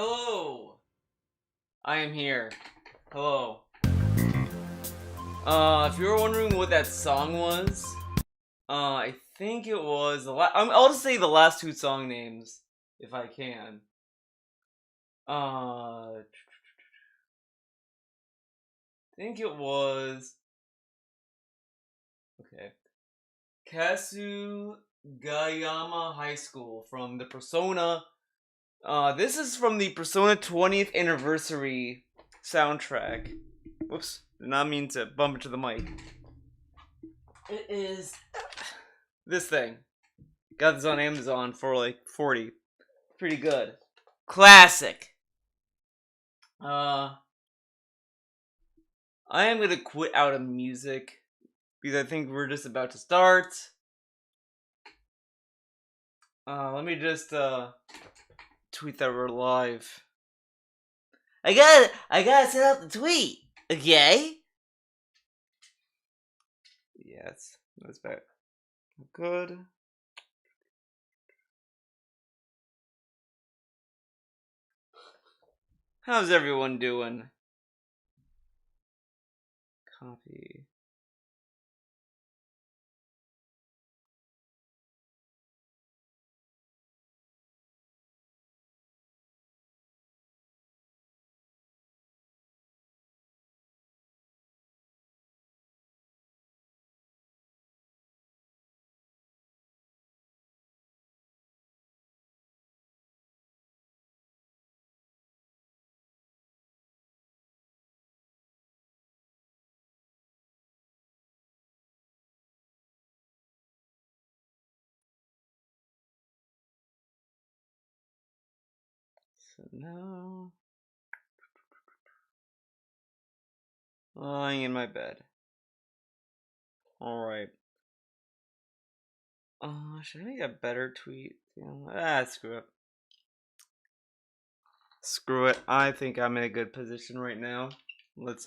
Hello! I am here. Hello. If you were wondering what that song was, I think it was I'll just say the last two song names, if I can. I think it was... Okay. Kasugayama High School from the Persona. This is from the Persona 20th Anniversary soundtrack. Whoops, did not mean to bump into the mic. It is this thing. Got this on Amazon for like $40. Pretty good. Classic. I am gonna quit out of music because I think we're just about to start. Let me just tweet that we're live. I gotta set out the tweet. Okay. Yes, that's bad. Good. How's everyone doing? Copy. So now, lying in my bed. Alright. Should I make a better tweet? Screw it. Screw it. I think I'm in a good position right now. Let's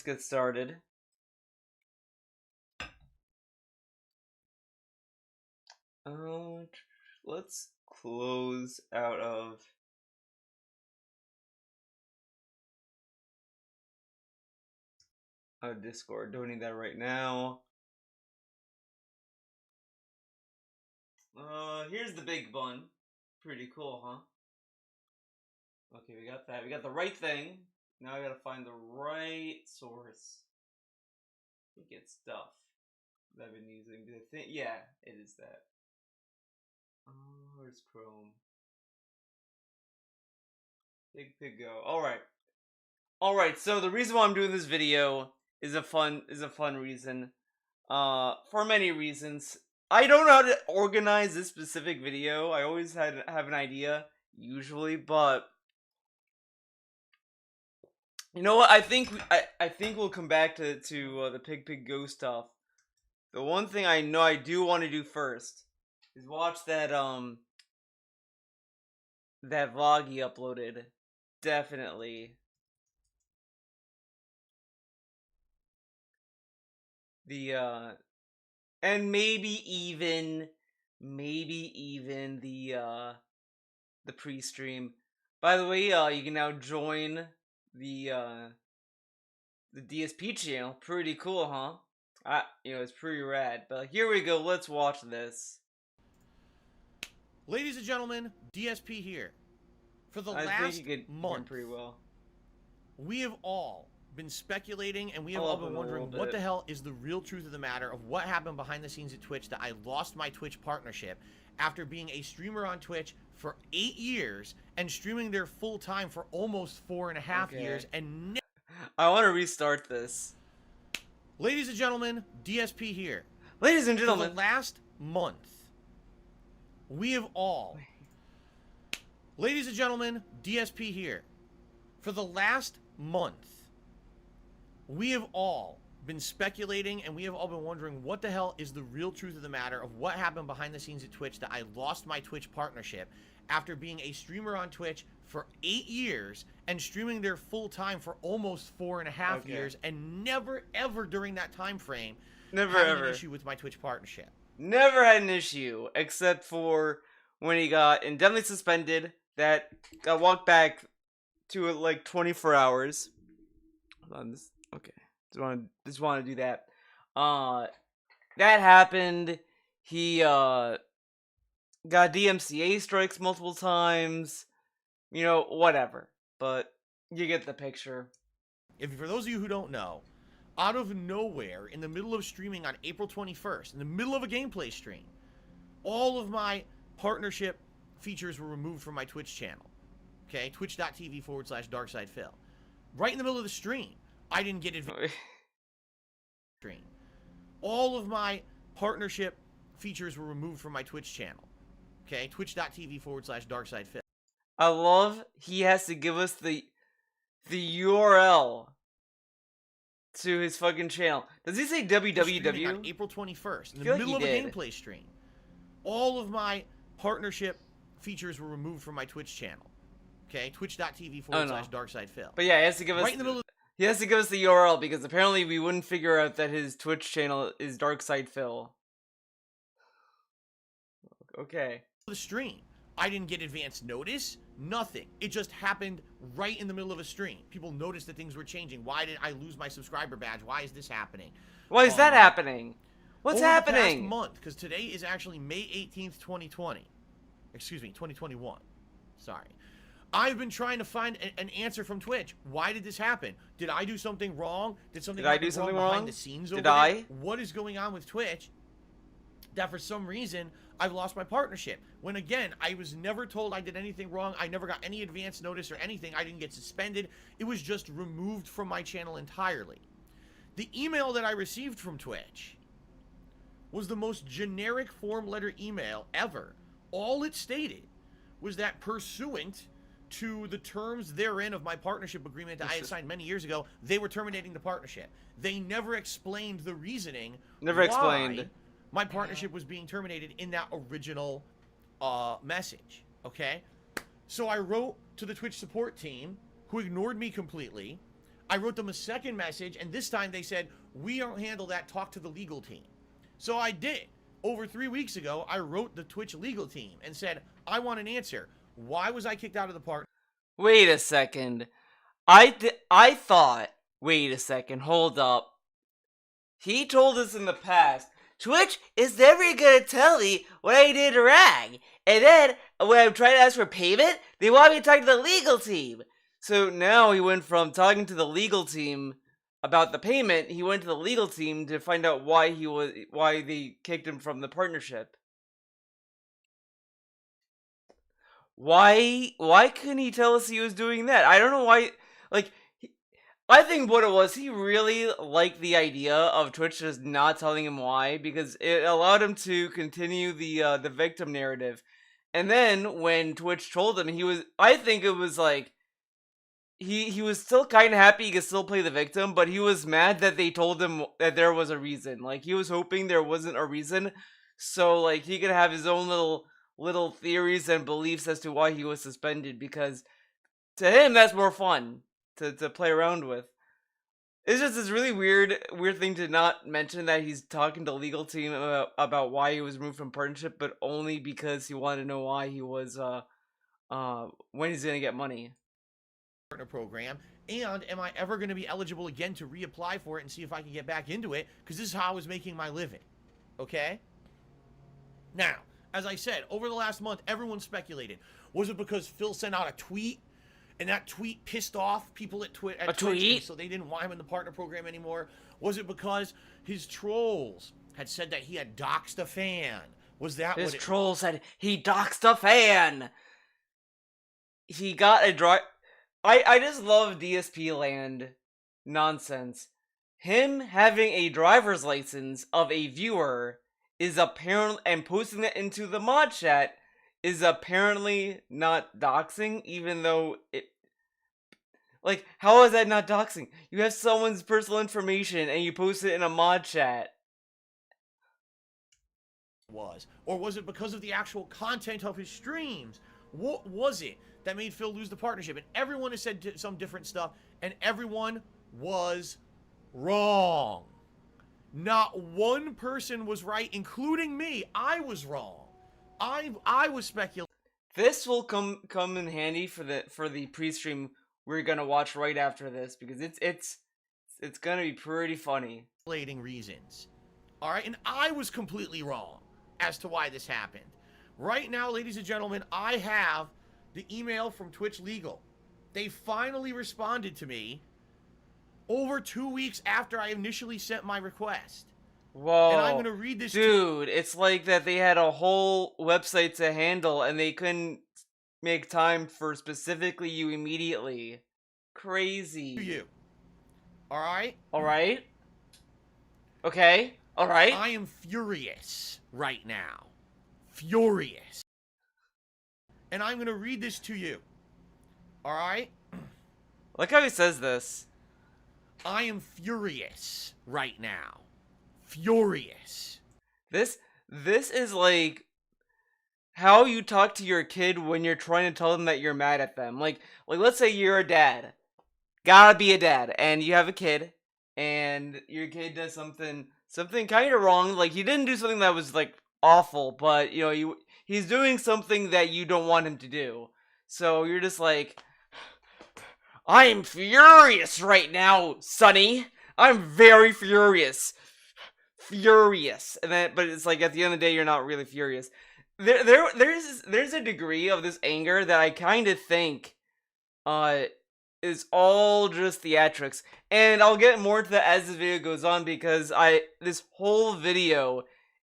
get started. Let's close out of Discord. Don't need that right now. Here's the big bun. Pretty cool, huh? Okay, we got that. We got the right thing. Now I gotta find the right source. I think it's stuff that I've been using. Yeah, it is that. Where's Chrome? Pig go. Alright, so the reason why I'm doing this video is a fun reason. For many reasons. I don't know how to organize this specific video. I always have an idea, usually, but you know what? I think we'll come back to the pig go stuff. The one thing I know I do want to do first is watch that that vlog he uploaded. Definitely. The and maybe even the pre-stream. By the way, you can now join the DSP channel. Pretty cool, huh? It's pretty rad. But here we go. Let's watch this. Ladies and gentlemen, DSP here. For the last month, pretty well. We have all been speculating and we have all been wondering what the hell is the real truth of the matter of what happened behind the scenes at Twitch, that I lost my Twitch partnership after being a streamer on Twitch for 8 years and streaming there full time for almost 4.5 years and I want to restart this. Ladies and gentlemen, DSP here. Ladies and gentlemen, for the last month, we have all... Ladies and gentlemen, DSP here. For the last month, we have all been speculating and we have all been wondering what the hell is the real truth of the matter of what happened behind the scenes at Twitch, that I lost my Twitch partnership after being a streamer on Twitch for 8 years and streaming there full time for almost 4.5 years and never ever during that time frame an issue with my Twitch partnership. never had an issue except for when he got indefinitely suspended. That got walked back to like 24 hours. Hold on, okay. Just want to do that. That happened. He got DMCA strikes multiple times. You know, whatever. But you get the picture. If for those of you who don't know, out of nowhere, in the middle of streaming on April 21st, in the middle of a gameplay stream, all of my partnership features were removed from my Twitch channel. Okay, twitch.tv/DarksidePhil. Right in the middle of the stream, I didn't get advanced. All of my partnership features were removed from my Twitch channel. Okay, twitch.tv/DarksidePhil. I love he has to give us the URL to his fucking channel. Does he say www? On April 21st, in the middle of a gameplay stream, all of my partnership features were removed from my Twitch channel. Okay, twitch.tv/DarksidePhil. But yeah, he has to give us right in the middle of he has to give us the URL because apparently we wouldn't figure out that his Twitch channel is DarksidePhil. Okay. the stream. I didn't get advance notice, nothing. It just happened right in the middle of a stream. People noticed that things were changing. Why did I lose my subscriber badge? Why is this happening? Why is that happening? What's happening? Over the past month, because today is actually May 18th, 2020. Excuse me, 2021. Sorry. I've been trying to find an answer from Twitch. Why did this happen? Did I do something wrong? Did I do something wrong behind the scenes over there? What is going on with Twitch that for some reason I've lost my partnership? When again, I was never told I did anything wrong. I never got any advance notice or anything. I didn't get suspended. It was just removed from my channel entirely. The email that I received from Twitch was the most generic form letter email ever. All it stated was that pursuant to the terms therein of my partnership agreement that I had signed many years ago, they were terminating the partnership. They never explained the reasoning. Why my partnership was being terminated in that original message. Okay? So I wrote to the Twitch support team, who ignored me completely. I wrote them a second message, and this time they said, we don't handle that, talk to the legal team. So I did. Over 3 weeks ago, I wrote the Twitch legal team and said, I want an answer. Why was I kicked out of the part? Wait a second. I thought, wait a second, hold up. He told us in the past, Twitch is never gonna tell me what I did wrong. And then, when I'm trying to ask for payment, they want me to talk to the legal team. So now he went from talking to the legal team about the payment, he went to the legal team to find out why they kicked him from the partnership. Why couldn't he tell us he was doing that? I don't know why. Like, I think what it was, he really liked the idea of Twitch just not telling him why, because it allowed him to continue the victim narrative. And then when Twitch told him, I think it was like he was still kind of happy he could still play the victim, but he was mad that they told him that there was a reason. Like, he was hoping there wasn't a reason, so like he could have his own little theories and beliefs as to why he was suspended, because to him that's more fun to play around with. It's just this really weird thing to not mention that he's talking to the legal team about why he was removed from partnership, but only because he wanted to know why he was when he's gonna get money. Partner program, and am I ever going to be eligible again to reapply for it and see if I can get back into it, because this is how I was making my living. Okay? Now, as I said, over the last month, everyone speculated. Was it because Phil sent out a tweet, and that tweet pissed off people at Twitch, so they didn't want him in the partner program anymore? Was it because his trolls had said that he had doxed a fan? Was that his troll said he doxed a fan? He got a I just love DSP land nonsense. Him having a driver's license of a viewer is apparently, and posting it into the mod chat is apparently not doxing, even though it, like, how is that not doxing? You have someone's personal information and you post it in a mod chat. Or was it because of the actual content of his streams? What was it that made Phil lose the partnership? And everyone has said some different stuff, and everyone was wrong. Not one person was right, including me. I was wrong. I was speculating. This will come in handy for the pre-stream we're gonna watch right after this, because it's gonna be pretty funny. Reasons. All right, and I was completely wrong as to why this happened. Right now, ladies and gentlemen, I have the email from Twitch Legal. They finally responded to me over 2 weeks after I initially sent my request. Whoa. And I'm going to read this. Dude, it's like that they had a whole website to handle and they couldn't make time for specifically you immediately. Crazy. To you. All right? All right? Okay. All right. I am furious right now. Furious. And I'm going to read this to you. All right? Look how he says this. I am furious right now. Furious. This is like how you talk to your kid when you're trying to tell them that you're mad at them. Like let's say you're a dad. Gotta be a dad, and you have a kid, and your kid does something kind of wrong. Like, he didn't do something that was like awful, but you know, he's doing something that you don't want him to do. So you're just like, I'm furious right now, Sonny. I'm very furious. And then, but it's like at the end of the day, you're not really furious. There's a degree of this anger that I kind of think, is all just theatrics, and I'll get more to that as this video goes on, because this whole video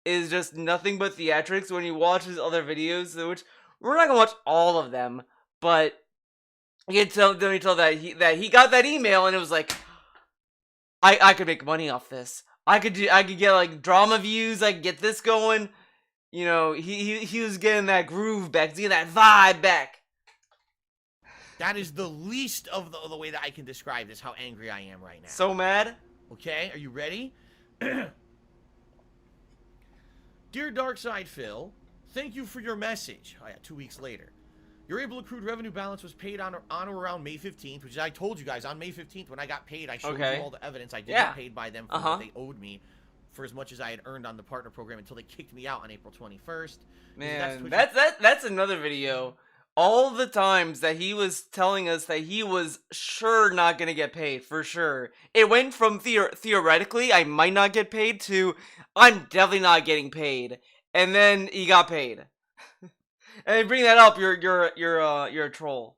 is just nothing but theatrics. When you watch his other videos, which we're not gonna watch all of them, but you can tell that he got that email and it was like, I could make money off this. I could get like drama views. I could get this going. You know, he was getting that groove back, getting that vibe back. That is the least of the way that I can describe this, how angry I am right now. So mad. Okay, are you ready? Dear Darkside Phil, thank you for your message. Oh yeah, 2 weeks later. Your able accrued revenue balance was paid on or around May 15th, which I told you guys, on May 15th when I got paid, I showed you all the evidence. I did get paid by them for what they owed me for as much as I had earned on the partner program until they kicked me out on April 21st. Man, that's another video. All the times that he was telling us that he was sure not going to get paid, for sure. It went from theoretically, I might not get paid, to I'm definitely not getting paid. And then he got paid. And bring that up, you're a troll.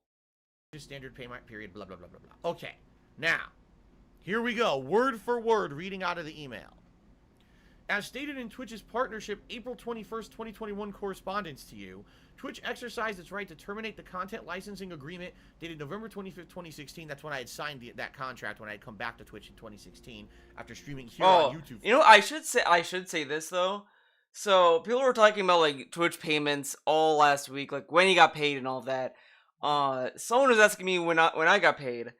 Standard payment period, blah, blah, blah, blah, blah. Okay, now, here we go. Word for word, reading out of the email. As stated in Twitch's partnership April 21st, 2021 correspondence to you, Twitch exercised its right to terminate the content licensing agreement dated November 25th, 2016. That's when I had signed that contract, when I had come back to Twitch in 2016 after streaming here on YouTube. You know, I should say this though. So people were talking about like Twitch payments all last week, like when he got paid and all that. Someone was asking me when I got paid.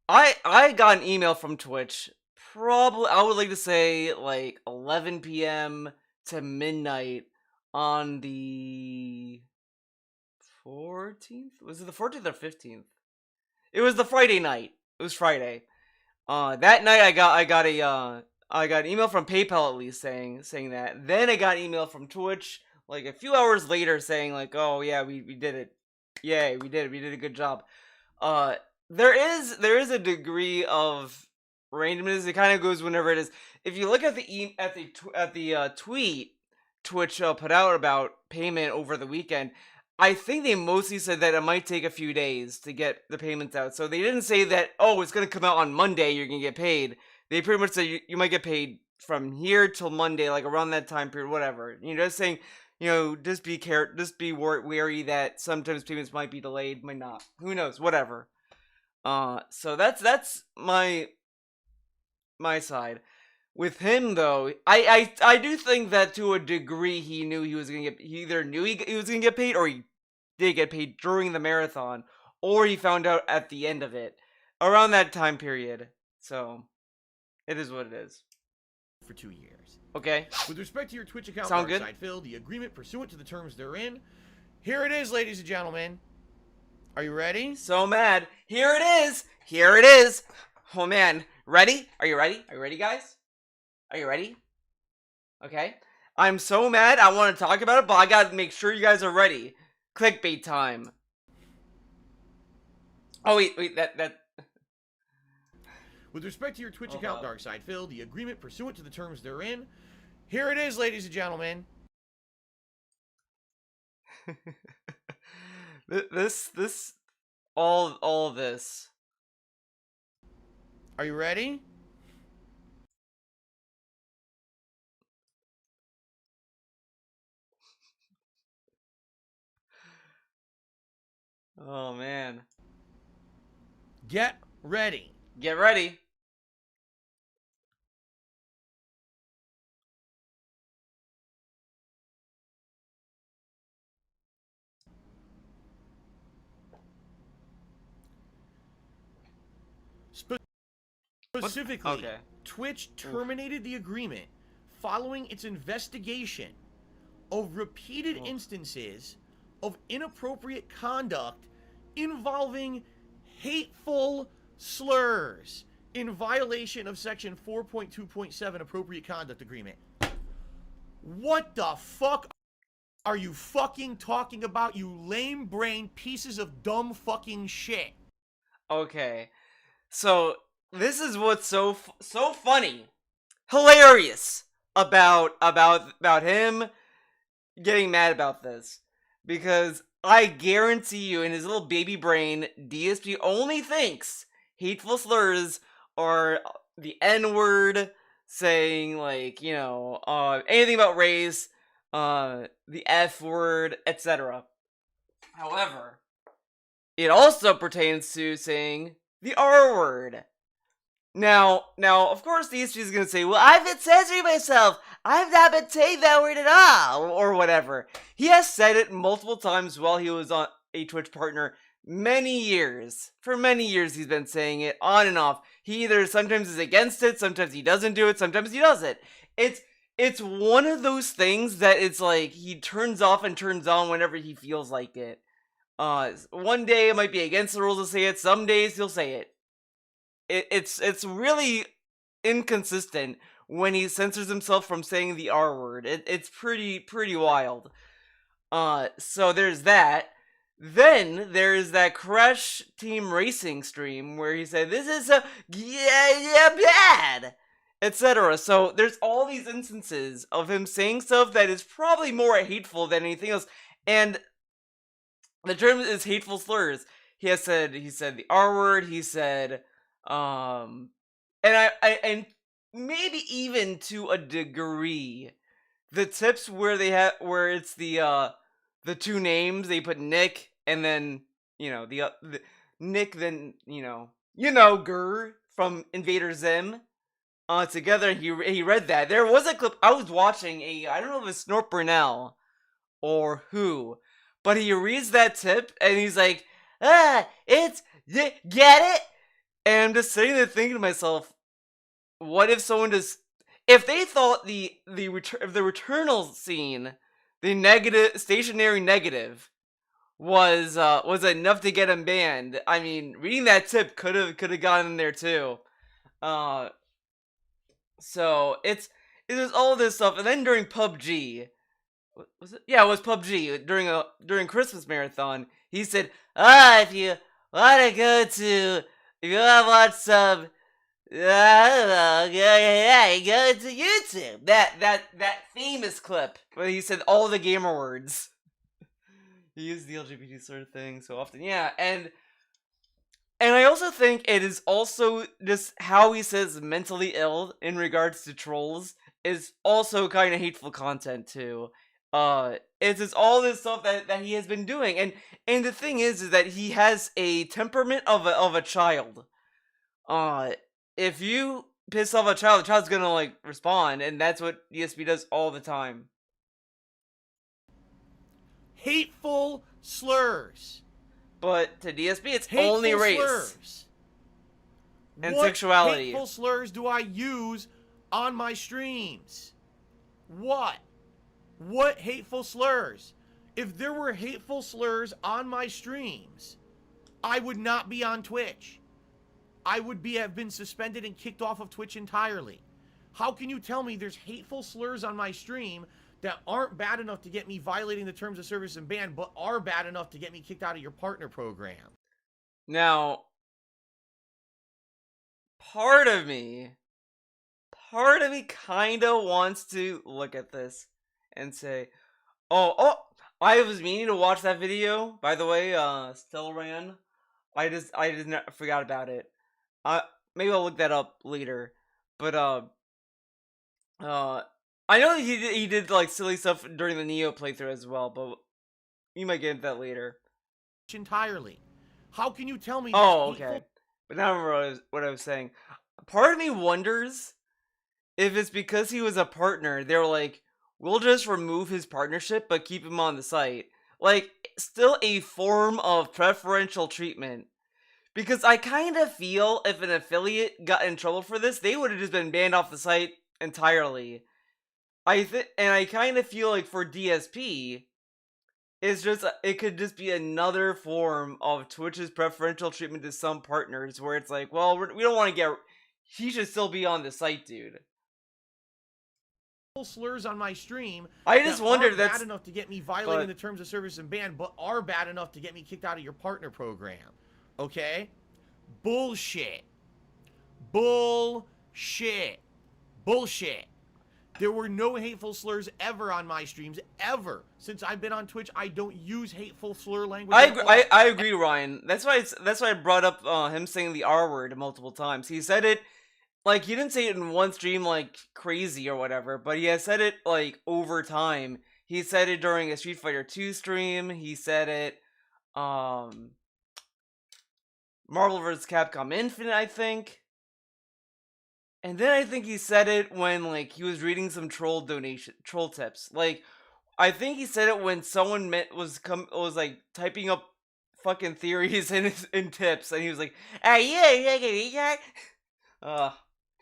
I got an email from Twitch. Probably, I would like to say like 11 p.m. to midnight on the 14th. Was it the 14th or 15th? It was the Friday night. It was Friday. That night I got an email from PayPal, at least saying that. Then I got an email from Twitch like a few hours later saying like, oh yeah, we did it. Yay, we did it. We did a good job. There is a degree of randomness. It kind of goes whenever it is. If you look at the tweet Twitch put out about payment over the weekend, I think they mostly said that it might take a few days to get the payments out. So they didn't say that, oh, it's going to come out on Monday, you're going to get paid. They pretty much said you might get paid from here till Monday, like around that time period, whatever. You know, just saying, you know, just be wary that sometimes payments might be delayed, might not. Who knows? Whatever. So that's my side. With him though, I do think that to a degree he knew he was gonna get. He either knew he was gonna get paid, or he did get paid during the marathon, or he found out at the end of it, around that time period. So it is what it is. For 2 years. Okay. With respect to your Twitch account, Sound good? Phil, the agreement pursuant to the terms therein. Here it is, ladies and gentlemen. Are you ready? So mad. Here it is. Here it is. Oh man, ready? Are you ready? Are you ready, guys? Are you ready? Okay. I'm so mad. I want to talk about it, but I gotta make sure you guys are ready. Clickbait time. Oh wait, that. With respect to your Twitch Hold account, up. Darkseid the agreement pursuant to the terms therein. Here it is, ladies and gentlemen. all of this. Are you ready? Oh man. Get ready. Get ready. Specifically, okay. Twitch terminated the agreement following its investigation of repeated instances of inappropriate conduct involving hateful slurs in violation of Section 4.2.7 Appropriate Conduct Agreement. What the fuck are you fucking talking about, you lame brain pieces of dumb fucking shit? Okay. So this is what's so funny, hilarious about him getting mad about this, because I guarantee you, in his little baby brain, DSP only thinks hateful slurs are the N-word, saying like anything about race, the F word, etc. However, it also pertains to saying the R word. Now, of course, the DSP is going to say, well, I've been censoring myself. I've not been saying that word at all, or whatever. He has said it multiple times while he was on a Twitch partner. Many years. For many years, he's been saying it on and off. He either sometimes is against it, sometimes he doesn't do it, sometimes he does it. It's one of those things that it's like he turns off and turns on whenever he feels like it. One day it might be against the rules to say it, some days he'll say it. It's really inconsistent when he censors himself from saying the R word. It's pretty wild. So there's that. Then there's that Crash Team Racing stream where he said, "This is bad," etc. So there's all these instances of him saying stuff that is probably more hateful than anything else, and the term is hateful slurs. He said the R word. He said, and and maybe even to a degree, the tips where where it's the two names, they put Nick and then the Nick, then Gurr from Invader Zim together. He read that. There was a clip I was watching, I don't know if it's Snort Burnell or who, but he reads that tip and he's like, get it? And I'm just sitting there thinking to myself, what if someone just, if they thought the Returnal scene, the negative stationary negative, was enough to get him banned, I mean, reading that tip could have gotten in there too. So it's all this stuff, and then during PUBG, was it? Yeah, it was PUBG during Christmas marathon. He said, if you want to go to, if you want to watch some, I don't know, go to YouTube. That famous clip where he said all the gamer words. He used the LGBT sort of thing so often. Yeah, and I also think it is also just how he says mentally ill in regards to trolls is also kind of hateful content too. It's just all this stuff that he has been doing, and the thing is that he has a temperament of a child. If you piss off a child, the child's gonna like respond, and that's what ESP does all the time. Hateful slurs. But to DSP, it's Hateful only race slurs. and What sexuality. hateful slurs do I use on my streams? What hateful slurs? If there were hateful slurs on my streams, I would not be on Twitch. I would have been suspended and kicked off of Twitch entirely. How can you tell me there's hateful slurs on my stream that aren't bad enough to get me violating the terms of service and ban, but are bad enough to get me kicked out of your partner program? Now, part of me kind of wants to look at this and say, oh, I was meaning to watch that video, by the way, still ran. I just forgot about it. Maybe I'll look that up later. But, I know he did, like, silly stuff during the Neo playthrough as well, but you might get into that later. Entirely. How can you tell me? Oh, okay. But now I remember what I was saying. Part of me wonders if it's because he was a partner. They were like, we'll just remove his partnership, but keep him on the site. Like, still a form of preferential treatment. Because I kind of feel if an affiliate got in trouble for this, they would have just been banned off the site entirely. And I kind of feel like for DSP, it could just be another form of Twitch's preferential treatment to some partners, where it's like, well, we don't want to get. He should still be on the site, dude. Slurs on my stream. I just wondered that's bad enough to get me violating the terms of service and ban, but are bad enough to get me kicked out of your partner program. Okay? Bullshit. Bullshit. Bullshit. There were no hateful slurs ever on my streams, ever. Since I've been on Twitch, I don't use hateful slur language. I agree, Ryan. That's why I brought up him saying the R word multiple times. He said it, like, he didn't say it in one stream like crazy or whatever, but he has said it like over time. He said it during a Street Fighter 2 stream. He said it, Marvel vs. Capcom Infinite, I think. And then I think he said it when, like, he was reading some troll tips. Like, I think he said it when someone was like typing up fucking theories in tips, and he was like, "Are you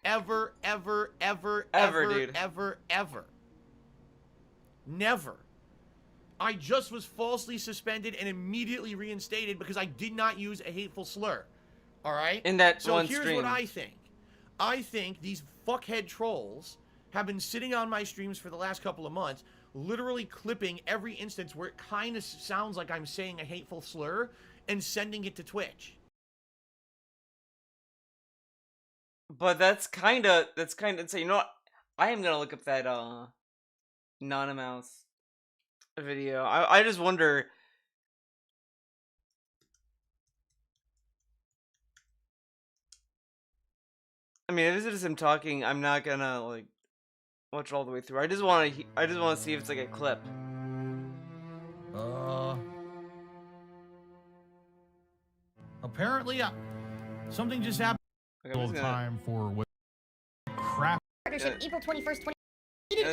ever, dude. Ever. Never. I just was falsely suspended and immediately reinstated because I did not use a hateful slur. All right? In that so one here's stream. What I think. I think these fuckhead trolls have been sitting on my streams for the last couple of months, literally clipping every instance where it kind of sounds like I'm saying a hateful slur and sending it to Twitch. But that's kind of insane. You know what? I am gonna look up that Nanomouse video. I just wonder. I mean, if it's just him talking, I'm not gonna like watch it all the way through. I just want to see if it's like a clip. Apparently, something just happened. Okay, time for what crap. Partnership April 21st, 20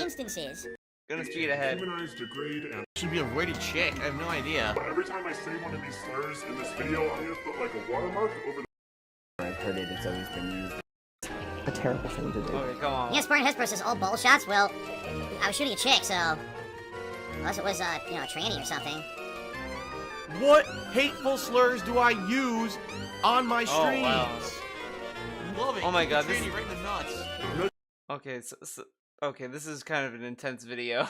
instances. Gonna speed ahead. Humanize, degrade, and Should be a rated chick. I have no idea. every time I say one of these slurs in this video, I'm gonna put like a watermark over the I've heard it, it's always been used. A terrible thing to do. Okay, come on. Yeah, Spartan Hesper says all ball shots. Well, I was shooting a chick, so unless it was, a tranny or something. What hateful slurs do I use on my streams? wow. Love it. Oh my God, Tranny this- right in the nuts. Okay, okay, this is kind of an intense video. A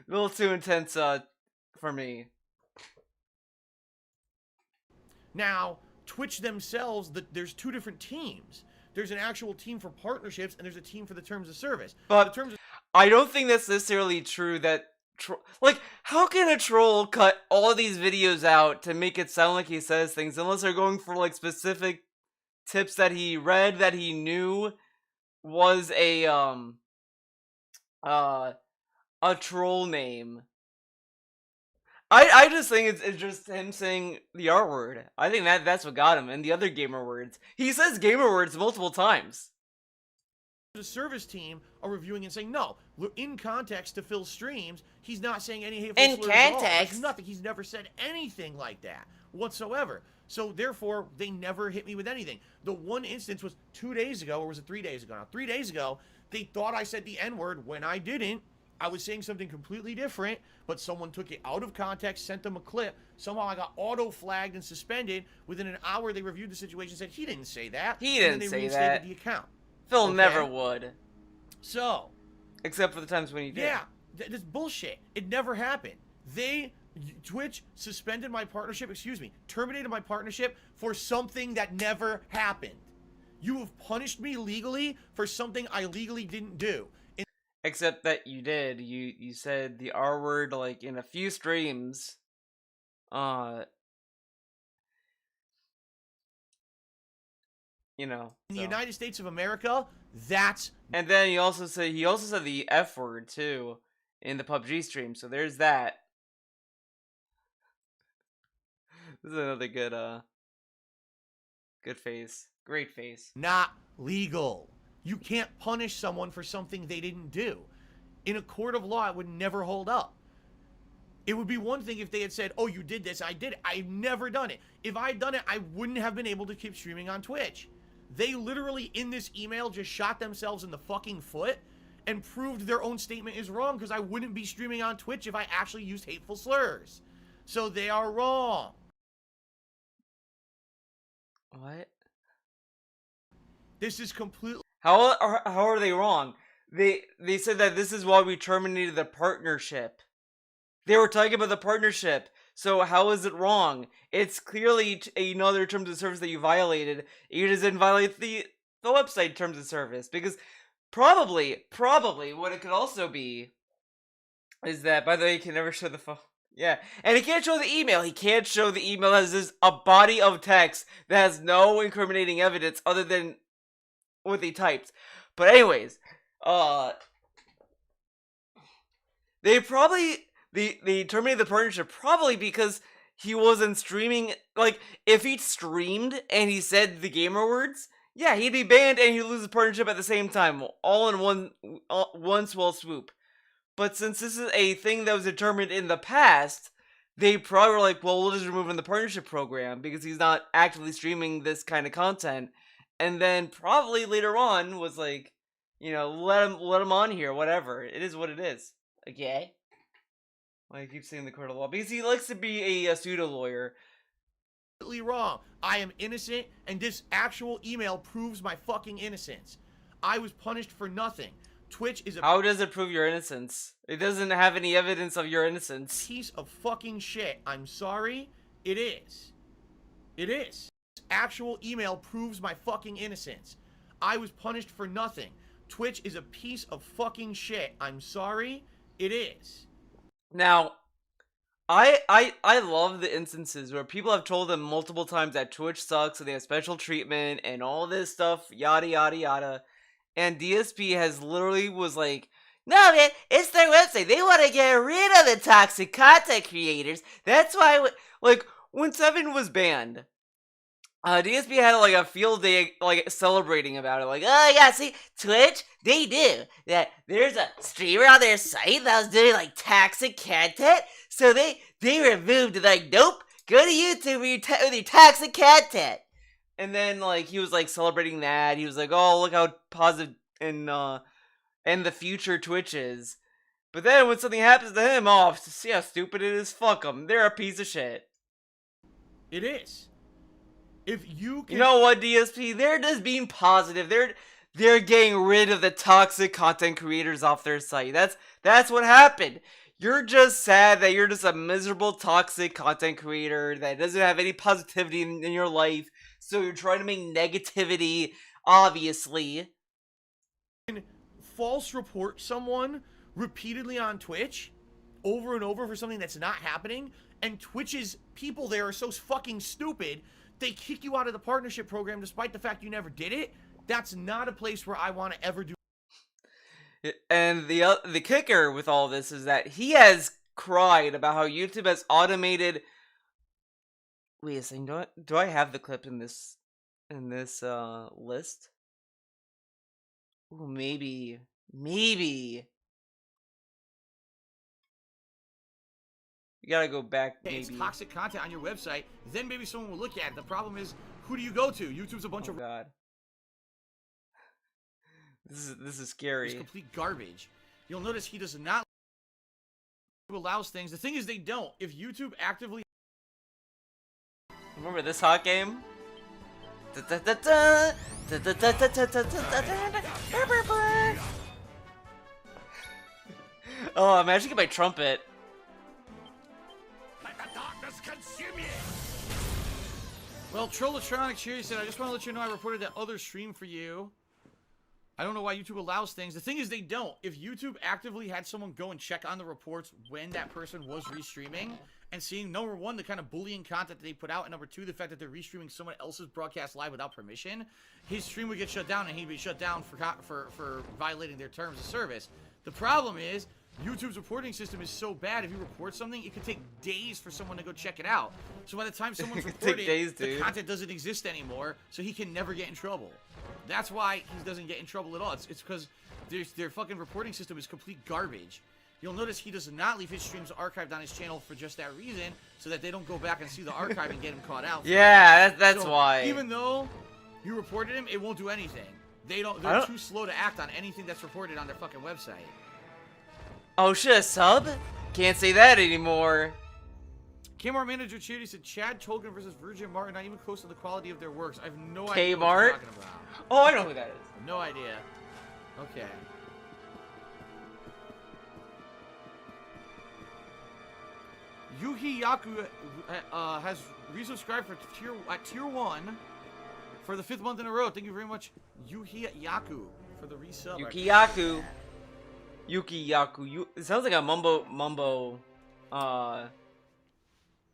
little too intense for me. Now, Twitch themselves, there's two different teams. There's an actual team for partnerships, and there's a team for the terms of service. But the terms of I don't think that's necessarily true that like, how can a troll cut all these videos out to make it sound like he says things unless they're going for like specific tips that he read that he knew was a troll name. I just think it's just him saying the R word. I think that's what got him, and the other gamer words. He says gamer words multiple times. the service team are reviewing and saying, no, in context to Phil's streams, he's not saying any hateful slurs at all. There's nothing. He's never said anything like that whatsoever. So therefore, they never hit me with anything. The one instance was 2 days ago, or was it 3 days ago? Now, 3 days ago, they thought I said the N-word when I didn't. I was saying something completely different, but someone took it out of context, sent them a clip. Somehow I got auto-flagged and suspended. Within an hour, they reviewed the situation and said, he didn't say that. He didn't and then they say reinstated that. the account. Phil Okay? never would. So, Except for the times when he did. yeah, that's bullshit. It never happened. Twitch suspended my partnership, terminated my partnership for something that never happened. You have punished me legally for something I legally didn't do. Except that you did. You said the R word like in a few streams. You know. In the So. United States of America, that's... And then he also said the F word too in the PUBG stream. So there's that. This is another good face. Great face. not legal. You can't punish someone for something they didn't do. In a court of law, it would never hold up. It would be one thing if they had said, oh, you did this, I did it. I've never done it. If I'd done it, I wouldn't have been able to keep streaming on Twitch. They literally, in this email, just shot themselves in the fucking foot and proved their own statement is wrong because I wouldn't be streaming on Twitch if I actually used hateful slurs. So they are wrong. What? This is completely... How are they wrong? They said that this is why we terminated the partnership. They were talking about the partnership. So how is it wrong? It's clearly another terms of service that you violated. You just didn't violate the website terms of service. Because probably what it could also be is that, by the way, you can never show the phone. Yeah, and he can't show the email. He can't show the email as a body of text that has no incriminating evidence other than what they typed. But anyways, they terminated the partnership probably because he wasn't streaming. Like, if he streamed and he said the gamer words, yeah, he'd be banned and he'd lose the partnership at the same time, all in one swell swoop. But since this is a thing that was determined in the past, they probably were like, well, we'll just remove him from the partnership program because he's not actively streaming this kind of content. And then probably later on was like, you know, let him on here, whatever. It is what it is. Okay? Well, I keep saying the court of law because he likes to be a pseudo lawyer. wrong. I am innocent, and this actual email proves my fucking innocence. I was punished for nothing. Twitch is a... How does it prove your innocence? It doesn't have any evidence of your innocence. piece of fucking shit. I'm sorry. It is. It is. This actual email proves my fucking innocence. I was punished for nothing. Twitch is a piece of fucking shit. I'm sorry. It is. Now, I love the instances where people have told them multiple times that Twitch sucks and they have special treatment and all this stuff, yada yada yada. And DSP has literally was like, no man, it's their website. They want to get rid of the toxic content creators. That's why, like, when Seven was banned, DSP had like a field day, like celebrating about it. Like, oh yeah, see, Twitch, they do that. There's a streamer on their site that was doing like toxic content, so they removed it. Like, nope, go to YouTube with your toxic content. And then like he was like celebrating that. He was like, oh, look how positive and the future Twitch is. But then when something happens to him, oh, see how stupid it is. Fuck them. They're a piece of shit. It is. If you can... You know what, DSP? They're just being positive. They're getting rid of the toxic content creators off their site. That's what happened. You're just sad that you're just a miserable toxic content creator that doesn't have any positivity in your life. So you're trying to make negativity, obviously. false report someone repeatedly on Twitch over and over for something that's not happening, and Twitch's people there are so fucking stupid they kick you out of the partnership program despite the fact you never did it. That's not a place where I want to ever do. And the kicker with all this is that he has cried about how YouTube has automated. Wait a second, do I have the clip in this list? Ooh, maybe. You gotta go back, maybe. It's toxic content on your website, then maybe someone will look at it. The problem is, who do you go to? YouTube's a bunch Oh of... god. This is scary. It's complete garbage. You'll notice he does not allows things. The thing is, they don't. If YouTube actively... Remember this hot game? Da, da, da, da. Oh, imagine my trumpet. Let the darkness consume you. Well, Trollatronic Cherry said, I just want to let you know I reported that other stream for you. I don't know why YouTube allows things. The thing is, they don't. If YouTube actively had someone go and check on the reports when that person was restreaming and seeing, number one, the kind of bullying content that they put out, and number two, the fact that they're restreaming someone else's broadcast live without permission, his stream would get shut down, and he'd be shut down for violating their terms of service. The problem is, YouTube's reporting system is so bad, if you report something, it could take days for someone to go check it out. So by the time someone's reported, the content doesn't exist anymore, so he can never get in trouble. That's why he doesn't get in trouble at all. It's because their fucking reporting system is complete garbage. You'll notice he does not leave his streams archived on his channel for just that reason, so that they don't go back and see the archive and get him caught out. Yeah, that's why. Even though you reported him, it won't do anything. They're too slow to act on anything that's reported on their fucking website. Oh shit, a sub? Can't say that anymore. Kmart manager Charity said Chad Tolkien versus Virgin Martin not even close to the quality of their works. I have no idea what you're talking about. Oh, I know who that is. No idea. Okay. Yuhi Yaku has resubscribed for tier 1 for the 5th month in a row. Thank you very much, Yuhi Yaku, for the resub. Yukiyaku. Yukiyaku. It sounds like a mumbo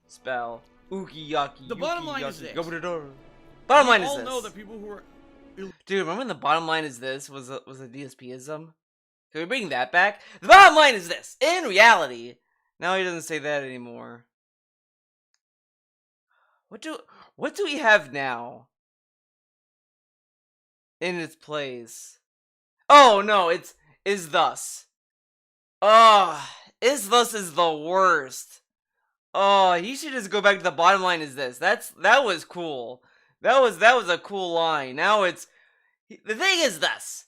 spell. Ukiyaki. The bottom line is this. Go to the door. Bottom line is all this. know that people who are Dude, remember when the bottom line is this was a DSP-ism? Can we bring that back? The bottom line is this. In reality, now he doesn't say that anymore. What do we have now in its place? Oh no, it's is thus. Oh, is thus is the worst. Oh, he should just go back to the bottom line is this. That was cool. That was a cool line. Now it's the thing is thus.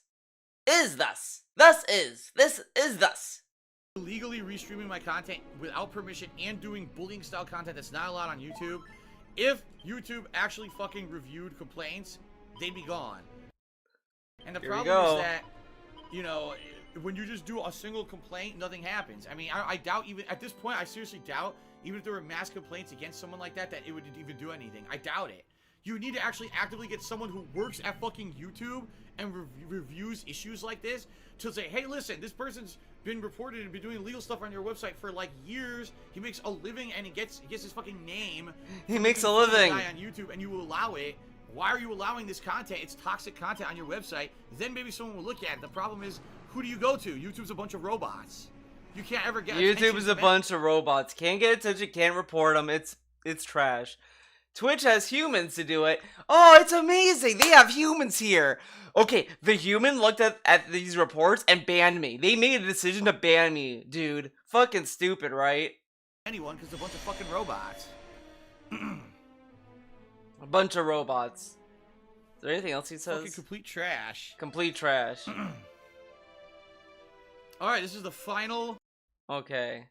Is thus. Thus is. This is thus. illegally restreaming my content without permission and doing bullying style content that's not allowed on YouTube. If YouTube actually fucking reviewed complaints, they'd be gone. And the problem is that, you know, when you just do a single complaint, nothing happens. I mean, I doubt even, at this point, I seriously doubt, even if there were mass complaints against someone like that, that it would even do anything. I doubt it. You need to actually actively get someone who works at fucking YouTube and reviews issues like this to say, hey, listen, this person's been reported and been doing illegal stuff on your website for like years. He makes a living and he gets his fucking name. He makes a living on YouTube, and you allow it. Why are you allowing this content? It's toxic content on your website. Then maybe someone will look at it. The problem is, who do you go to? YouTube's a bunch of robots. You can't ever get YouTube is a bunch of robots. Can't get attention, can't report them. It's trash. Twitch has humans to do it. Oh, it's amazing. They have humans here. Okay, the human looked at these reports and banned me. They made a decision to ban me, dude. Fucking stupid, right? Anyone, because they're a bunch of fucking robots. A bunch of robots. Is there anything else he says? Fucking complete trash. Complete trash. Alright, this is the final. Okay.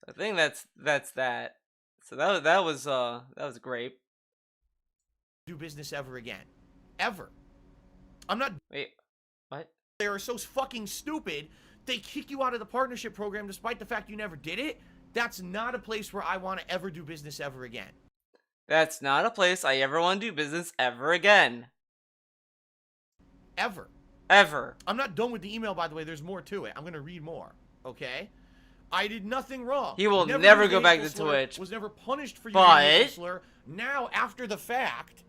I think that's that. So that was great. Do business ever again. Ever. I'm not. Wait, what? They are so fucking stupid. They kick you out of the partnership program despite the fact you never did it. That's not a place where I want to ever do business ever again. That's not a place I ever want to do business ever again. Ever. Ever. I'm not done with the email, by the way. There's more to it. I'm going to read more. Okay? I did nothing wrong. He will never go back to Twitch. Was never punished for using a hateful slur. Now, after the fact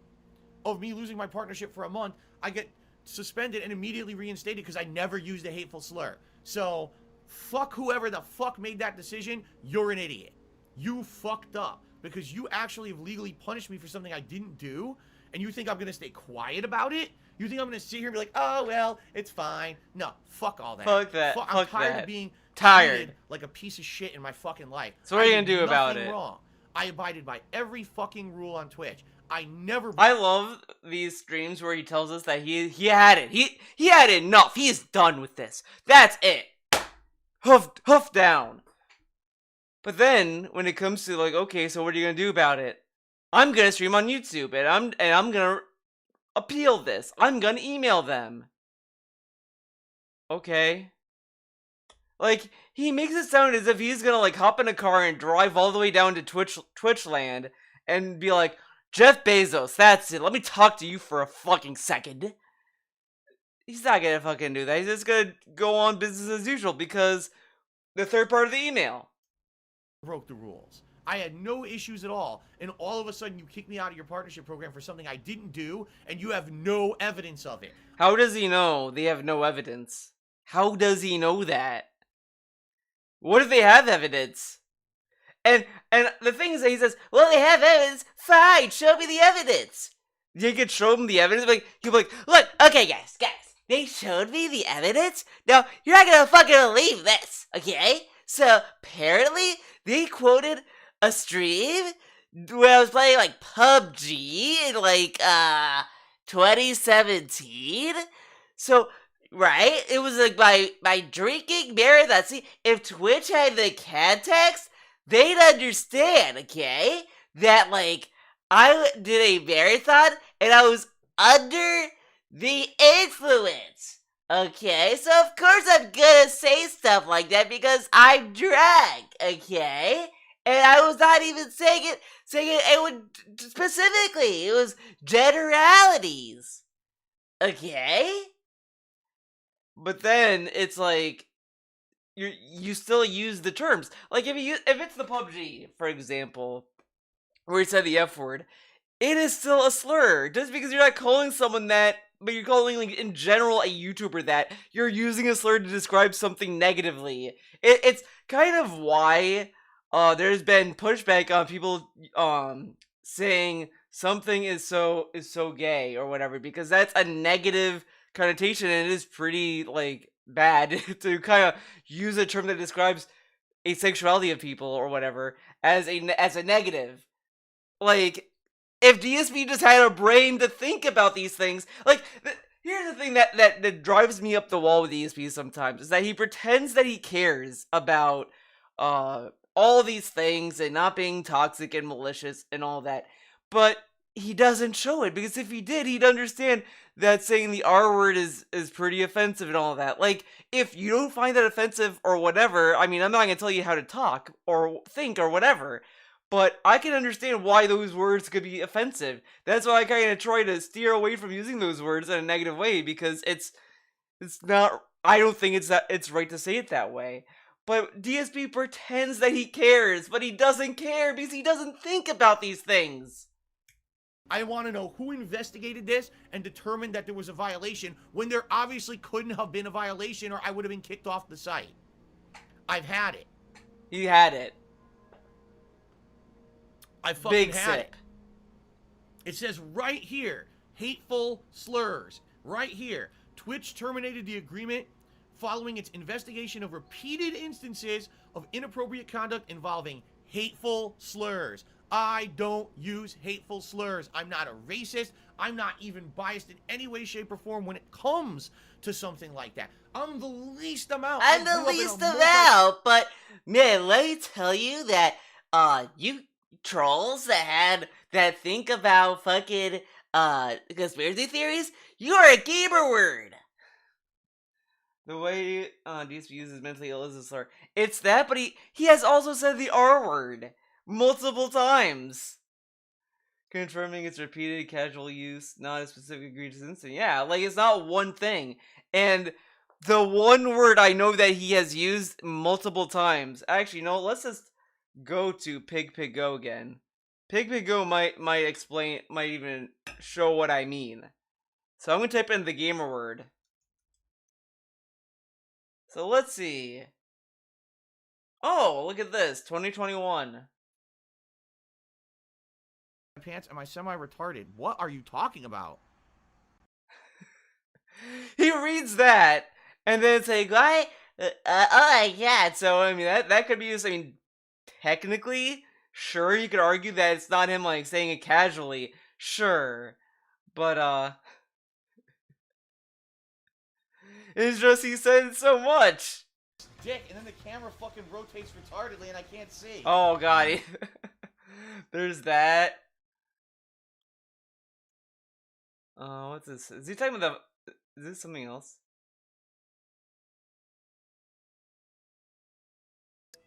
of me losing my partnership for a month, I get suspended and immediately reinstated because I never used a hateful slur. So, fuck whoever the fuck made that decision. You're an idiot. You fucked up because you actually have legally punished me for something I didn't do, and you think I'm going to stay quiet about it? You think I'm going to sit here and be like, oh, well, it's fine. No, fuck all that. Fuck that. I'm tired of being tired like a piece of shit in my fucking life. So what are you going to do about it? Wrong. I abided by every fucking rule on Twitch. I love these streams where he tells us that he had it. He had enough. He is done with this. That's it. Hoof down. But then when it comes to like, okay, so what are you gonna do about it? I'm gonna stream on YouTube and I'm gonna appeal this. I'm gonna email them. Okay. Like, he makes it sound as if he's gonna, like, hop in a car and drive all the way down to Twitchland and be like, Jeff Bezos, that's it. Let me talk to you for a fucking second. He's not gonna fucking do that. He's just gonna go on business as usual because the third part of the email. Broke the rules. I had no issues at all, and all of a sudden you kick me out of your partnership program for something I didn't do, and you have no evidence of it. How does he know they have no evidence? How does he know that? What if they have evidence? And the thing is that he says, well, they have evidence. Fine, show me the evidence. You could show him the evidence. Like, he'll be like, look, okay, guys, they showed me the evidence. Now, you're not gonna fucking believe this, okay? So, apparently, they quoted a stream where I was playing, like, PUBG in, like, 2017. So, right? It was, like, by drinking marathon. See, if Twitch had the context, they'd understand, okay? That, like, I did a marathon, and I was under the influence. Okay, so of course I'm gonna say stuff like that because I'm drunk, okay? And I was not even saying it would specifically, it was generalities. Okay? But then it's like you still use the terms. Like if it's the PUBG, for example, where you said the F word, it is still a slur. Just because you're not calling someone that, but you're calling, like, in general a YouTuber that, you're using a slur to describe something negatively. It's kind of why there's been pushback on people saying something is so gay or whatever, because that's a negative connotation and it is pretty, like, bad to kind of use a term that describes asexuality of people or whatever as a negative. Like, if DSP just had a brain to think about these things, like, here's the thing that drives me up the wall with DSP sometimes, is that he pretends that he cares about all these things and not being toxic and malicious and all that, but he doesn't show it, because if he did, he'd understand that saying the R word is pretty offensive and all that. Like, if you don't find that offensive or whatever, I mean, I'm not gonna tell you how to talk or think or whatever, but I can understand why those words could be offensive. That's why I kind of try to steer away from using those words in a negative way, because it's not, I don't think it's right to say it that way. But DSP pretends that he cares, but he doesn't care because he doesn't think about these things. I want to know who investigated this and determined that there was a violation when there obviously couldn't have been a violation, or I would have been kicked off the site. I've had it. He had it. I fucking Big had sip. it. It says right here, hateful slurs. Right here, Twitch terminated the agreement following its investigation of repeated instances of inappropriate conduct involving hateful slurs. I don't use hateful slurs. I'm not a racist. I'm not even biased in any way, shape, or form when it comes to something like that. I'm the least amount. I'm the least amount, but man, let me tell you that you trolls that think about fucking conspiracy theories, you're a gamer word. The way DSP uses mentally ill is a slur. It's that, but he has also said the R word multiple times, confirming its repeated casual use, not a specific egregious incident. Yeah, like, it's not one thing. And the one word I know that he has used multiple times, actually, no, let's just go to Pig Go again. Pig Go might even show what I mean. So I'm gonna type in the gamer word. So let's see. Oh, look at this, 2021. Pants, am I semi-retarded? What are you talking about? He reads that, and then it's like, what? Oh my god. So, I mean, that could be used, I mean, technically, sure, you could argue that it's not him, like, saying it casually. Sure. But, it's just he said so much. Dick, and then the camera fucking rotates retardedly and I can't see. Oh, god. There's that. What's this? Is he talking about the? Is this something else?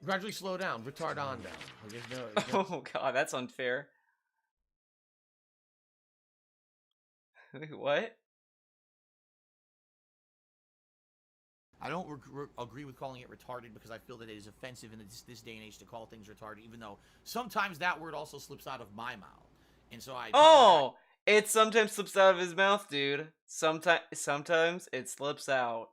Gradually slow down. Retard on down. Like, there's no... Oh god, that's unfair. Wait, what? I don't agree with calling it retarded because I feel that it is offensive in this day and age to call things retarded, even though sometimes that word also slips out of my mouth. And so I... Oh! It sometimes slips out of his mouth, dude. Sometimes it slips out.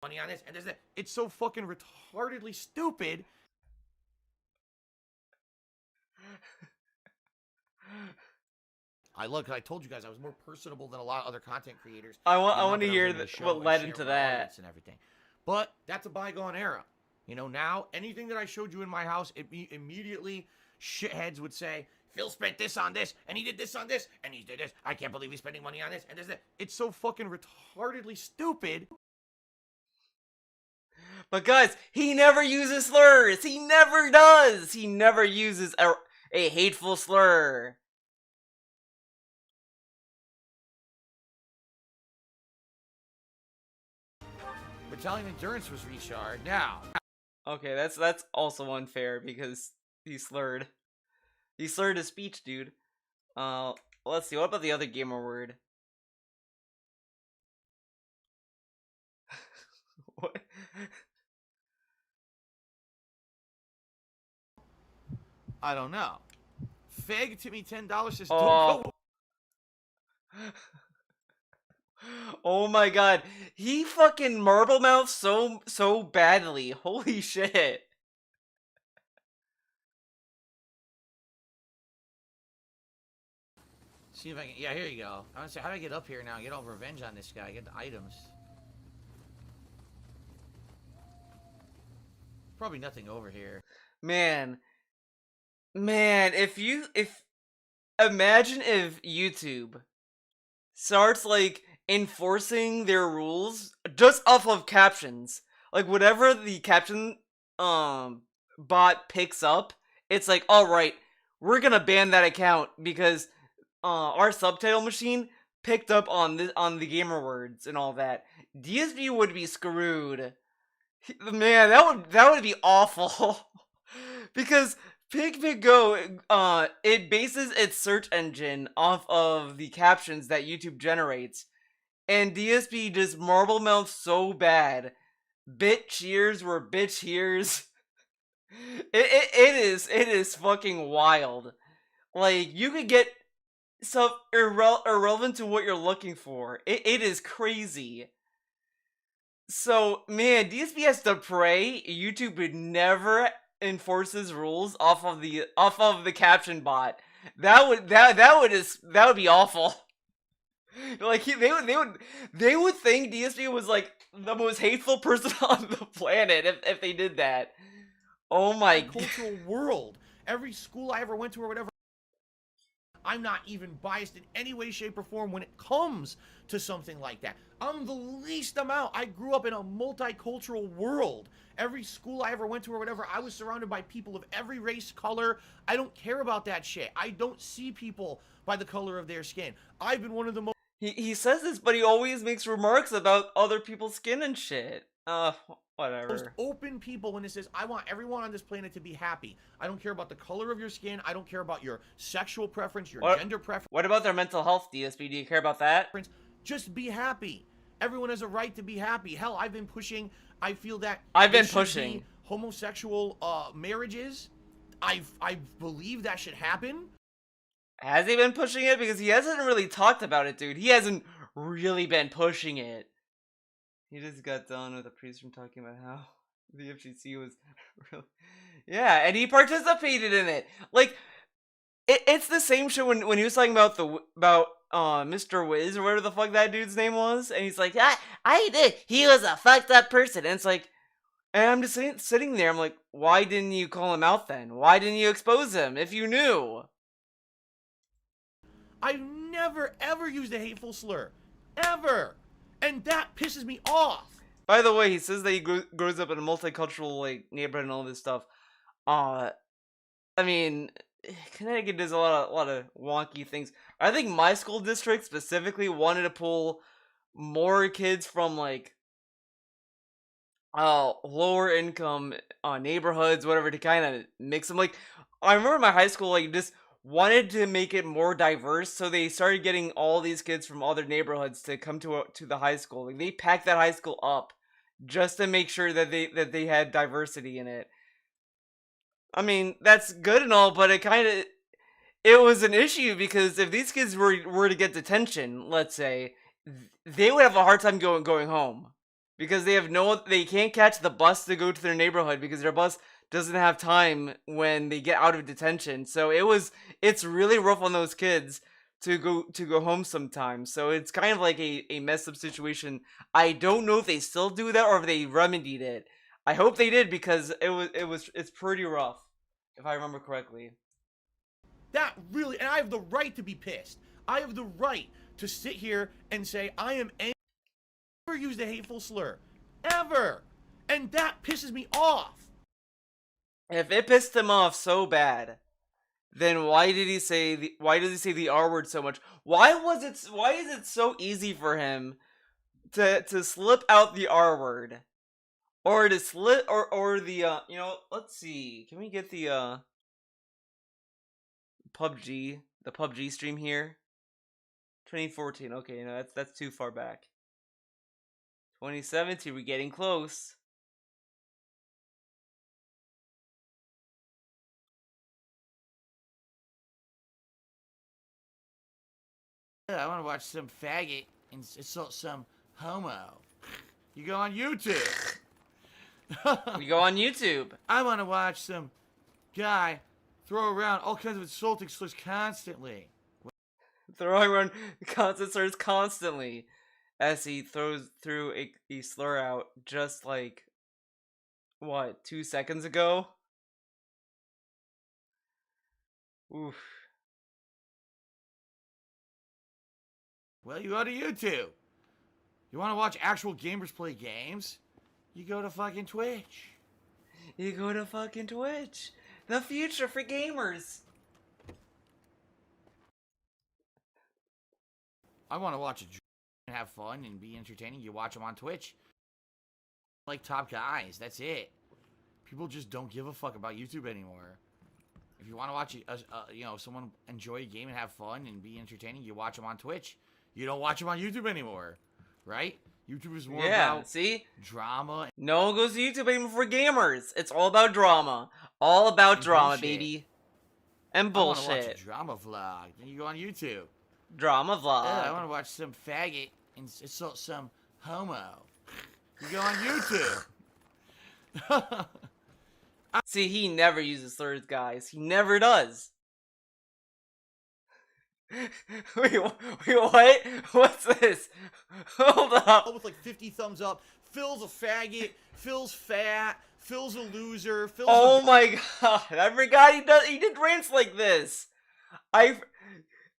Money on this, and there's that. It's so fucking retardedly stupid. I told you guys I was more personable than a lot of other content creators. I You know, want to that I was hear able to show what and led share into with my that. audience and everything. But that's a bygone era. You know, now anything that I showed you in my house, immediately shitheads would say, Phil spent this on this, and he did this on this, and he did this. I can't believe he's spending money on this, and there's that. It's so fucking retardedly stupid. But guys, he never uses slurs. He never does. He never uses a hateful slur. Battalion endurance was recharged. Now. Okay, that's also unfair because he slurred. He slurred his speech, dude. Let's see. What about the other gamer word? What? I don't know. Fag to me $10 says Oh. don't go. Oh my god. He fucking marble mouth so badly. Holy shit. See if I can. Yeah, here you go. I want to say, how do I get up here now? Get all revenge on this guy. Get the items. Probably nothing over here. Man, if imagine if YouTube starts like enforcing their rules just off of captions. Like whatever the caption bot picks up, it's like, all right, we're going to ban that account because our subtitle machine picked up on the gamer words and all that. DSP would be screwed. Man, that would be awful. Because PigPigGo, it bases its search engine off of the captions that YouTube generates, and DSP just marble mouth so bad. Bit cheers were bitch hears. It is fucking wild. Like you could get stuff irrelevant to what you're looking for. It is crazy. So, man, DSP has to pray YouTube would never enforce his rules off of the caption bot. That would be awful. Like they would think DSP was like the most hateful person on the planet if they did that. Oh my god. Cultural world. Every school I ever went to or whatever. I'm not even biased in any way, shape, or form when it comes to something like that. I'm the least amount. I grew up in a multicultural world. Every school I ever went to or whatever, I was surrounded by people of every race, color. I don't care about that shit. I don't see people by the color of their skin. I've been one of the most... He says this, but he always makes remarks about other people's skin and shit. Whatever. Most open people when it says, I want everyone on this planet to be happy. I don't care about the color of your skin. I don't care about your sexual preference, your gender preference. What about their mental health, DSP? Do you care about that? Just be happy. Everyone has a right to be happy. Hell, I've been pushing. I feel that I've been pushing homosexual marriages. I believe that should happen. Has he been pushing it? Because he hasn't really talked about it, dude. He hasn't really been pushing it. He just got done with a priest from talking about how the FGC was really... Yeah, and he participated in it. Like, it's the same shit when he was talking about Mr. Wiz or whatever the fuck that dude's name was, and he's like, I did. He was a fucked up person. And it's like, and I'm just sitting there, I'm like, why didn't you call him out then? Why didn't you expose him if you knew? I've never, ever used a hateful slur. Ever. And that pisses me off. By the way, he says that he grows up in a multicultural like neighborhood and all this stuff. I mean, Connecticut does a lot of wonky things. I think my school district specifically wanted to pull more kids from like lower income neighborhoods, whatever, to kind of mix them. Like, I remember my high school like just wanted to make it more diverse, so they started getting all these kids from other neighborhoods to come to the high school. Like, they packed that high school up just to make sure that they had diversity in it. I mean, that's good and all, but it was an issue because if these kids were to get detention, let's say, they would have a hard time going home because they can't catch the bus to go to their neighborhood because their bus doesn't have time when they get out of detention. So it's really rough on those kids to go home sometimes. So it's kind of like a messed up situation. I don't know if they still do that or if they remedied it. I hope they did because it's pretty rough, if I remember correctly. That really, and I have the right to be pissed. I have the right to sit here and say I am angry. Never used a hateful slur, ever, and that pisses me off. If it pissed him off so bad, then why did he say the R word so much? Why is it so easy for him to slip out the R word? Or to slip or the let's see. Can we get the PUBG stream here? 2014. Okay, no, that's too far back. 2017, we're getting close. I want to watch some faggot insult some homo. You go on YouTube. We go on YouTube. I want to watch some guy throw around all kinds of insulting slurs constantly. Throwing around constant slurs constantly as he threw a slur out just like, what, 2 seconds ago? Oof. Well, you go to YouTube. You want to watch actual gamers play games? You go to fucking Twitch. You go to fucking Twitch. The future for gamers. I want to watch and have fun and be entertaining. You watch them on Twitch. Like top guys, that's it. People just don't give a fuck about YouTube anymore. If you want to watch, someone enjoy a game and have fun and be entertaining, you watch them on Twitch. You don't watch them on YouTube anymore, right? YouTube is more about drama. No one goes to YouTube anymore for gamers. It's all about drama. All about And drama, bullshit. baby. And bullshit. I want to watch a drama vlog. Then you go on YouTube. Drama vlog. I want to watch some faggot insult some homo. You go on YouTube. See, he never uses slurs, guys. He never does. wait, what? What's this? Hold up. With like 50 thumbs up. Phil's a faggot. Phil's fat. Phil's a loser. Phil's oh my god! I forgot he did rants like this. I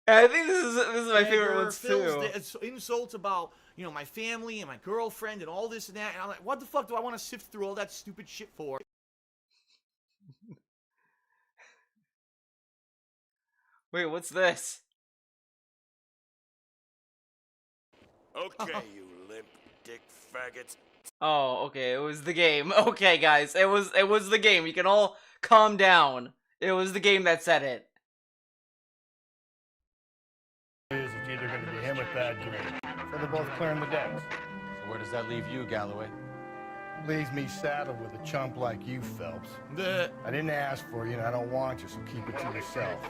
think this is my favorite ones Phil's too. Insults about my family and my girlfriend and all this and that, and I'm like, what the fuck do I want to sift through all that stupid shit for? Wait, what's this? Okay, you limp dick faggots. Oh, okay, it was the game. Okay, guys, it was the game. You can all calm down. It was the game that said it. It's either going to be him or Thad Green. So they're both clearing the decks. So where does that leave you, Galloway? Leaves me saddled with a chump like you, Phelps. I didn't ask for you, and I don't want you, so keep it to yourself.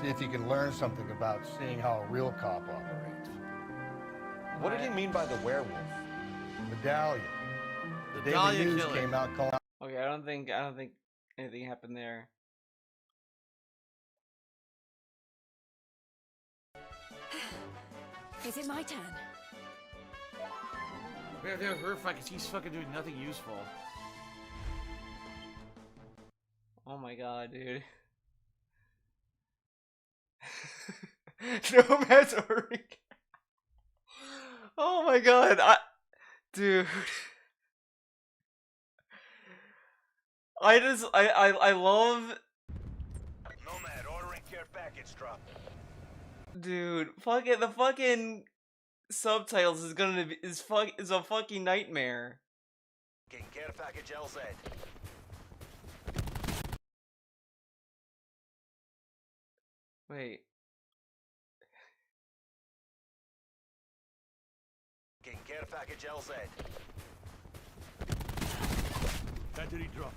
See if you can learn something about seeing how a real cop operates. What did he mean by the werewolf? Medallion. The Medallion Daily News killer. came out calling. Okay, I don't think anything happened there. Is it my turn? We have to have her fight because he's fucking doing nothing useful. Oh my god, dude. No man's ordering. Oh my god, dude. I love. No faggots drop. Dude, fucking the fucking subtitles is gonna be is a fucking nightmare. Care package LZ. Wait. Care package LZ. Battery drop.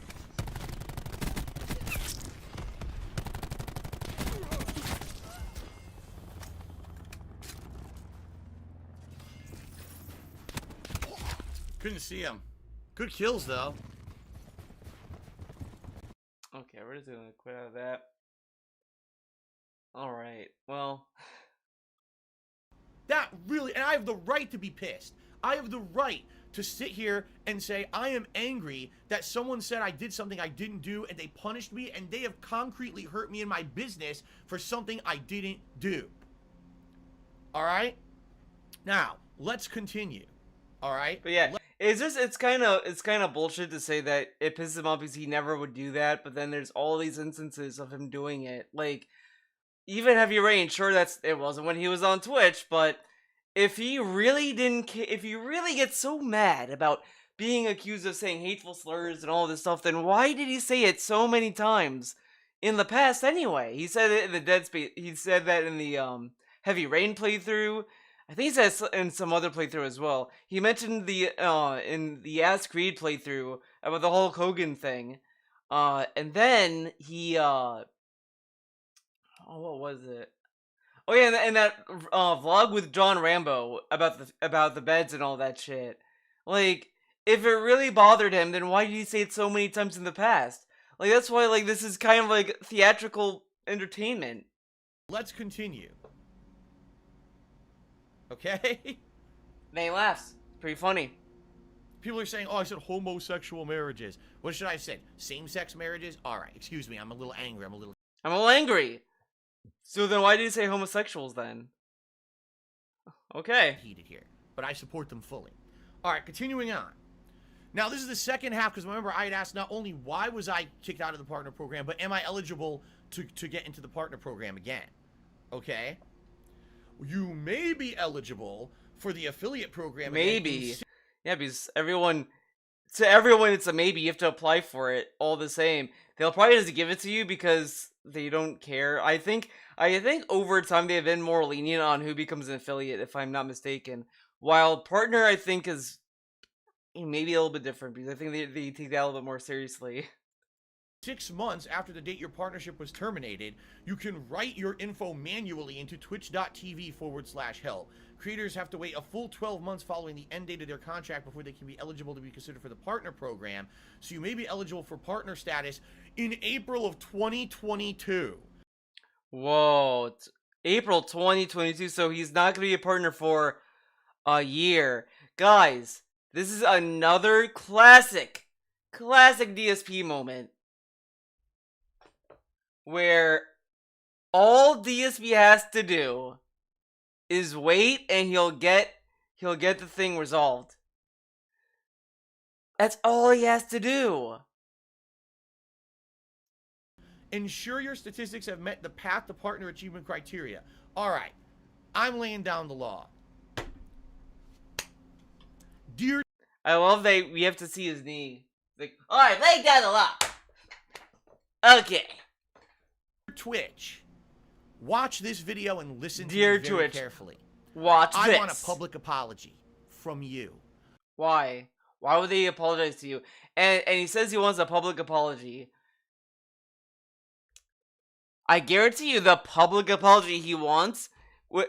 Couldn't see him. Good kills, though. Okay, we're just gonna quit out of that. Alright, well. That really, and I have the right to be pissed. I have the right to sit here and say I am angry that someone said I did something I didn't do and they punished me and they have concretely hurt me in my business for something I didn't do. Alright? Now, let's continue. Alright? But yeah, it's kind of bullshit to say that it pisses him off because he never would do that, but then there's all these instances of him doing it. Like, even Heavy Rain, sure, it wasn't when he was on Twitch, but if he really if he really gets so mad about being accused of saying hateful slurs and all this stuff, then why did he say it so many times in the past anyway? He said it in the Dead Space, he said that in the Heavy Rain playthrough. I think he says in some other playthrough as well. He mentioned in the Ask Creed playthrough about the Hulk Hogan thing. And then he oh, what was it? Oh yeah, and that vlog with John Rambo about the beds and all that shit. Like, if it really bothered him, then why did he say it so many times in the past? Like, that's why, like, this is kind of like theatrical entertainment. Let's continue. Okay? They laughs. Pretty funny. People are saying, oh, I said homosexual marriages. What should I have said? Same-sex marriages? Alright, excuse me, I'm a little angry, I'm a little angry. So then why did you say homosexuals then? Okay. heated here, but I support them fully. Alright, continuing on. Now, this is the second half, because remember, I had asked not only why was I kicked out of the partner program, but am I eligible to get into the partner program again? Okay? You may be eligible for the affiliate program. Maybe. Yeah, because to everyone it's a maybe. You have to apply for it all the same. They'll probably just give it to you because they don't care. I think over time they've been more lenient on who becomes an affiliate, if I'm not mistaken. While partner, I think, is maybe a little bit different because I think they take that a little bit more seriously. 6 months after the date your partnership was terminated, you can write your info manually into twitch.tv/help. Creators have to wait a full 12 months following the end date of their contract before they can be eligible to be considered for the partner program. So you may be eligible for partner status in April of 2022. Whoa, it's April 2022, so he's not going to be a partner for a year. Guys, this is another classic DSP moment where all DSP has to do is wait and he'll get the thing resolved. That's all he has to do. Ensure your statistics have met the path to partner achievement criteria. Alright, I'm laying down the law. Dear I love that we have to see his knee. Like, alright, lay down the law. Okay. Twitch, watch this video and listen to Dear me very Twitch, carefully. Watch this. I want a public apology from you. Why? Why would they apologize to you? And he says he wants a public apology. I guarantee you the public apology he wants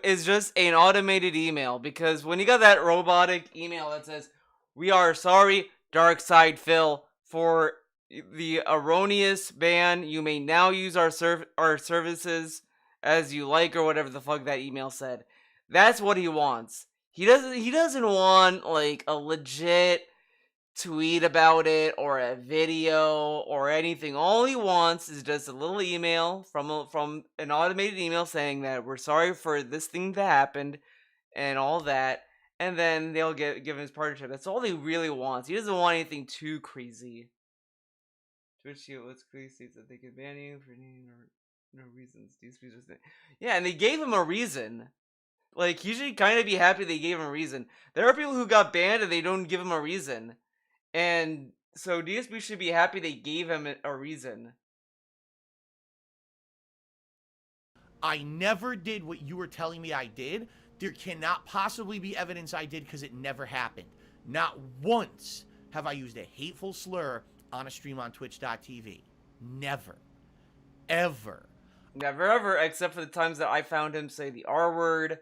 is just an automated email, because when you got that robotic email that says, "We are sorry, Darkside Phil, for the erroneous ban. You may now use our services as you like," or whatever the fuck that email said. That's what he wants. He doesn't want like a legit tweet about it or a video or anything. All he wants is just a little email from an automated email saying that we're sorry for this thing that happened and all that, and then they'll give him his partnership. That's all he really wants. He doesn't want anything too crazy. Twitch, let's crazy states that they can ban you for No reasons. DSP's just yeah, and they gave him a reason. Like, he should kind of be happy they gave him a reason. There are people who got banned and they don't give him a reason. And so DSP should be happy they gave him a reason. I never did what you were telling me I did. There cannot possibly be evidence I did because it never happened. Not once have I used a hateful slur on a stream on twitch.tv. Never. Ever. Never ever, except for the times that I found him say the R word,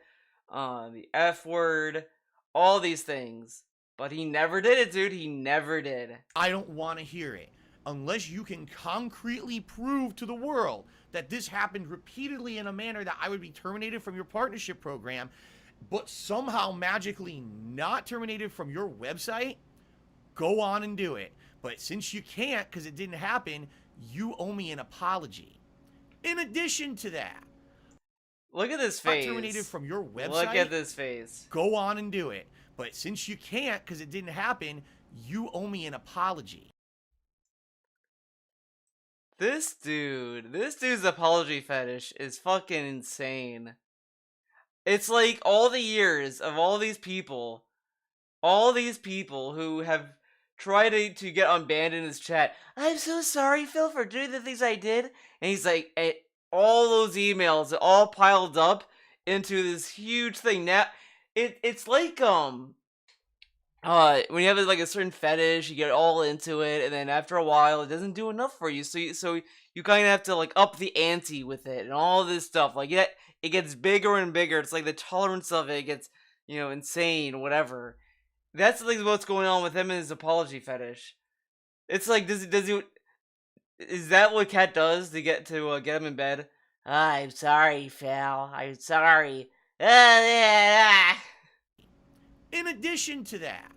the F word, all these things. But he never did it, dude. He never did. I don't want to hear it. Unless you can concretely prove to the world that this happened repeatedly in a manner that I would be terminated from your partnership program, but somehow magically not terminated from your website, go on and do it. But since you can't because it didn't happen, you owe me an apology. In addition to that, look at this face. not terminated from your website. Look at this face. Go on and do it. But since you can't because it didn't happen, you owe me an apology. This dude's apology fetish is fucking insane. It's like all the years of all these people who have tried to get unbanned in his chat. I'm so sorry, Phil, for doing the things I did. And he's like, all those emails all piled up into this huge thing. Now, it's like, when you have like a certain fetish, you get all into it, and then after a while, it doesn't do enough for you. So you kind of have to like up the ante with it and all this stuff. Like it gets bigger and bigger. It's like the tolerance of it gets, insane, whatever. That's like what's going on with him and his apology fetish. It's like, is that what Cat does to get him in bed? I'm sorry, Phil. I'm sorry. In addition to that.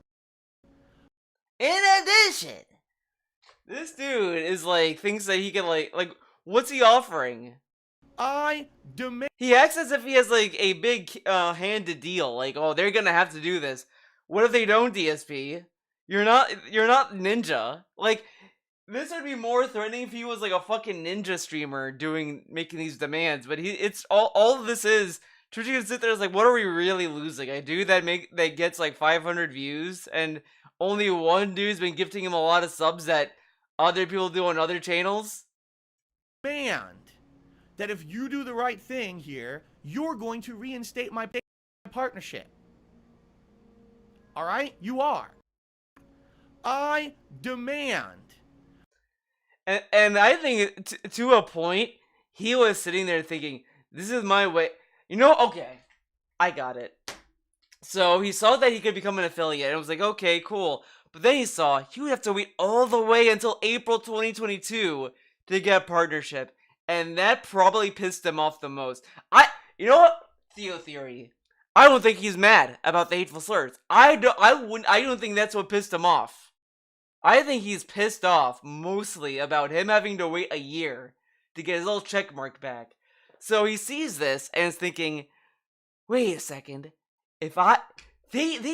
This dude is like, thinks that he can like, what's he offering? I demand. He acts as if he has like a big handed deal. Like, oh, they're gonna have to do this. What if they don't, DSP? You're not Ninja. Like, this would be more threatening if he was like a fucking Ninja streamer making these demands. But it's all of this is. Twitch can sit there and is like, what are we really losing? A dude that gets like 500 views and only one dude's been gifting him a lot of subs that other people do on other channels? Demand that if you do the right thing here, you're going to reinstate my partnership. Alright? You are. I demand. And I think to a point, he was sitting there thinking, this is my way. Okay, I got it. So he saw that he could become an affiliate, and it was like, okay, cool. But then he saw he would have to wait all the way until April 2022 to get a partnership, and that probably pissed him off the most. You know what? Theory. I don't think he's mad about the hateful slurs. I don't think that's what pissed him off. I think he's pissed off mostly about him having to wait a year to get his little check mark back. So he sees this and is thinking, wait a second, they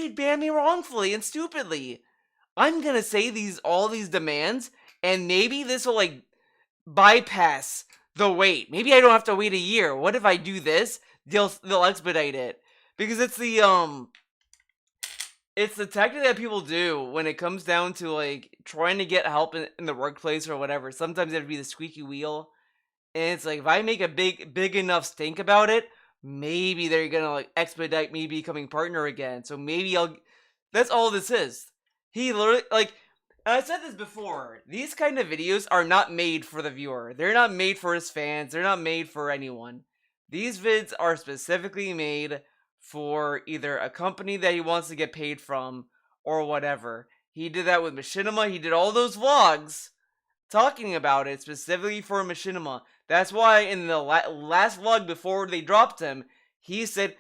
banned me wrongfully and stupidly. I'm gonna say all these demands, and maybe this will like bypass the wait. Maybe I don't have to wait a year. What if I do this? They'll expedite it. Because it's the tactic that people do when it comes down to like trying to get help in the workplace or whatever. Sometimes it would be the squeaky wheel. And it's like, if I make a big enough stink about it, maybe they're gonna like expedite me becoming partner again. So maybe that's all this is. He literally, like, I said this before, these kind of videos are not made for the viewer. They're not made for his fans. They're not made for anyone. These vids are specifically made for either a company that he wants to get paid from or whatever. He did that with Machinima. He did all those vlogs talking about it specifically for Machinima. That's why in the last vlog before they dropped him, he said,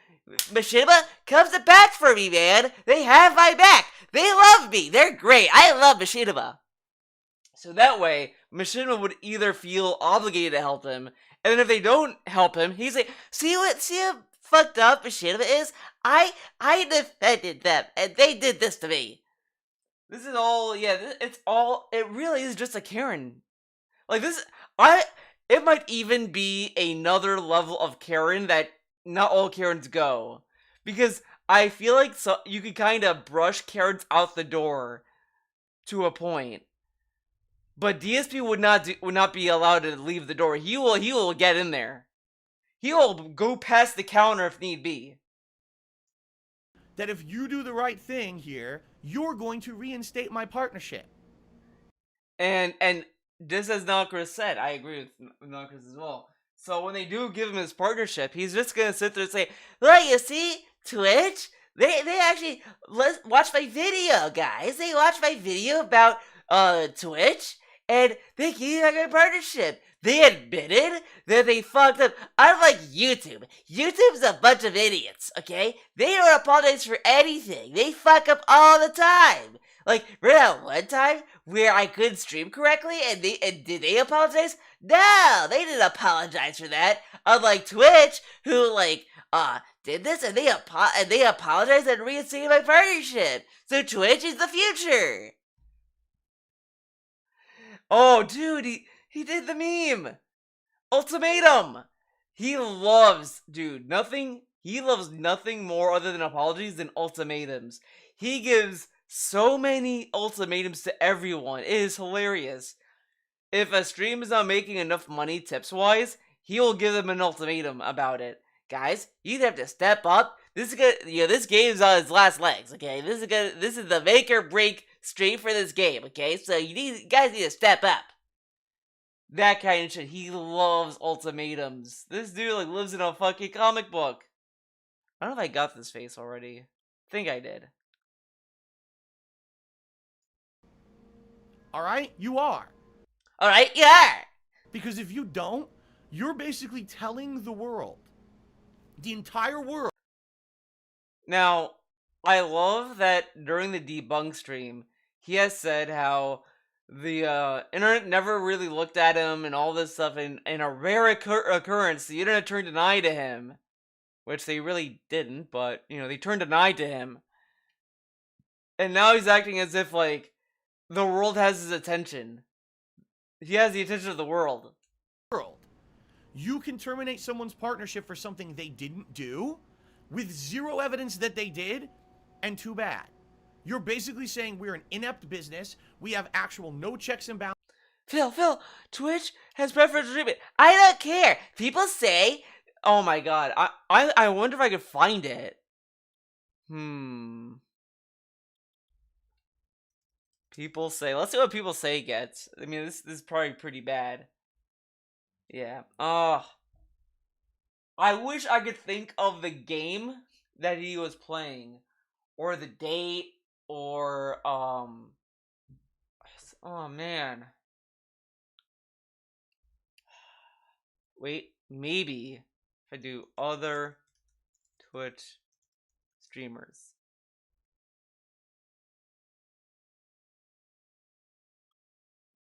Machinima comes to bat for me, man. They have my back. They love me. They're great. I love Machinima. So that way, Machinima would either feel obligated to help him, and then if they don't help him, he's like, see how fucked up Machinima is? I defended them, and they did this to me. This is all, it really is just a Karen. Like this, it might even be another level of Karen that not all Karens go. Because I feel like you could kind of brush Karens out the door to a point. But DSP would not be allowed to leave the door. He will get in there. He will go past the counter if need be. That if you do the right thing here, you're going to reinstate my partnership. And just as Nalchris said, I agree with Nalchris as well. So when they do give him his partnership, he's just gonna sit there and say, "Look, you see, Twitch, they actually watch my video, guys. They watch my video about Twitch, and they gave me a good partnership. They admitted that they fucked up. Unlike YouTube, YouTube's a bunch of idiots. Okay, they don't apologize for anything. They fuck up all the time." Like, remember that one time where I couldn't stream correctly and did they apologize? No, they didn't apologize for that. Unlike Twitch, who did this and they apologized and reinstated my partnership. So Twitch is the future. Oh, dude, he did the meme. Ultimatum. He loves nothing more other than apologies than ultimatums. He gives so many ultimatums to everyone. It is hilarious. If a stream is not making enough money tips-wise, he will give them an ultimatum about it. Guys, you have to step up. This is good. This game's on its last legs. Okay, this is the make or break stream for this game. Okay, so you guys need to step up. That kind of shit. He loves ultimatums. This dude lives in a fucking comic book. I don't know if I got this face already. I think I did. Alright? You are. Alright, you are! Because if you don't, you're basically telling the world, the entire world. Now, I love that during the debunk stream, he has said how the internet never really looked at him and all this stuff, and in a rare occurrence, the internet turned an eye to him. Which they really didn't, but, they turned an eye to him. And now he's acting as if, the world has his attention. He has the attention of the world. You can terminate someone's partnership for something they didn't do, with zero evidence that they did, and too bad. You're basically saying we're an inept business, we have actual no checks and balances. Phil, Twitch has preferential treatment. I don't care. People say, oh my god, I wonder if I could find it. People say, let's see what people say gets. I mean, this is probably pretty bad. Yeah. I wish I could think of the game that he was playing, or the date, or oh man. Wait, maybe if I do other Twitch streamers.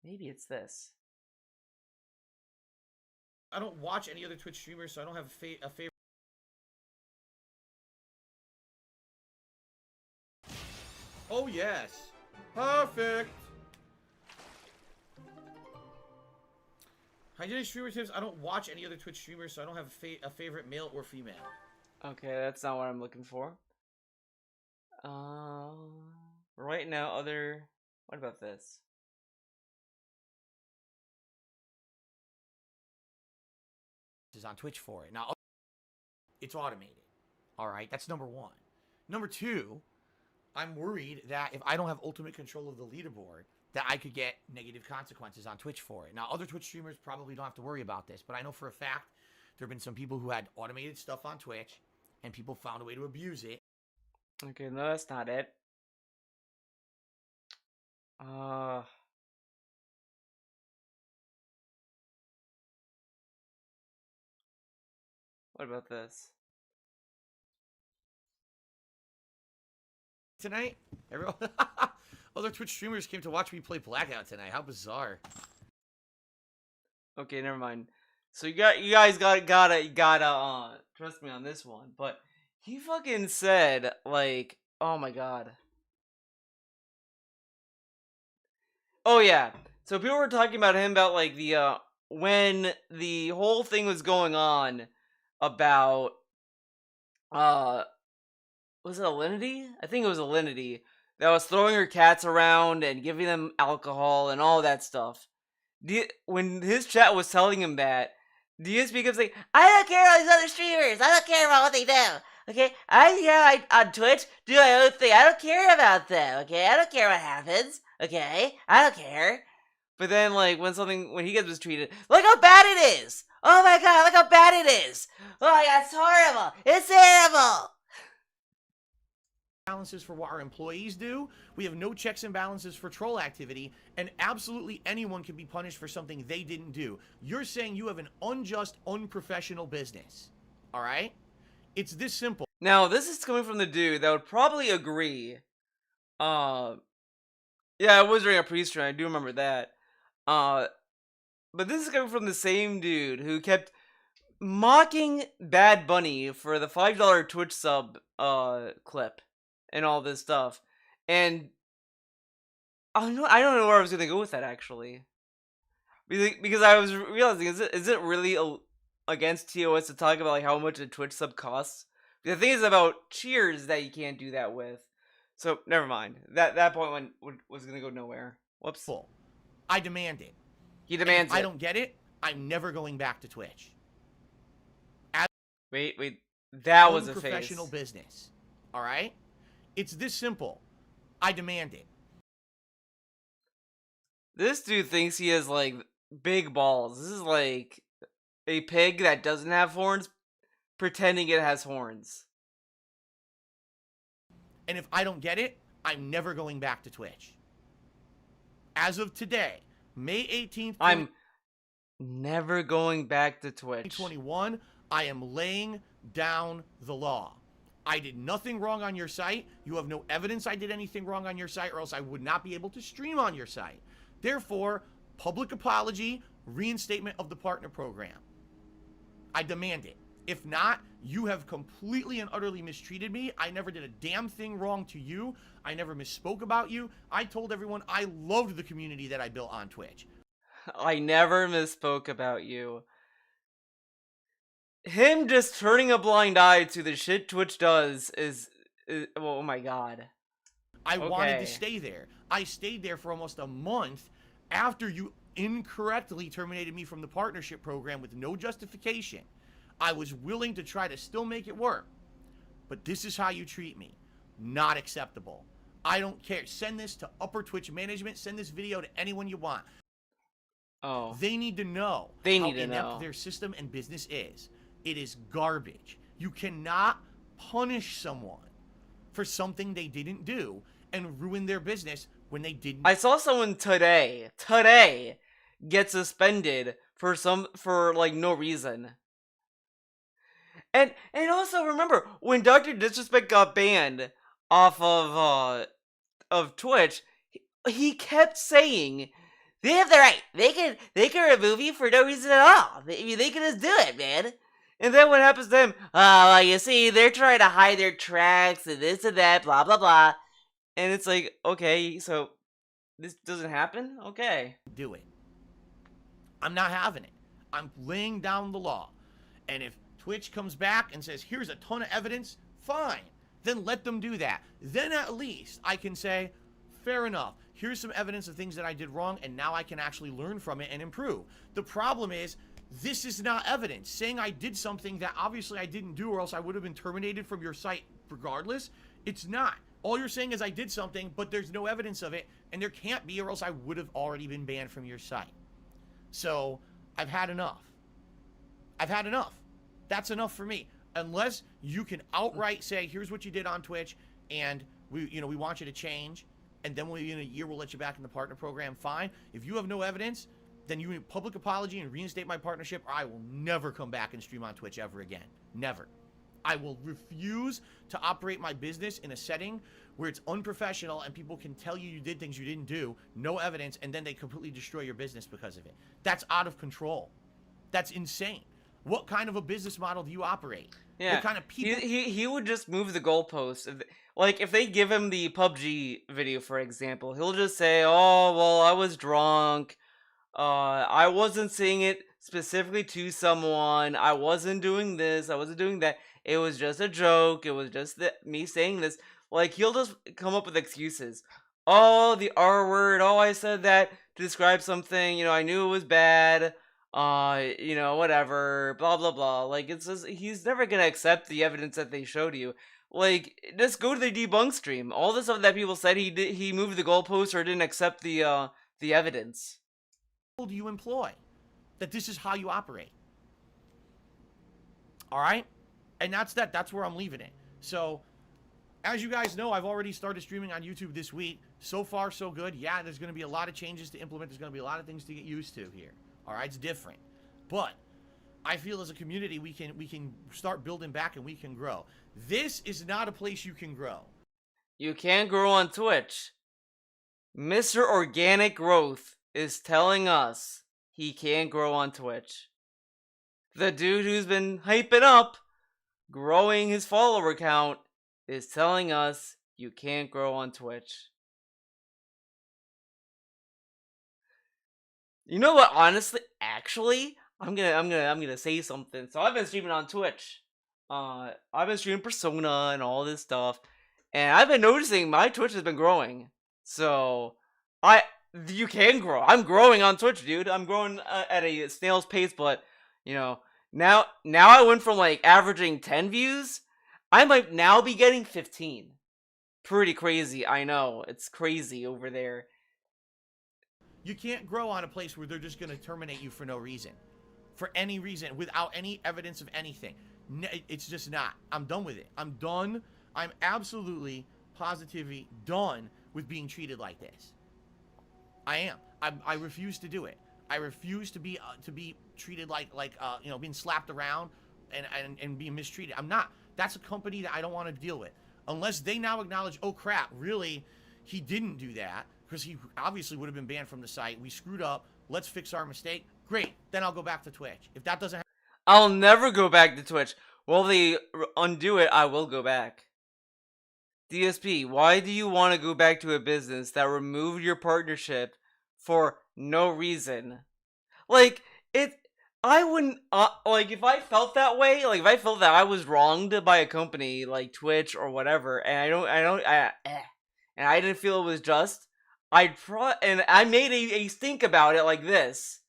Maybe it's this. I don't watch any other Twitch streamers, so I don't have a favorite. Oh, yes. Perfect. Hygienic streamer tips. I don't watch any other Twitch streamers, so I don't have a favorite male or female. Okay, that's not what I'm looking for. Right now, what about this? Is on Twitch for it. Now, it's automated. All right, that's number one. Number two, I'm worried that if I don't have ultimate control of the leaderboard, that I could get negative consequences on Twitch for it. Now, other Twitch streamers probably don't have to worry about this, but I know for a fact there have been some people who had automated stuff on Twitch, and people found a way to abuse it. Okay, no, that's not it. What about this? Tonight, everyone, other Twitch streamers came to watch me play Blackout tonight. How bizarre! Okay, never mind. So you guys gotta trust me on this one. But he fucking said oh my god. Oh yeah. So people were talking about him about the when the whole thing was going on about was it Alinity? I think it was Alinity that was throwing her cats around and giving them alcohol and all that stuff. When his chat was telling him that, DSP kept saying, I don't care about these other streamers. I don't care about what they do. Okay? On Twitch, do my own thing. I don't care about them. Okay? I don't care what happens. Okay? I don't care. But then, like, when he gets mistreated, look how bad it is! Oh my god, look how bad it is! Oh my god, it's horrible! It's terrible! Balances for what our employees do. We have no checks and balances for troll activity, and absolutely anyone can be punished for something they didn't do. You're saying you have an unjust, unprofessional business. All right? It's this simple. Now, this is coming from the dude that would probably agree. Yeah, I was during a pre-stream, I do remember that. But this is coming from the same dude who kept mocking Bad Bunny for the $5 Twitch sub clip and all this stuff. And I don't know where I was gonna go with that, actually. Because I was realizing, is it really against TOS to talk about like how much a Twitch sub costs? The thing is about cheers that you can't do that with. So never mind. That point was gonna go nowhere. Whoops. I demand it. He demands it. I don't get it. I'm never going back to Twitch. Wait. That was a face. Professional business. All right? It's this simple. I demand it. This dude thinks he has like big balls. This is like a pig that doesn't have horns pretending it has horns. And if I don't get it, I'm never going back to Twitch. As of today, May 18th, I'm never going back to Twitch. 2021, I am laying down the law. I did nothing wrong on your site. You have no evidence I did anything wrong on your site, or else I would not be able to stream on your site. Therefore, public apology, reinstatement of the partner program. I demand it. If not, you have completely and utterly mistreated me. I never did a damn thing wrong to you. I never misspoke about you. I told everyone I loved the community that I built on Twitch. I never misspoke about you. Him just turning a blind eye to the shit Twitch does is oh my god. I wanted to stay there. I stayed there for almost a month after you incorrectly terminated me from the partnership program with no justification. I was willing to try to still make it work. But this is how you treat me. Not acceptable. I don't care. Send this to upper Twitch management. Send this video to anyone you want. Oh. They need to know how inept their system and business is. It is garbage. You cannot punish someone for something they didn't do and ruin their business when they didn't. I saw someone today get suspended for like no reason. And also remember when Dr. Disrespect got banned off of Twitch, he kept saying they have the right. They can remove you for no reason at all. They can just do it, man. And then what happens to them? Well, you see, they're trying to hide their tracks and this and that, blah blah blah. And it's like, okay, so this doesn't happen? Okay. Do it. I'm not having it. I'm laying down the law. And if Twitch comes back and says, here's a ton of evidence, fine. Then let them do that. Then at least I can say, fair enough. Here's some evidence of things that I did wrong, and now I can actually learn from it and improve. The problem is, this is not evidence. Saying I did something that obviously I didn't do or else I would have been terminated from your site regardless, it's not. All you're saying is I did something, but there's no evidence of it, and there can't be or else I would have already been banned from your site. So, I've had enough. I've had enough. That's enough for me. Unless you can outright say, here's what you did on Twitch, and we want you to change, and then in a year we'll let you back in the partner program, fine. If you have no evidence, then you need public apology and reinstate my partnership, or I will never come back and stream on Twitch ever again. Never. I will refuse to operate my business in a setting where it's unprofessional and people can tell you did things you didn't do, no evidence, and then they completely destroy your business because of it. That's out of control. That's insane. What kind of a business model do you operate? Yeah. What kind of people? He would just move the goalposts. Like, if they give him the PUBG video, for example, he'll just say, oh, well, I was drunk. I wasn't saying it specifically to someone. I wasn't doing this. I wasn't doing that. It was just a joke. It was just me saying this. Like, he'll just come up with excuses. Oh, the R word. Oh, I said that to describe something. I knew it was bad. Whatever. Blah, blah, blah. Like, it's just, he's never gonna accept the evidence that they showed you. Like, just go to the debunk stream. All the stuff that people said he moved the goalpost or didn't accept the evidence. Do you employ that this is how you operate? All right, and that's where I'm leaving it. So as you guys know, I've already started streaming on YouTube this week. So far so good. Yeah, there's going to be a lot of changes to implement. There's going to be a lot of things to get used to here. All right, it's different, but I feel as a community we can start building back and we can grow. This is not a place you can grow. You can't grow on Twitch. Mr. Organic Growth is telling us he can't grow on Twitch. The dude who's been hyping up growing his follower count is telling us you can't grow on Twitch. You know what? Honestly, actually, I'm gonna say something. So I've been streaming on Twitch. I've been streaming Persona and all this stuff, and I've been noticing my Twitch has been growing. So you can grow. I'm growing on Twitch, dude. I'm growing at a snail's pace, but now I went from like averaging 10 views. I might now be getting 15. Pretty crazy, I know. It's crazy over there. You can't grow on a place where they're just going to terminate you for no reason. For any reason, without any evidence of anything. It's just not. I'm done with it. I'm done. I'm absolutely, positively done with being treated like this. I am. I refuse to do it. I refuse to be treated like being slapped around and being mistreated. I'm not. That's a company that I don't want to deal with. Unless they now acknowledge, oh crap, really, he didn't do that, because he obviously would have been banned from the site. We screwed up. Let's fix our mistake. Great. Then I'll go back to Twitch. If that doesn't happen, I'll never go back to Twitch. Will they undo it? I will go back. DSP, why do you want to go back to a business that removed your partnership for no reason? Like, I wouldn't, like, if I felt that way, like, if I felt that I was wronged by a company, like Twitch or whatever, and and I didn't feel it was just, and I made a stink about it like this,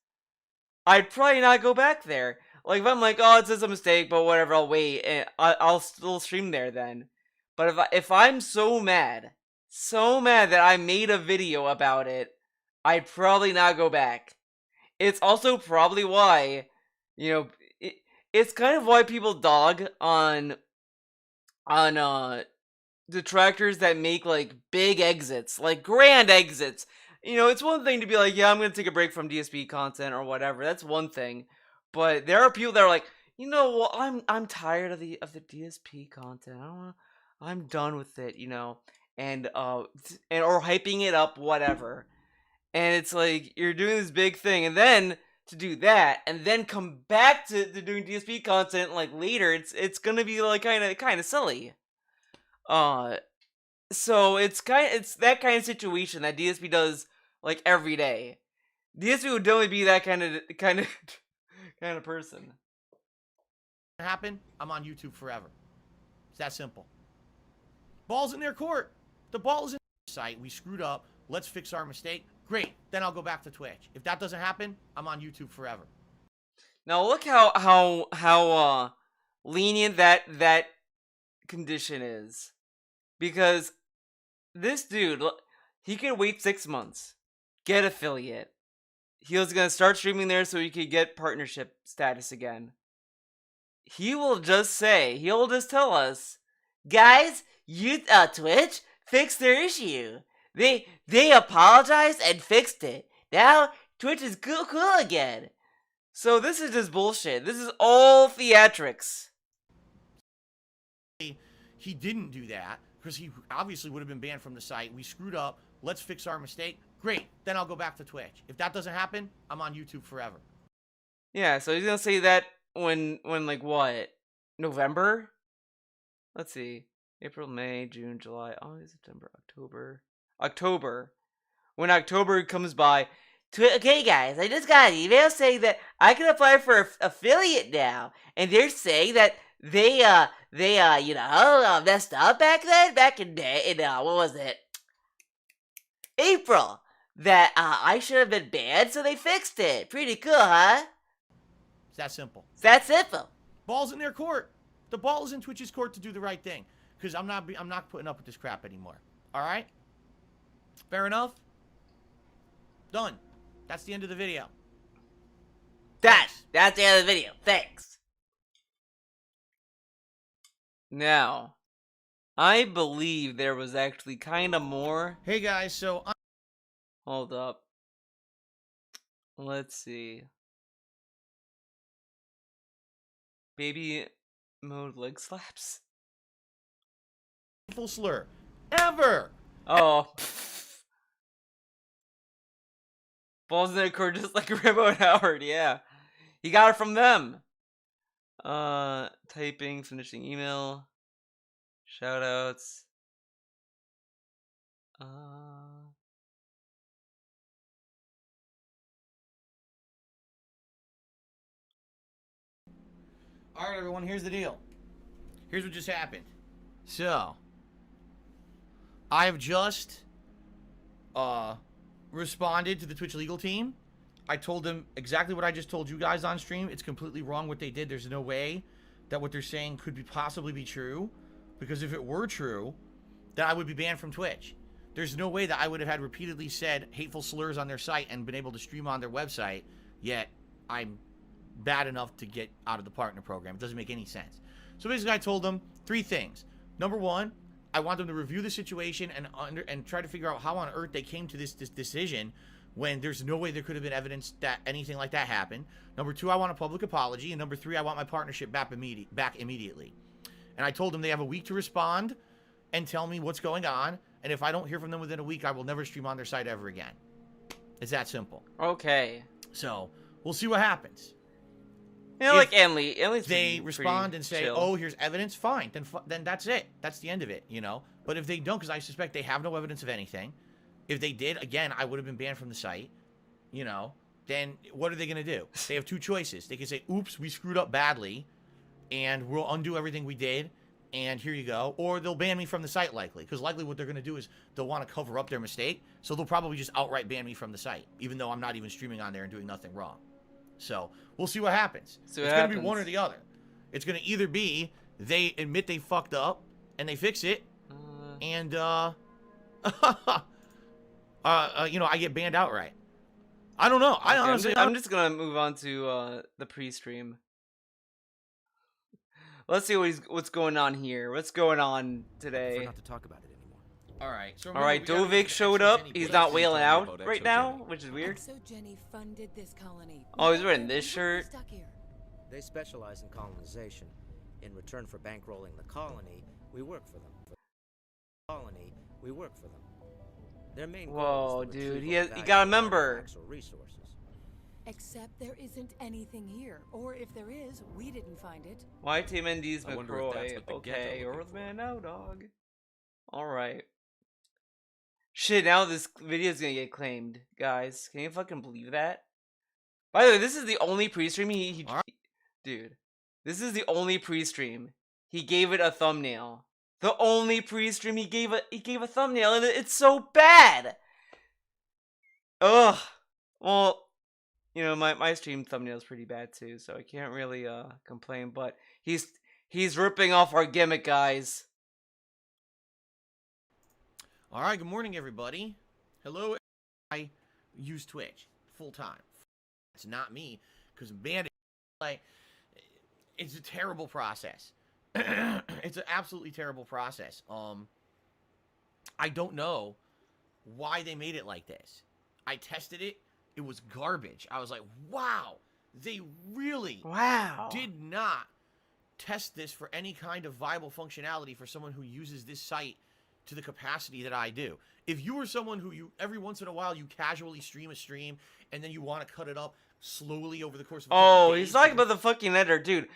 I'd probably not go back there. Like, if I'm like, oh, it's just a mistake, but whatever, I'll wait, and I'll still stream there then. But if I'm so mad that I made a video about it, I'd probably not go back. It's also probably why, it's kind of why people dog on detractors that make like big exits, like grand exits. It's one thing to be like, yeah, I'm gonna take a break from DSP content or whatever. That's one thing, but there are people that are like, well, I'm tired of the DSP content. I'm done with it, and or hyping it up, whatever. And it's like, you're doing this big thing, and then to do that, and then come back to doing DSP content like later, it's gonna be like kind of silly. So it's that kind of situation that DSP does like every day. DSP would definitely be that kind of person. happen, I'm on YouTube forever. It's that simple. Ball's in their court. The ball is in their site. We screwed up. Let's fix our mistake. Great. Then I'll go back to Twitch. If that doesn't happen, I'm on YouTube forever. Now look how lenient that condition is, because this dude, he could wait 6 months, get affiliate. He was gonna start streaming there so he could get partnership status again. He'll just tell us, guys, Twitch fixed their issue. They apologized and fixed it. Now Twitch is cool again. So this is just bullshit. This is all theatrics. He didn't do that because he obviously would have been banned from the site. We screwed up. Let's fix our mistake. Great. Then I'll go back to Twitch. If that doesn't happen, I'm on YouTube forever. Yeah, so he's gonna say that when like what? November? Let's see. April, May, June, July, August, September, October. When October comes by, Okay, guys, I just got an email saying that I can apply for affiliate now, and they're saying that they messed up back in what was it? April. That I should have been banned, so they fixed it. Pretty cool, huh? It's that simple. It's that simple. Ball's in their court. The ball is in Twitch's court to do the right thing. Because I'm not putting up with this crap anymore. All right? Fair enough? Done. That's the end of the video. That's the end of the video. Thanks. Now, I believe there was actually kind of more. Hey guys, so Hold up. Let's see. Baby mode leg slaps. full slur ever. Oh. Balls in the court just like Rambo and Howard, yeah. He got it from them. Typing, finishing email. Shoutouts. All right, everyone, here's the deal. Here's what just happened. So, I have just responded to the Twitch legal team. I told them exactly what I just told you guys on stream. It's completely wrong what they did. There's no way that what they're saying could possibly be true. Because if it were true, then I would be banned from Twitch. There's no way that I would have had repeatedly said hateful slurs on their site and been able to stream on their website, yet I'm bad enough to get out of the partner program. It doesn't make any sense. So basically I told them 3 things. Number 1, I want them to review the situation and try to figure out how on earth they came to this decision when there's no way there could have been evidence that anything like that happened. Number 2, I want a public apology. And number 3, I want my partnership back immediately. And I told them they have a week to respond and tell me what's going on. And if I don't hear from them within a week, I will never stream on their site ever again. It's that simple. Okay. So, we'll see what happens. You know, like Anley's they respond and say, chill. "Oh, here's evidence." Fine, then that's it. That's the end of it, you know. But if they don't, because I suspect they have no evidence of anything. If they did, again, I would have been banned from the site. You know, then what are they gonna do? They have 2 choices. They can say, "Oops, we screwed up badly, and we'll undo everything we did, and here you go," or they'll ban me from the site likely, because likely what they're gonna do is they'll want to cover up their mistake, so they'll probably just outright ban me from the site, even though I'm not even streaming on there and doing nothing wrong. So, we'll see what happens. It's going to be one or the other. It's going to either be they admit they fucked up and they fix it, and, you know, I get banned outright. I don't know. I honestly... I'm just going to move on to the pre-stream. Let's see what's going on here. What's going on today? Not to talk about it anymore. All right. So Dovik showed up. He's not wailing out right now, which is weird. Funded this colony. Oh, he's wearing this shirt. They specialize in colonization. In return for bankrolling the colony, we work for them. Their main goal is the dude, retrieval you of gotta valuable remember. artifacts or resources. Except there isn't anything here, or if there is, we didn't find it. Why Team ND's I wonder if that's McCroy? what the Okay, ghetto or looking man, no dog. All right. Shit, now this video's gonna get claimed, guys. Can you fucking believe that? By the way, this is the only pre-stream dude. This is the only pre-stream he gave it a thumbnail. The only pre-stream he gave a thumbnail, and it's so bad. Ugh. Well, you know, my stream thumbnail's pretty bad too, so I can't really complain. But he's ripping off our gimmick, guys. All right, good morning, everybody. Hello. I use Twitch full-time. It's not me, because man, it's a terrible process. It's an absolutely terrible process. I don't know why they made it like this. I tested it. It was garbage. I was like, wow, they really did not test this for any kind of viable functionality for someone who uses this site to the capacity that I do. If you were someone who every once in a while you casually stream a stream and then you want to cut it up slowly over the course of a couple days, he's talking about the fucking editor, dude.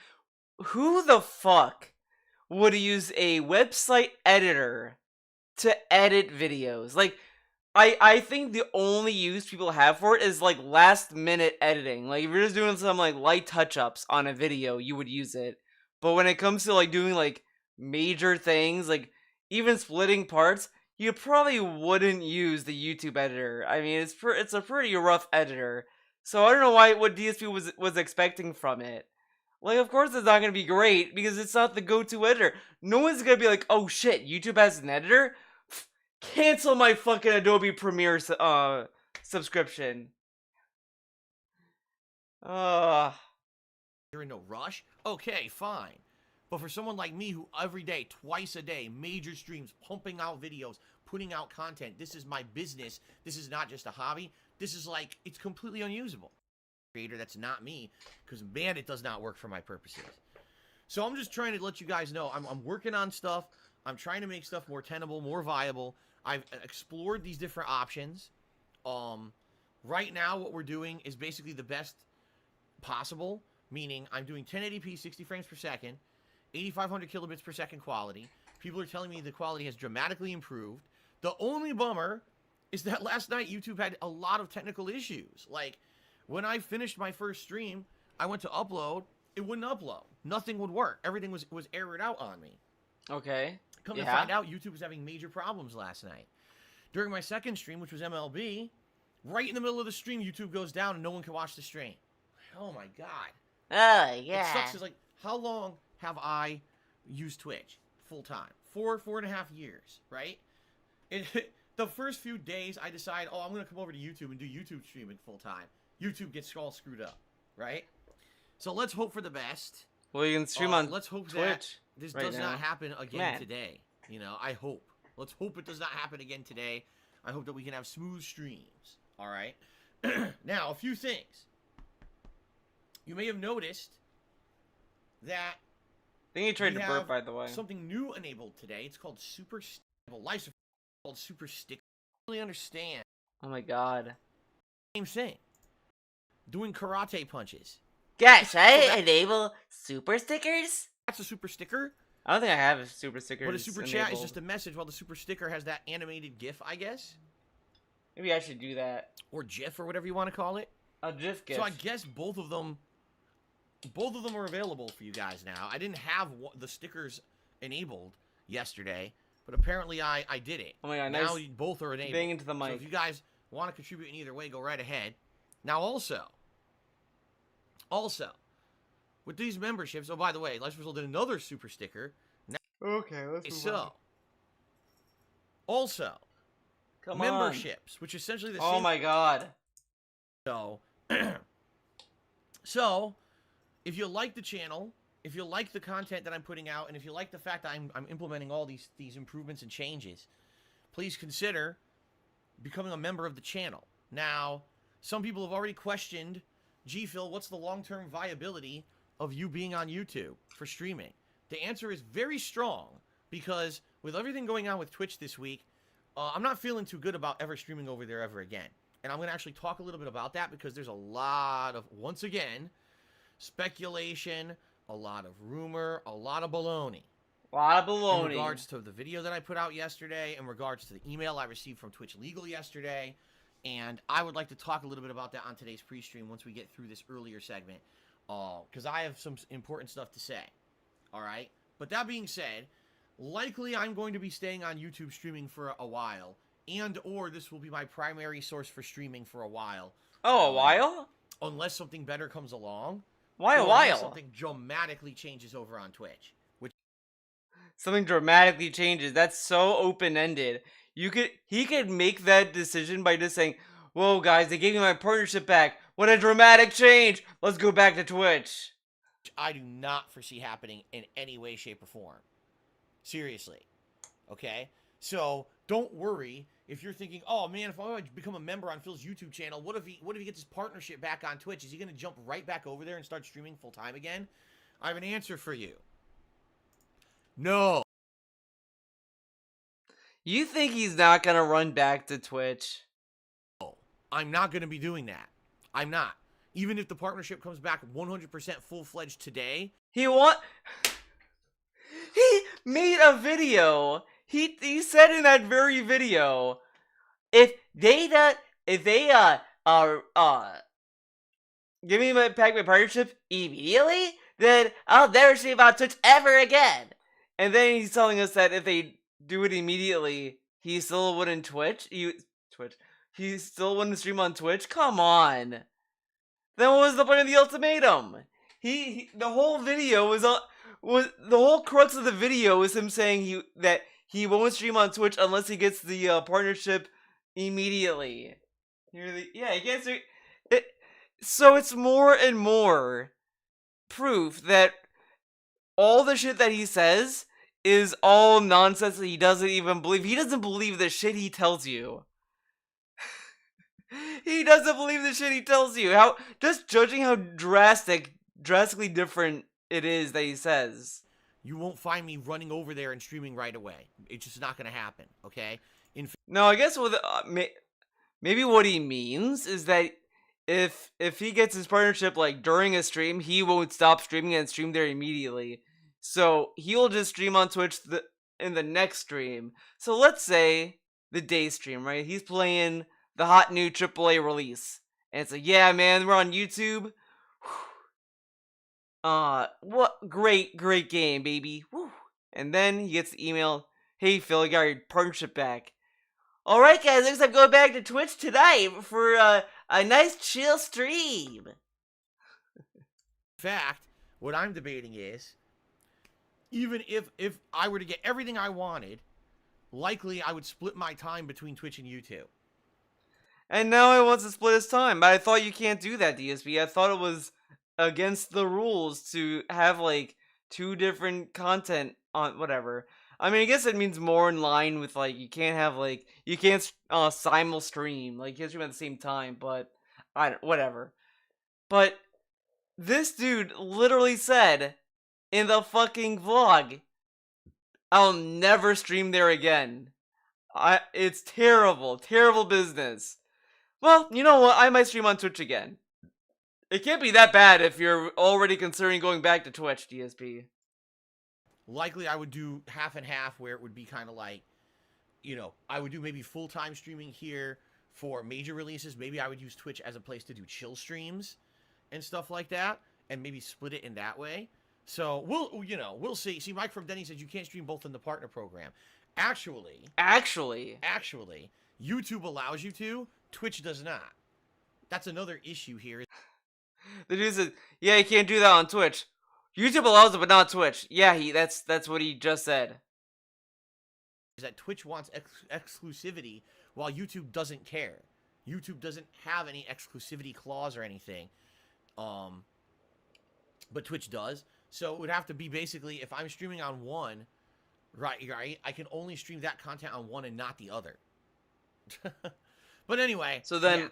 Who the fuck would use a website editor to edit videos? Like, I think the only use people have for it is like last minute editing. Like if you're just doing some like light touch ups on a video, you would use it. But when it comes to like doing like major things, like even splitting parts, you probably wouldn't use the YouTube editor. I mean, it's a pretty rough editor. So I don't know what DSP was expecting from it. Like, of course it's not gonna be great because it's not the go-to editor. No one's gonna be like, oh shit, YouTube has an editor? Cancel my fucking Adobe Premiere subscription. You're in no rush? Okay, fine. But for someone like me who every day, twice a day, major streams, pumping out videos, putting out content, this is my business, this is not just a hobby, this is like, it's completely unusable. Creator, that's not me, because man, it does not work for my purposes. So I'm just trying to let you guys know, I'm working on stuff, I'm trying to make stuff more tenable, more viable. I've explored these different options. Right now, what we're doing is basically the best possible, meaning I'm doing 1080p, 60 frames per second, 8500 kilobits per second quality. People are telling me the quality has dramatically improved. The only bummer is that last night YouTube had a lot of technical issues. Like, when I finished my first stream, I went to upload, it wouldn't upload. Nothing would work. Everything was errored out on me. Okay. Come to find out, YouTube was having major problems last night. During my second stream, which was MLB, right in the middle of the stream, YouTube goes down and no one can watch the stream. Oh my god. Oh, yeah. It sucks. It's like, how long have I used Twitch full time? 4.5 years, right? The first few days, I decide, oh, I'm going to come over to YouTube and do YouTube streaming full time. YouTube gets all screwed up, right? So let's hope for the best. Well, you can stream on let's hope Twitch that this right does now. not happen again today. You know, I hope. Let's hope it does not happen again today. I hope that we can have smooth streams. All right. Now, a few things. You may have noticed that I think he tried to burp, by the way. Something new enabled today. It's called Super Life called Super Stick. I don't really understand. Oh my god. Same thing. Doing karate punches. Gosh, I enable super stickers? That's a super sticker. I don't think I have a super sticker. But a super chat is just a message, while the super sticker has that animated GIF, I guess. Maybe I should do that. Or GIF, or whatever you want to call it. A GIF. So I guess both of them are available for you guys now. I didn't have the stickers enabled yesterday, but apparently I did it. Oh my god! Now nice both are enabled. Bang into the mic. So if you guys want to contribute in either way, go right ahead. Now also, with these memberships, oh, by the way, Life Result did another super sticker. Now, okay, let's move on. Also, Come memberships, which is essentially the same. Oh my god. So, if you like the channel, if you like the content that I'm putting out, and if you like the fact that I'm implementing all these improvements and changes, please consider becoming a member of the channel. Now, some people have already questioned, gee, Phil, what's the long-term viability of you being on YouTube for streaming? The answer is very strong, because with everything going on with Twitch this week, I'm not feeling too good about ever streaming over there ever again. And I'm going to actually talk a little bit about that, because there's a lot of, once again, speculation, a lot of rumor, a lot of baloney. A lot of baloney. In regards to the video that I put out yesterday, in regards to the email I received from Twitch Legal yesterday, and I would like to talk a little bit about that on today's pre-stream once we get through this earlier segment, because I have some important stuff to say. All right? But that being said, likely I'm going to be staying on YouTube streaming for a while, and or this will be my primary source for streaming for a while. Oh, a while? Unless something better comes along. Why a or while? Something dramatically changes over on Twitch. Something dramatically changes. That's so open-ended. He could make that decision by just saying, "Whoa, guys, they gave me my partnership back. What a dramatic change! Let's go back to Twitch." I do not foresee happening in any way, shape, or form. Seriously. Okay? So, don't worry if you're thinking, oh man, if I become a member on Phil's YouTube channel, what if he gets his partnership back on Twitch? Is he going to jump right back over there and start streaming full time again? I have an answer for you. No. You think he's not going to run back to Twitch? No. I'm not going to be doing that. I'm not. Even if the partnership comes back 100% full-fledged today. He made a video. He said in that very video, if they give me my partnership immediately, then I'll never stream on Twitch ever again. And then he's telling us that if they do it immediately, he still wouldn't he still wouldn't stream on Twitch? Come on. Then what was the point of the ultimatum? The whole video was the whole crux of the video was him saying that he won't stream on Twitch unless he gets the partnership immediately. He can't stream. So it's more and more proof that all the shit that he says is all nonsense that he doesn't even believe. He doesn't believe the shit he tells you. He doesn't believe the shit he tells you. How just judging how drastically different it is that he says. You won't find me running over there and streaming right away. It's just not going to happen, okay? No, I guess with maybe what he means is that if he gets his partnership like during a stream, he won't stop streaming and stream there immediately. So he'll just stream on Twitch in the next stream. So let's say the day stream, right? He's playing the hot new AAA release, and it's like, yeah, man, we're on YouTube. What great game, baby. Whew. And then he gets the email, hey Phil, you got your partnership back. Alright guys, looks like I'm going back to Twitch tonight for a nice chill stream. In fact, what I'm debating is, even if I were to get everything I wanted, likely I would split my time between Twitch and YouTube. And now he wants to split his time, but I thought you can't do that, DSP. I thought it was against the rules to have like 2 different content on whatever. I mean, I guess it means more in line with like you can't simul stream, like you can't stream at the same time, but whatever. But this dude literally said in the fucking vlog, I'll never stream there again. It's terrible business. Well, you know what? I might stream on Twitch again. It can't be that bad if you're already considering going back to Twitch, DSP. Likely I would do half and half, where it would be kind of like, you know, I would do maybe full-time streaming here for major releases. Maybe I would use Twitch as a place to do chill streams and stuff like that, and maybe split it in that way. So we'll see. See, Mike from Denny says you can't stream both in the partner program. Actually, YouTube allows you to. Twitch does not. That's another issue here. The dude says, yeah, you can't do that on Twitch. YouTube allows it, but not Twitch. Yeah, that's what he just said. Is that Twitch wants exclusivity while YouTube doesn't care. YouTube doesn't have any exclusivity clause or anything. But Twitch does. So it would have to be basically, if I'm streaming on one, right, I can only stream that content on one and not the other. But anyway, so then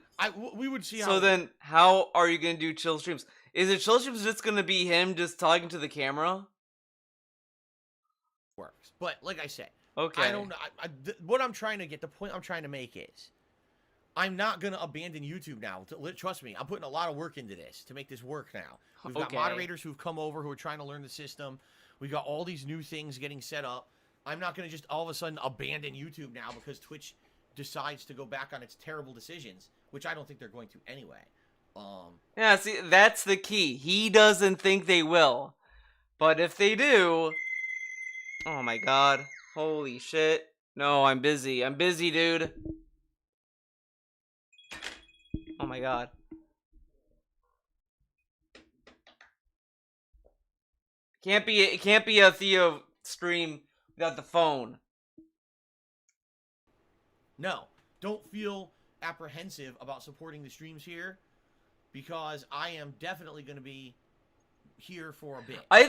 we would see. So then, how are you gonna do chill streams? Is it chill streams just gonna be him just talking to the camera? Works, but like I said, okay. I don't know. What I'm trying to get, the point I'm trying to make is, I'm not gonna abandon YouTube now. Trust me, I'm putting a lot of work into this to make this work now. We've got moderators who've come over who are trying to learn the system. We got all these new things getting set up. I'm not gonna just all of a sudden abandon YouTube now because Twitch decides to go back on its terrible decisions, which I don't think they're going to anyway. Yeah, see, that's the key. He doesn't think they will. But if they do... Oh my god. Holy shit. No, I'm busy. I'm busy, dude. Oh my god. It can't be a Theo stream without the phone. No, don't feel apprehensive about supporting the streams here, because I am definitely going to be here for a bit. I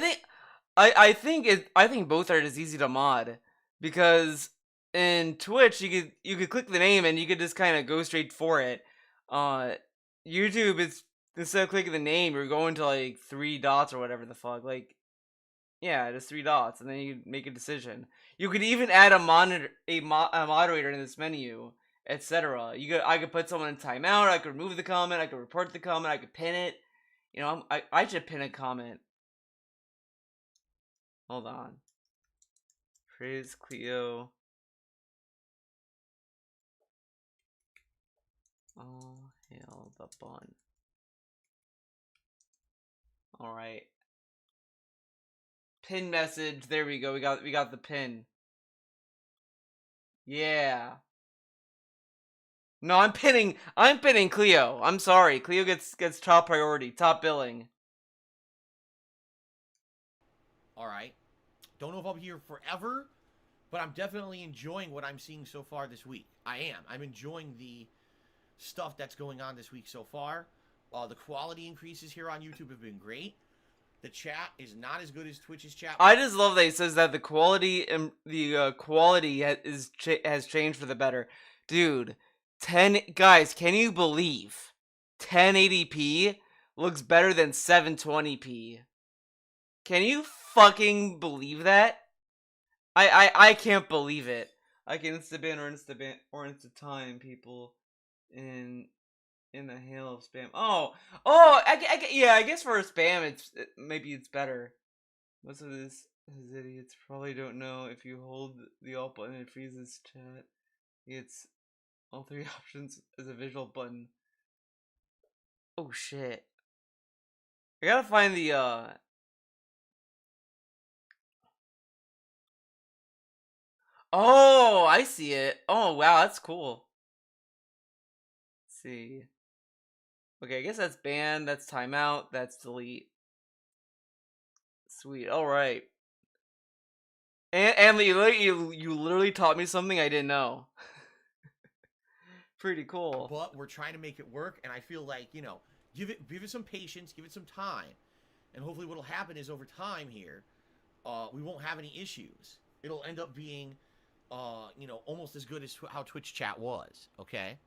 think both are just easy to mod, because in Twitch you could click the name and you could just kind of go straight for it. YouTube is, instead of clicking the name, you're going to like 3 dots or whatever the fuck, like, yeah, just 3 dots, and then you make a decision. You could even add a moderator in this menu, etc. I could put someone in timeout. I could remove the comment. I could report the comment. I could pin it. You know, I should pin a comment. Hold on. Praise Cleo. Oh, hail the bun. All right. Pin message. There we go. We got the pin. Yeah. No, I'm pinning Cleo. I'm sorry. Cleo gets top priority, top billing. All right. Don't know if I'll be here forever, but I'm definitely enjoying what I'm seeing so far this week. I am. I'm enjoying the stuff that's going on this week so far. The quality increases here on YouTube have been great. The chat is not as good as Twitch's chat. I just love that he says that the quality has changed for the better. Dude, guys, can you believe 1080p looks better than 720p? Can you fucking believe that? I can't believe it. I can insta-ban or insta-time people in the hail of spam. I guess for a spam, maybe it's better. Most of these idiots probably don't know if you hold the alt button, it freezes chat. It's all three options as a visual button. Oh shit! I gotta find the Oh, I see it. Oh wow, that's cool. Let's see. Okay, I guess that's ban, that's timeout, that's delete. Sweet. All right. And you literally taught me something I didn't know. Pretty cool. But we're trying to make it work, and I feel like, you know, give it some patience, give it some time, and hopefully what'll happen is over time here, we won't have any issues. It'll end up being, you know, almost as good as how Twitch chat was. Okay.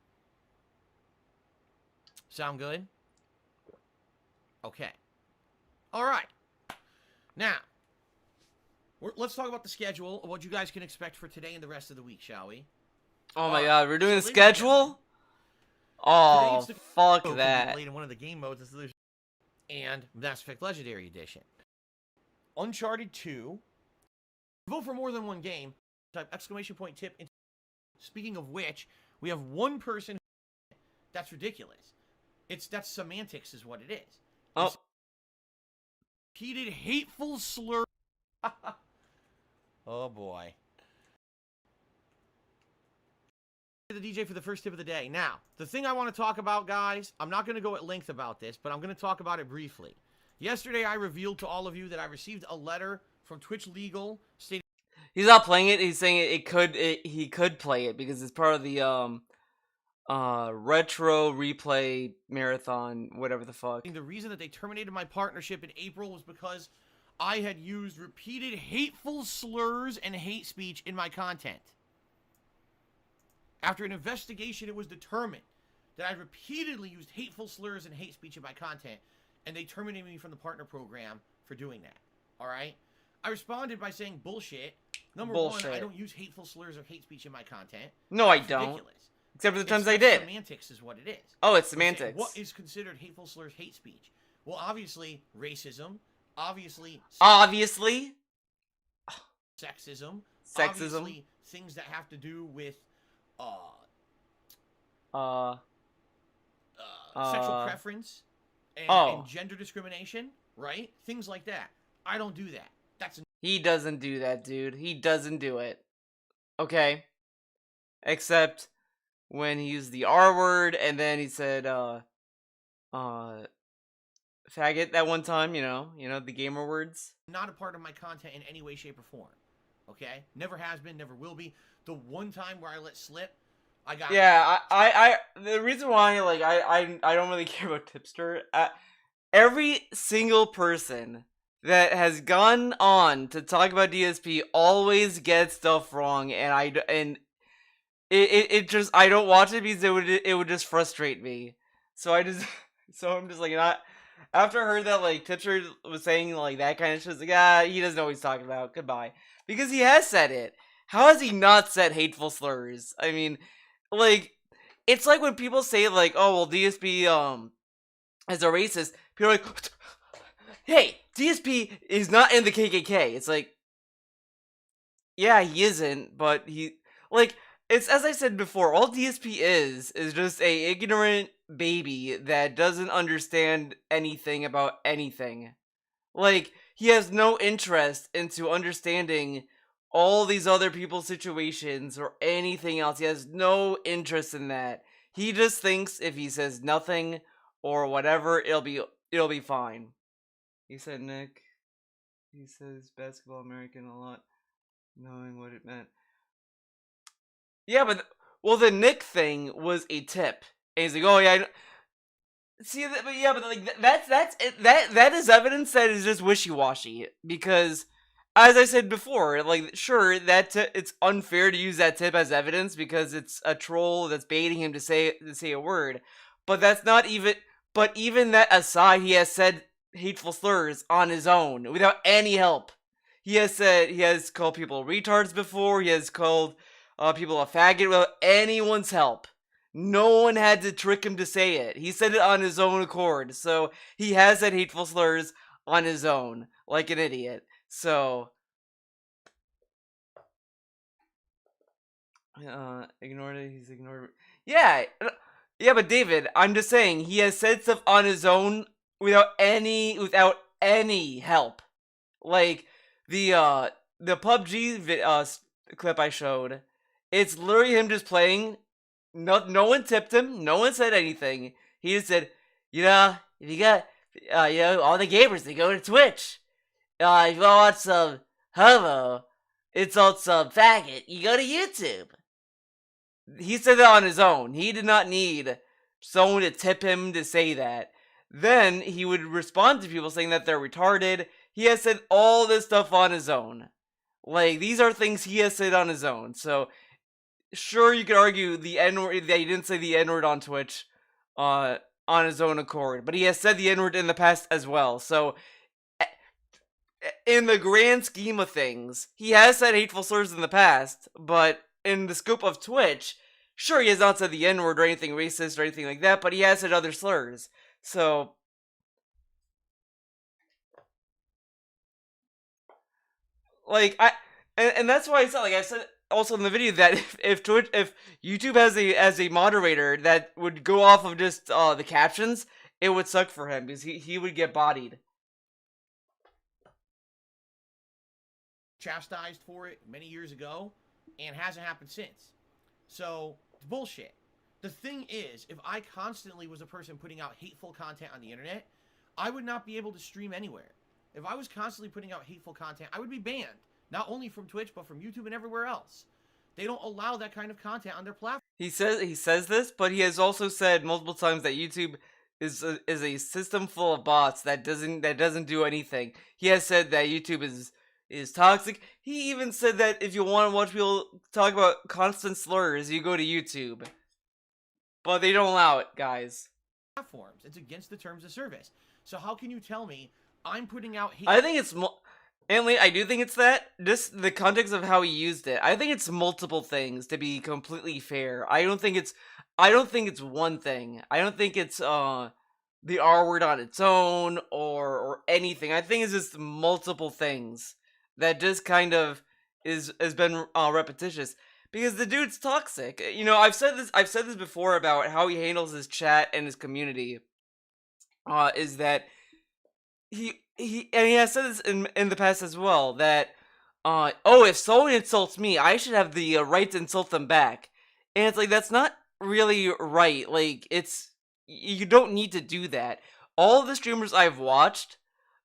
Sound good? Okay. All right. Now, let's talk about the schedule, what you guys can expect for today and the rest of the week, shall we? Oh my god, we're doing the schedule? Oh, fuck that. Played in one of the game modes, and Mass Effect Legendary Edition. Uncharted 2. Vote for more than one game. Type exclamation point tip. Speaking of which, we have one person. That's ridiculous. That's semantics is what it is. Oh. Repeated hateful slur. Oh boy. The DJ for the first tip of the day. Now, the thing I want to talk about, guys, I'm not going to go at length about this, but I'm going to talk about it briefly. Yesterday, I revealed to all of you that I received a letter from Twitch Legal stating he's not playing it. He's saying he could play it because it's part of the retro replay marathon, whatever the fuck. The reason that they terminated my partnership in April was because I had used repeated hateful slurs and hate speech in my content. After an investigation, it was determined that I repeatedly used hateful slurs and hate speech in my content, and they terminated me from the partner program for doing that. All right? I responded by saying bullshit. Number one, I don't use hateful slurs or hate speech in my content. No, I don't. Ridiculous. Except for the times I did. Semantics is what it is. Oh, it's semantics. What is considered hateful slurs, hate speech? Well, obviously, racism. Obviously. Sexism. Obviously, things that have to do with sexual preference and gender discrimination, right? Things like that. I don't do that. He doesn't do that, dude. He doesn't do it. Okay. Except when he used the R word and then he said faggot that one time, you know, the gamer words. Not a part of my content in any way, shape, or form. Okay? Never has been, never will be. The one time where I let slip, I got... Yeah, I the reason why, like, I don't really care about Tipster, every single person that has gone on to talk about DSP always gets stuff wrong, and it just, I don't watch it because it would just frustrate me. So I'm just like, after I heard that, like, Tipster was saying, like, that kind of shit, like, he doesn't know what he's talking about, goodbye. Because he has said it. How has he not said hateful slurs? I mean, like, it's like when people say, like, oh, well, DSP, is a racist, people are like, hey, DSP is not in the KKK. It's like, yeah, he isn't, but he, like, it's as I said before, all DSP is just a ignorant baby that doesn't understand anything about anything. Like, he has no interest into understanding all these other people's situations or anything else. He has no interest in that. He just thinks if he says nothing or whatever, it'll be fine. He said Nick. He says basketball American a lot, knowing what it meant. Yeah, but well, the Nick thing was a tip. And he's like, oh yeah, see, but yeah, but like that's it. That is evidence that is just wishy-washy. Because, as I said before, like sure that it's unfair to use that tip as evidence because it's a troll that's baiting him to say a word. But that's not even. But even that aside, he has said hateful slurs on his own without any help. He has called people retards before. He has called people a faggot without anyone's help. No one had to trick him to say it. He said it on his own accord. So he has said hateful slurs on his own, like an idiot. So ignored it. He's ignored. Yeah, yeah, but David, I'm just saying he has said stuff on his own without any help. Like the PUBG clip I showed, it's literally him just playing. No one tipped him. No one said anything. He just said, you know, if you got, all the gamers, they go to Twitch. If you want some homo, insult some faggot, you go to YouTube. He said that on his own. He did not need someone to tip him to say that. Then he would respond to people saying that they're retarded. He has said all this stuff on his own. Like, these are things he has said on his own. So, sure, you could argue the N-word, that he didn't say the N-word on Twitch on his own accord. But he has said the N-word in the past as well. So, in the grand scheme of things, he has said hateful slurs in the past. But in the scope of Twitch, sure, he has not said the N-word or anything racist or anything like that. But he has said other slurs. So, like, and that's why I said, like I said also in the video, that if YouTube has a moderator that would go off of just the captions, it would suck for him because he would get bodied. Chastised for it many years ago, and hasn't happened since. So, it's bullshit. The thing is, if I constantly was a person putting out hateful content on the internet, I would not be able to stream anywhere. If I was constantly putting out hateful content, I would be banned. Not only from Twitch, but from YouTube and everywhere else. They don't allow that kind of content on their platform. He says this, but he has also said multiple times that YouTube is a system full of bots that doesn't do anything. He has said that YouTube is toxic. He even said that if you want to watch people talk about constant slurs, you go to YouTube. But they don't allow it, guys. Platforms. It's against the terms of service. So how can you tell me I'm putting out hate? I think it's Antley, I do think it's that. Just the context of how he used it. I think it's multiple things, to be completely fair. I don't think it's one thing. I don't think it's the R word on its own or anything. I think it's just multiple things that just kind of has been repetitious. Because the dude's toxic. You know, I've said this before about how he handles his chat and his community. Is that he has said this in the past as well, that if someone insults me, I should have the right to insult them back. And it's like, that's not really right. Like, you don't need to do that. All the streamers I've watched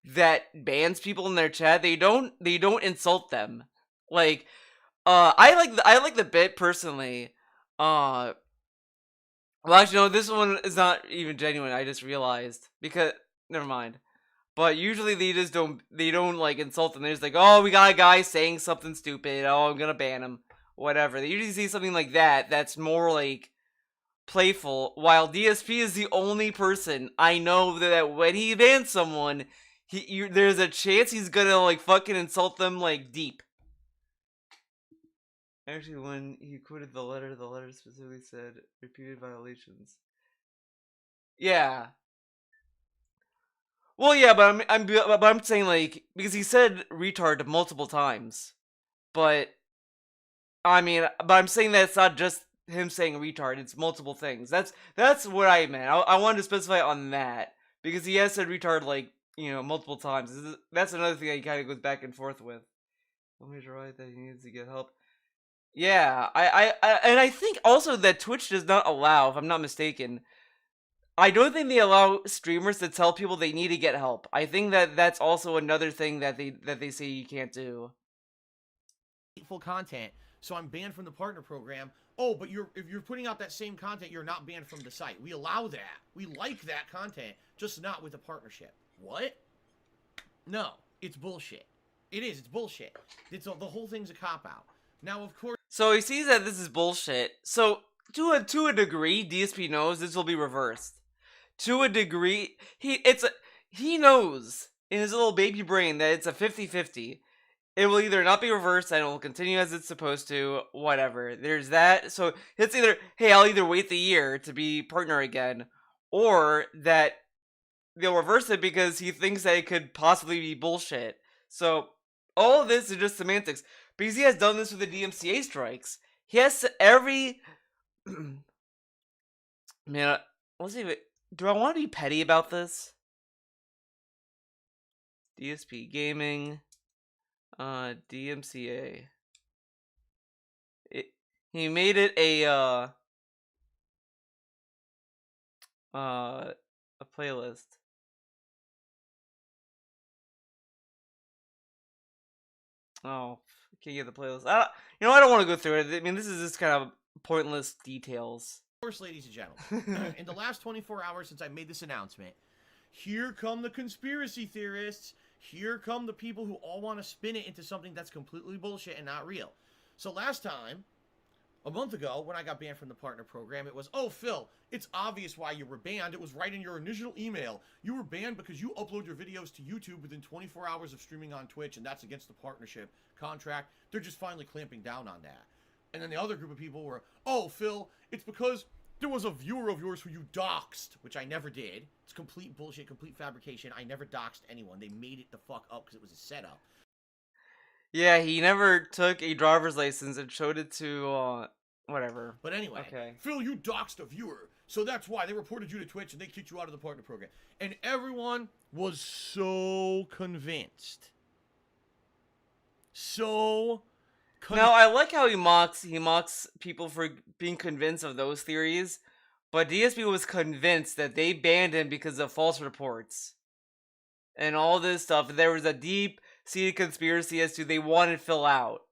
that bans people in their chat, they don't insult them. Like, I like the bit personally. Well, actually, no, this one is not even genuine. I just realized, because never mind. But usually they don't like insult them. They're just like, oh, we got a guy saying something stupid. Oh, I'm gonna ban him. Whatever. They usually say something like that. That's more like playful. While DSP is the only person I know that when he bans someone, there's a chance he's gonna like fucking insult them like deep. Actually, when he quoted the letter specifically said repeated violations. Yeah. Well, yeah, but I'm saying, like, because he said retard multiple times, but I mean, but I'm saying that it's not just him saying retard. It's multiple things. That's what I meant. I wanted to specify on that because he has said retard like multiple times. That's another thing that he kind of goes back and forth with. Let me right that he needs to get help. Yeah, and I think also that Twitch does not allow, if I'm not mistaken, I don't think they allow streamers to tell people they need to get help. I think that that's also another thing that they say you can't do. Hateful content, so I'm banned from the partner program. Oh, but if you're putting out that same content, you're not banned from the site. We allow that. We like that content, just not with a partnership. What? No, it's bullshit. It is. It's bullshit. The whole thing's a cop-out. Now, of course... So he sees that this is bullshit. So, to a degree, DSP knows this will be reversed. To a degree, he knows in his little baby brain that it's a 50-50. It will either not be reversed and it will continue as it's supposed to, whatever. There's that. So it's either, hey, I'll either wait the year to be partner again, or that they'll reverse it because he thinks that it could possibly be bullshit. So all of this is just semantics. Because he has done this with the DMCA strikes. He has every... Man, let's see. Do I want to be petty about this? DSP Gaming... DMCA. He made it a playlist. Oh, can't get the playlist. I don't want to go through it. I mean, this is just kind of pointless details. Of course, ladies and gentlemen, in the last 24 hours since I made this announcement, here come the conspiracy theorists. Here come the people who all want to spin it into something that's completely bullshit and not real. So last time, a month ago, when I got banned from the partner program, it was, oh, Phil, it's obvious why you were banned. It was right in your initial email. You were banned because you upload your videos to YouTube within 24 hours of streaming on Twitch, and that's against the partnership contract. They're just finally clamping down on that. And then the other group of people were, oh, Phil, it's because there was a viewer of yours who you doxed, which I never did. It's complete bullshit, complete fabrication. I never doxed anyone. They made it the fuck up because it was a setup. Yeah, he never took a driver's license and showed it to, whatever. But anyway, okay. Phil, you doxed a viewer. So that's why they reported you to Twitch and they kicked you out of the partner program. And everyone was so convinced. Now, I like how he mocks people for being convinced of those theories, but DSP was convinced that they banned him because of false reports. And all this stuff. There was a deep-seated conspiracy as to they wanted Phil out.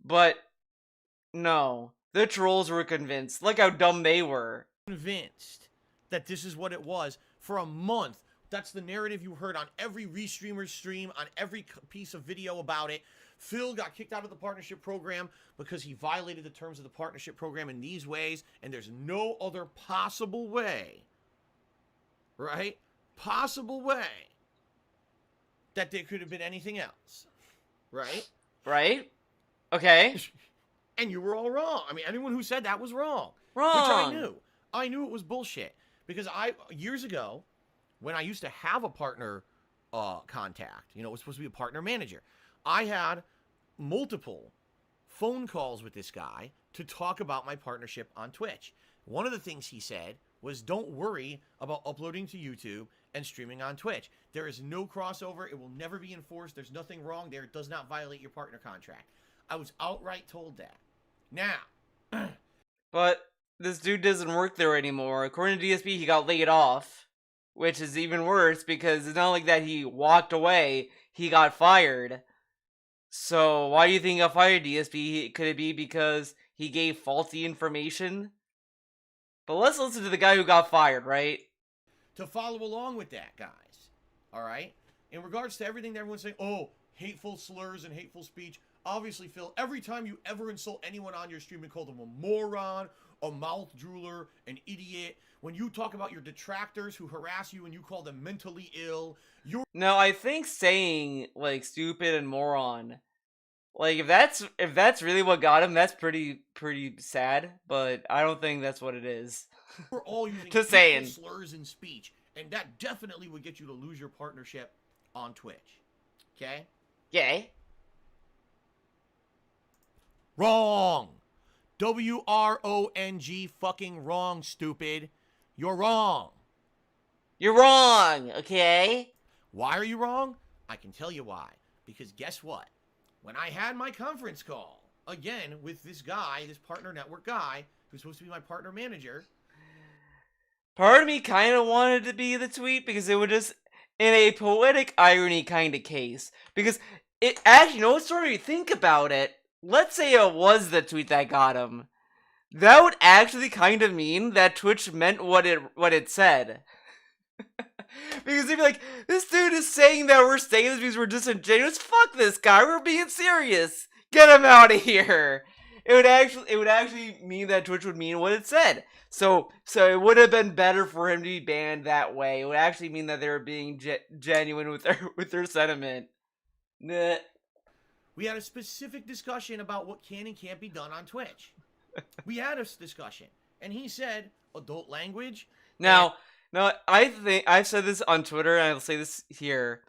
But, no. The trolls were convinced. Look how dumb they were. Convinced that this is what it was for a month. That's the narrative you heard on every restreamer's stream, on every piece of video about it. Phil got kicked out of the partnership program because he violated the terms of the partnership program in these ways, and there's no other possible way, right? Possible way that there could have been anything else, right? Right? Okay. And you were all wrong. I mean, anyone who said that was wrong. Wrong. Which I knew. I knew it was bullshit. Because years ago, when I used to have a partner contact, it was supposed to be a partner manager, I had multiple phone calls with this guy to talk about my partnership on Twitch. One of the things he said was, don't worry about uploading to YouTube and streaming on Twitch. There is no crossover. It will never be enforced. There's nothing wrong there. It does not violate your partner contract. I was outright told that. Now. But this dude doesn't work there anymore. According to DSP, he got laid off. Which is even worse because it's not like that he walked away. He got fired. So why do you think he got fired, DSP? Could it be because he gave faulty information? But let's listen to the guy who got fired, right? To follow along with that, guys. Alright? In regards to everything that everyone's saying, oh, hateful slurs and hateful speech. Obviously, Phil, every time you ever insult anyone on your stream and call them a moron, a mouth drooler, an idiot, when you talk about your detractors who harass you and you call them mentally ill, you're... No, I think saying, like, stupid and moron, like, if that's really what got him, that's pretty sad, but I don't think that's what it is. We're all using Just saying. slurs in speech, and that definitely would get you to lose your partnership on Twitch. Okay? Yay. Wrong. W-R-O-N-G fucking wrong, stupid. You're wrong. You're wrong, okay? Why are you wrong? I can tell you why. Because guess what? When I had my conference call, again, with this guy, this partner network guy, who's supposed to be my partner manager. Part of me kind of wanted to be the tweet because it would just, in a poetic irony kind of case. Because it actually, you know what, story, you think about it, let's say it was the tweet that got him. That would actually kind of mean that Twitch meant what it said. Because they'd be like, this dude is saying that we're saying this because we're disingenuous. Fuck this guy, we're being serious. Get him out of here. It would actually mean that Twitch would mean what it said. So it would have been better for him to be banned that way. It would actually mean that they were being genuine with their sentiment. Nah. We had a specific discussion about what can and can't be done on Twitch. We had a discussion, and he said adult language. Now, I think I've said this on Twitter, and I'll say this here.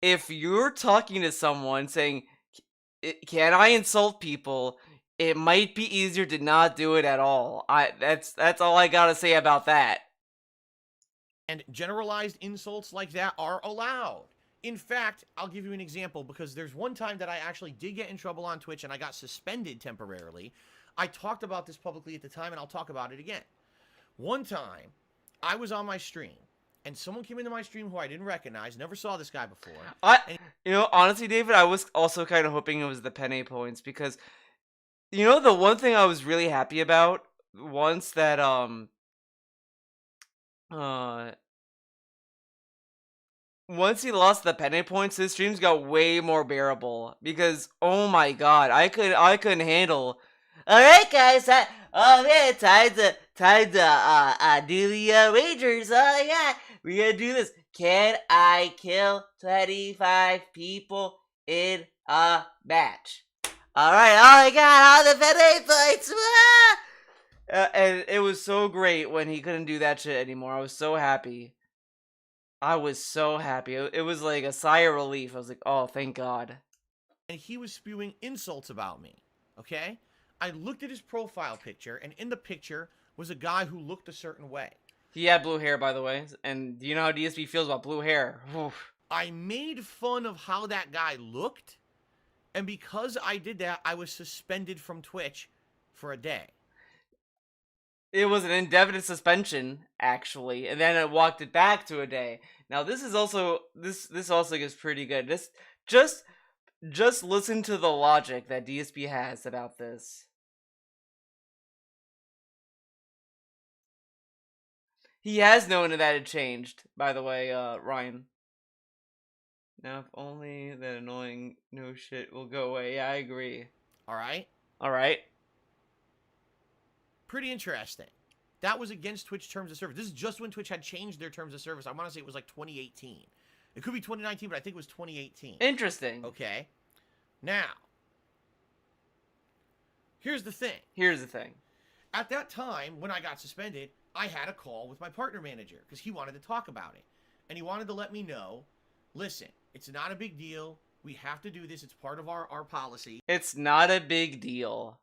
If you're talking to someone saying, "Can I insult people?" it might be easier to not do it at all. That's all I gotta say about that. And generalized insults like that are allowed. In fact, I'll give you an example because there's one time that I actually did get in trouble on Twitch and I got suspended temporarily. I talked about this publicly at the time and I'll talk about it again. One time, I was on my stream and someone came into my stream who I didn't recognize, never saw this guy before. You know, honestly, David, I was also kind of hoping it was the penne points because, you know, the one thing I was really happy about once that, once he lost the penne points, his streams got way more bearable because, oh my god, I couldn't handle. All right, guys, time to do the wagers. Oh yeah, we gotta do this. Can I kill 25 people in a match? All right, oh my god, all the penne points. And it was so great when he couldn't do that shit anymore. I was so happy. It was like a sigh of relief. I was like, oh, thank God. And he was spewing insults about me, okay? I looked at his profile picture, and in the picture was a guy who looked a certain way. He had blue hair, by the way. And do you know how DSP feels about blue hair? Oof. I made fun of how that guy looked, and because I did that, I was suspended from Twitch for a day. It was an indefinite suspension, actually, and then it walked it back to a day. Now this is also this also gets pretty good. Just listen to the logic that DSP has about this. He has known that it changed, by the way, Ryan. Now if only that annoying no shit will go away. Yeah, I agree. Alright? Alright. Pretty interesting. That was against Twitch terms of service. This is just when Twitch had changed their terms of service. I want to say it was like 2018. It could be 2019, but I think it was 2018. Interesting. Okay. Now, here's the thing. At that time, when I got suspended, I had a call with my partner manager because he wanted to talk about it. And he wanted to let me know, listen, it's not a big deal. We have to do this. It's part of our policy. It's not a big deal.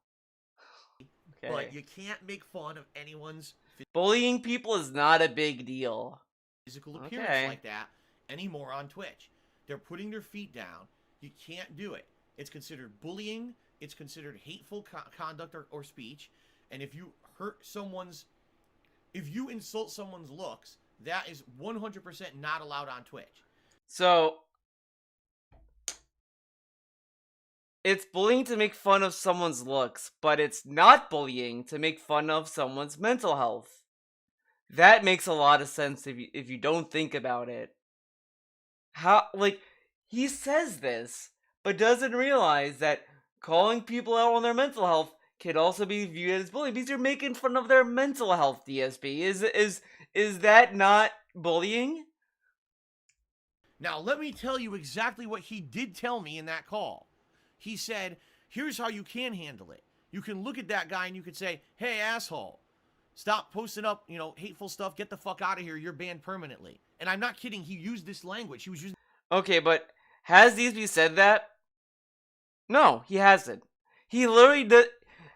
Okay. But you can't make fun of anyone's bullying people is not a big deal. Physical appearance like that anymore on Twitch. They're putting their feet down. You can't do it. It's considered bullying. It's considered hateful conduct or speech. And if you if you insult someone's looks, that is 100% not allowed on Twitch. So it's bullying to make fun of someone's looks, but it's not bullying to make fun of someone's mental health. That makes a lot of sense if you don't think about it. How, like, he says this, but doesn't realize that calling people out on their mental health can also be viewed as bullying because you're making fun of their mental health, DSP. Is that not bullying? Now, let me tell you exactly what he did tell me in that call. He said, here's how you can handle it. You can look at that guy and you could say, hey, asshole, stop posting up, hateful stuff. Get the fuck out of here. You're banned permanently. And I'm not kidding. He used this language. He was using... Okay, but has DSP said that? No, he hasn't. He literally does.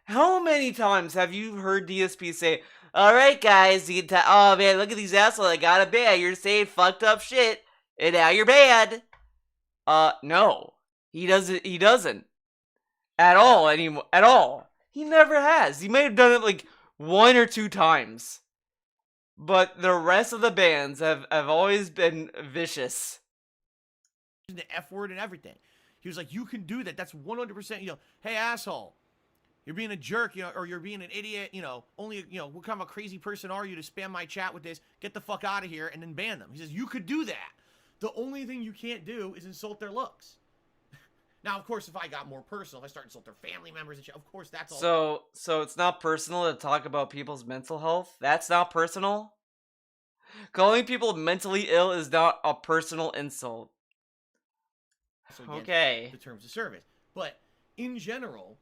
How many times have you heard DSP say, "Alright, guys, oh man, look at these assholes, I got a ban. You're saying fucked up shit, and now you're banned." No. He doesn't. At all anymore. At all. He never has. He may have done it like 1 or 2 times. But the rest of the bans have always been vicious. The F word and everything. He was like, you can do that. That's 100%, hey, asshole. You're being a jerk, or you're being an idiot, only, what kind of a crazy person are you to spam my chat with this? Get the fuck out of here, and then ban them. He says, you could do that. The only thing you can't do is insult their looks. Now, of course, if I got more personal, if I start insulting their family members and shit, of course, that's all. So it's not personal to talk about people's mental health? That's not personal? Calling people mentally ill is not a personal insult. Okay. The terms of service. But, in general,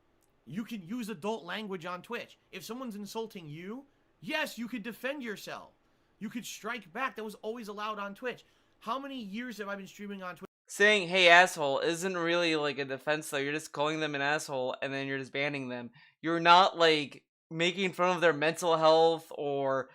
you can use adult language on Twitch. If someone's insulting you, yes, you could defend yourself. You could strike back. That was always allowed on Twitch. How many years have I been streaming on Twitch? Saying, hey, asshole, isn't really like a defense, though. You're just calling them an asshole, and then you're just banning them. You're not, like, making fun of their mental health, or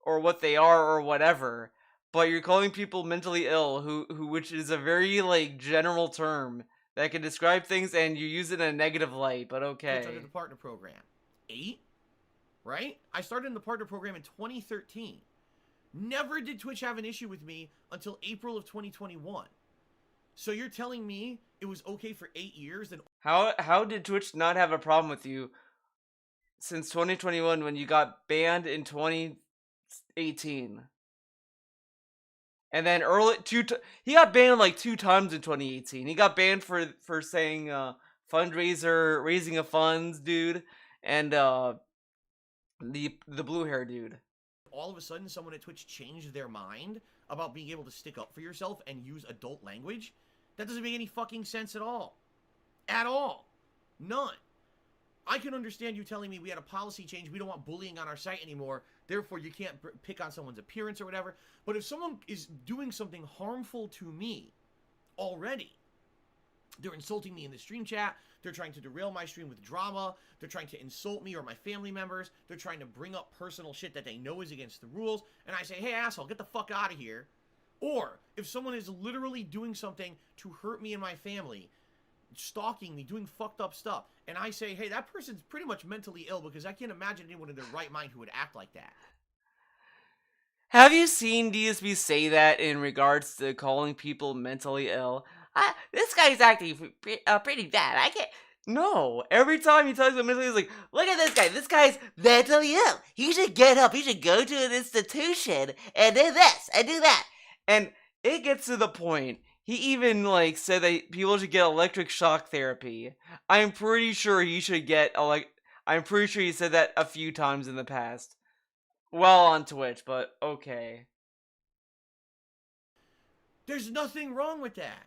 what they are, or whatever. But you're calling people mentally ill, which is a very, like, general term that can describe things, and you use it in a negative light, but okay. Twitch under the partner program. 8? Right? I started in the partner program in 2013. Never did Twitch have an issue with me until April of 2021. So you're telling me it was okay for 8 years? Then how did Twitch not have a problem with you since 2021 when you got banned in 2018? And then he got banned like 2 times in 2018. He got banned for saying fundraiser, raising of funds, dude, and the blue hair dude. All of a sudden, someone at Twitch changed their mind about being able to stick up for yourself and use adult language? That doesn't make any fucking sense at all. At all. None. I can understand you telling me we had a policy change, we don't want bullying on our site anymore, therefore you can't pick on someone's appearance or whatever. But if someone is doing something harmful to me already, they're insulting me in the stream chat, they're trying to derail my stream with drama, they're trying to insult me or my family members, they're trying to bring up personal shit that they know is against the rules, and I say, hey, asshole, get the fuck out of here. Or, if someone is literally doing something to hurt me and my family, stalking me, doing fucked up stuff, and I say, hey, that person's pretty much mentally ill, because I can't imagine anyone in their right mind who would act like that. Have you seen DSB say that in regards to calling people mentally ill? This guy's acting pretty bad. I can't. No. Every time he tells them mentally, he's like, look at this guy. This guy's mentally ill. He should get up. He should go to an institution and do this and do that. And it gets to the point. He even, like, said that people should get electric shock therapy. I'm pretty sure he should get, I'm pretty sure he said that a few times in the past. Well, on Twitch, but okay. There's nothing wrong with that.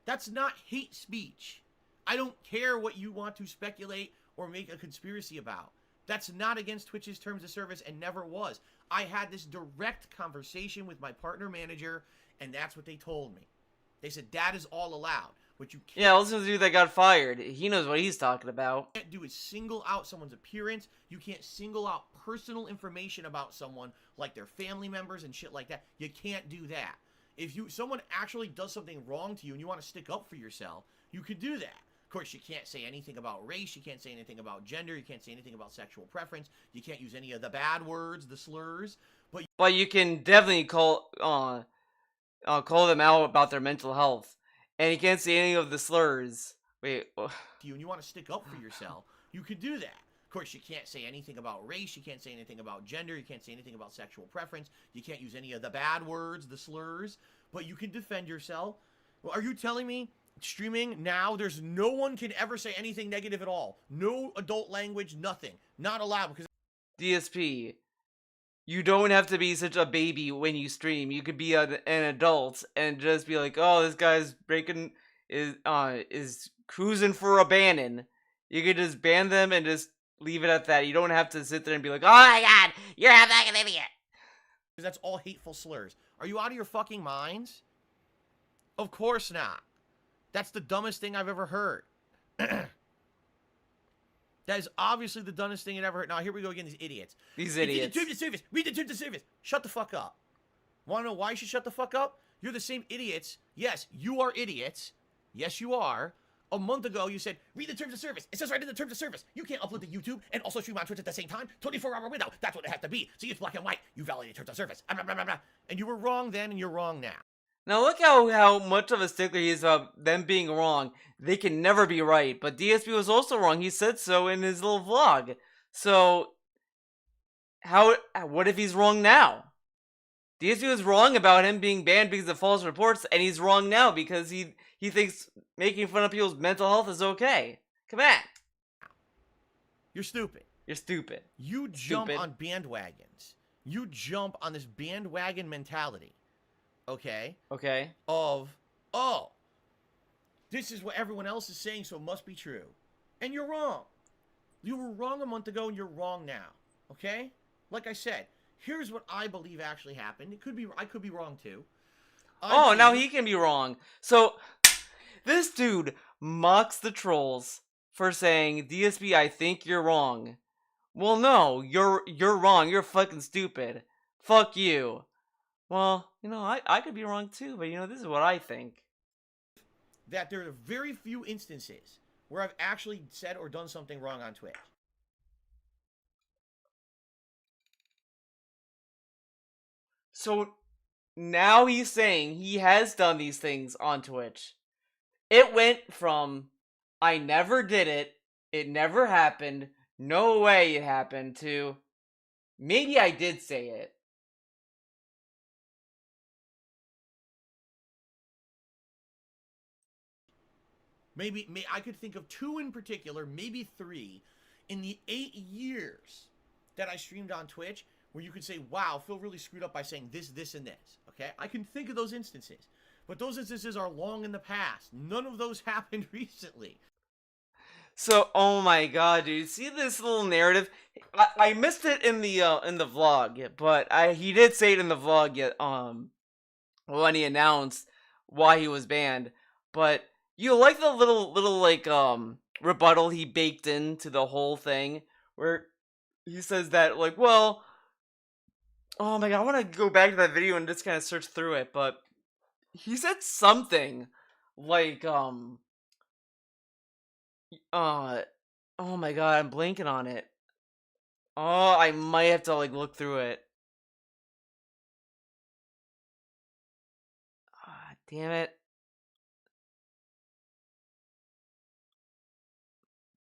That's not hate speech. I don't care what you want to speculate or make a conspiracy about. That's not against Twitch's terms of service and never was. I had this direct conversation with my partner manager, and that's what they told me. They said that is all allowed. What you can't, yeah, listen to the dude that got fired. He knows what he's talking about. Can't do is single out someone's appearance. You can't single out personal information about someone, like their family members and shit like that. You can't do that. If someone actually does something wrong to you and you want to stick up for yourself, you could do that. Of course, you can't say anything about race. You can't say anything about gender. You can't say anything about sexual preference. You can't use any of the bad words, the slurs. But you can definitely call them out about their mental health. And you can't say any of the slurs. Wait. And you want to stick up for yourself, you could do that. Of course, you can't say anything about race. You can't say anything about gender. You can't say anything about sexual preference. You can't use any of the bad words, the slurs. But you can defend yourself. Well, are you telling me streaming now, there's no one can ever say anything negative at all? No adult language, nothing. Not allowed because... DSP, you don't have to be such a baby when you stream. You could be an adult and just be like, oh, this guy's is cruising for a banning. You could just ban them and just leave it at that. You don't have to sit there and be like, oh my god, you're a fucking idiot. That's all hateful slurs. Are you out of your fucking minds? Of course not. That's the dumbest thing I've ever heard. That is obviously the dumbest thing I've ever heard. Now, here we go again, these idiots. These Read idiots. the terms of service. Read the terms of service. Shut the fuck up. Want to know why you should shut the fuck up? You're the same idiots. Yes, you are idiots. Yes, you are. A month ago, you said, read the terms of service. It says right in the terms of service. You can't upload to YouTube and also stream on Twitch at the same time. 24-hour window. That's what it has to be. See, it's black and white. You violated terms of service. And you were wrong then, and you're wrong now. Now look how much of a stickler he is about them being wrong. They can never be right. But DSP was also wrong. He said so in his little vlog. So, what if he's wrong now? DSP was wrong about him being banned because of false reports, and he's wrong now because he thinks making fun of people's mental health is okay. Come on. You're stupid. You're stupid. You jump on bandwagons. You jump on this bandwagon mentality. Okay? Okay. Of, oh, this is what everyone else is saying, so it must be true. And you're wrong. You were wrong a month ago, and you're wrong now. Okay? Like I said, here's what I believe actually happened. I could be wrong too. Now he can be wrong. So, this dude mocks the trolls for saying, DSP, I think you're wrong. Well, no, you're wrong. You're fucking stupid. Fuck you. Well, I could be wrong too, but this is what I think. That there are very few instances where I've actually said or done something wrong on Twitch. So now he's saying he has done these things on Twitch. It went from, I never did it never happened, no way it happened, to, maybe I did say it. Maybe I could think of 2 in particular, maybe 3, in the 8 years that I streamed on Twitch, where you could say, wow, Phil really screwed up by saying this, this, and this. Okay? I can think of those instances. But those instances are long in the past. None of those happened recently. So, oh my god, dude, see this little narrative? I missed it in the vlog, but he did say it in the vlog when he announced why he was banned. But you like the little like rebuttal he baked into the whole thing, where he says that, like, well, oh my god, I want to go back to that video and just kind of search through it, but he said something like oh my god, I'm blanking on it. Oh, I might have to like look through it. Ah, damn it.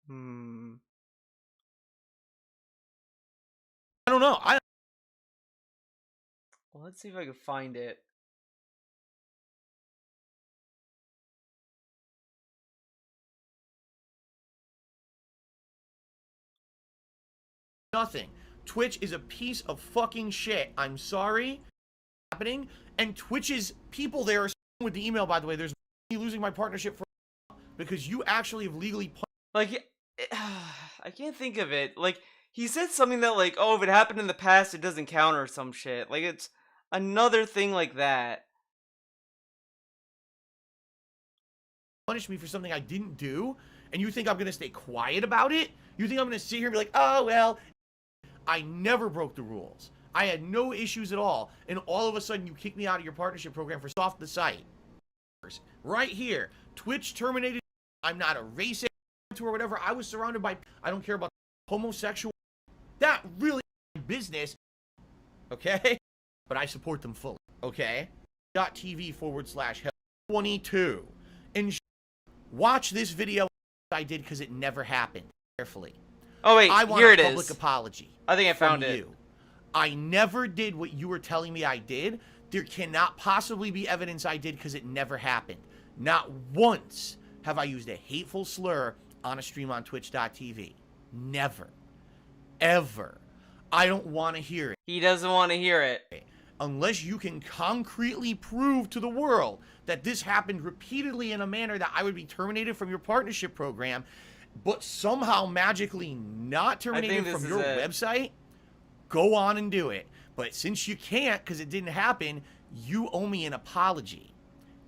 I don't know. Well, let's see if I can find it. Nothing. Twitch is a piece of fucking shit. I'm sorry. Happening. And Twitch's people there are with the email, by the way. There's me losing my partnership for because you actually have legally like I can't think of it. Like he said something that like, oh, if it happened in the past, it doesn't count or some shit. Like it's another thing like that. Punish me for something I didn't do, and you think I'm gonna stay quiet about it? You think I'm gonna sit here and be like, oh well, I never broke the rules. I had no issues at all, and all of a sudden you kick me out of your partnership program for off the site. Right here, Twitch terminated. I'm not a racist or whatever. I was surrounded by. I don't care about homosexual. That really is business. Okay, but I support them fully. Okay. .tv/22 and watch this video I did because it never happened. Carefully. Oh wait, I want here a it is. public apology. I think I found from it. You. I never did what you were telling me I did. There cannot possibly be evidence I did because it never happened. Not once have I used a hateful slur on a stream on twitch.tv. Never. Ever. I don't want to hear it. He doesn't want to hear it. Unless you can concretely prove to the world that this happened repeatedly in a manner that I would be terminated from your partnership program, but somehow magically not terminated from your website, go on and do it. But since you can't because it didn't happen, you owe me an apology.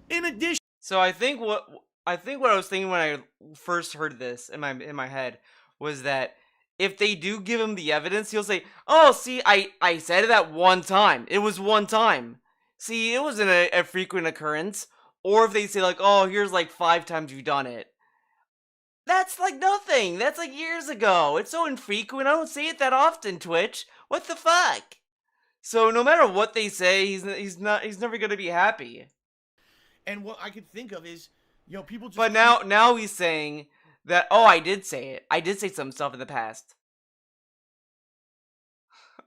In addition, so I think what I was thinking when I first heard this in my head was that if they do give him the evidence, he'll say, "Oh, see, I said it that one time. It was one time. See, it wasn't a frequent occurrence." Or if they say like, "Oh, here's like 5 times you've done it." That's like nothing. That's like years ago. It's so infrequent. I don't see it that often, Twitch. What the fuck? So no matter what they say, he's never gonna be happy. And what I could think of is, people just. But now he's saying that, oh, I did say it. I did say some stuff in the past.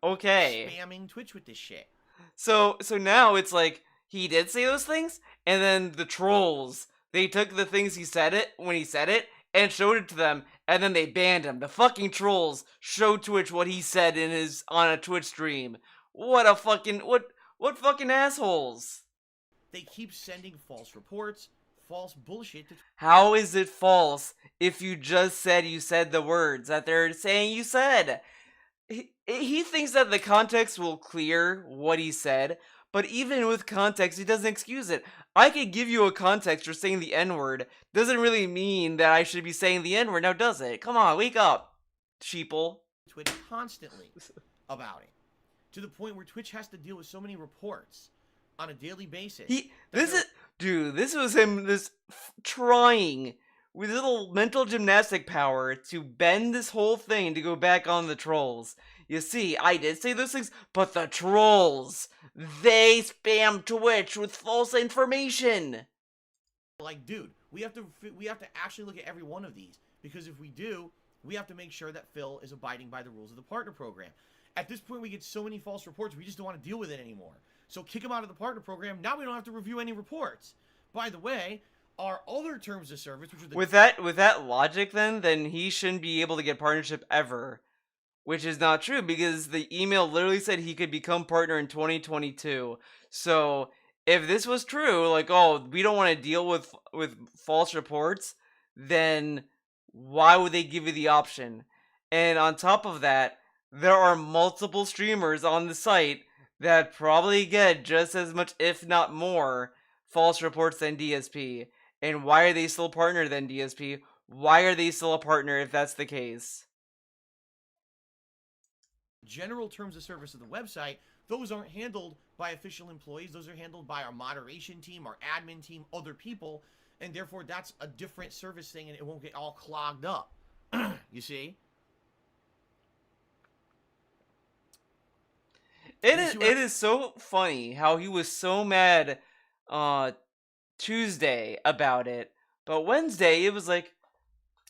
Okay. Spamming Twitch with this shit. So now it's like he did say those things, and then the trolls, they took the things he said it when he said it and showed it to them, and then they banned him. The fucking trolls showed Twitch what he said on a Twitch stream. What fucking assholes. They keep sending false reports, false bullshit to How is it false if you just said you said the words that they're saying you said? He thinks that the context will clear what he said, but even with context, he doesn't excuse it. I could give you a context for saying the N-word. Doesn't really mean that I should be saying the N-word, now does it? Come on, wake up, sheeple. Twitch constantly about it. To the point where Twitch has to deal with so many reports on a daily basis. This was him trying with little mental gymnastic power to bend this whole thing to go back on the trolls. You see, I did say those things, but the trolls, they spam Twitch with false information. Like, dude, we have to actually look at every one of these, because if we do, we have to make sure that Phil is abiding by the rules of the partner program. At this point, we get so many false reports, we just don't want to deal with it anymore. So kick him out of the partner program. Now we don't have to review any reports. By the way, our other terms of service, which are the with that logic, then he shouldn't be able to get partnership ever, which is not true because the email literally said he could become partner in 2022. So if this was true, like, oh, we don't want to deal with false reports, then why would they give you the option? And on top of that, there are multiple streamers on the site that probably get just as much, if not more, false reports than DSP. And why are they still partner than DSP? Why are they still a partner if that's the case? general terms of service of the website, those aren't handled by official employees. Those are handled by our moderation team, our admin team, other people. And therefore, that's a different service thing, and it won't get all clogged up. You see? It is so funny how he was so mad Tuesday about it, but Wednesday it was like,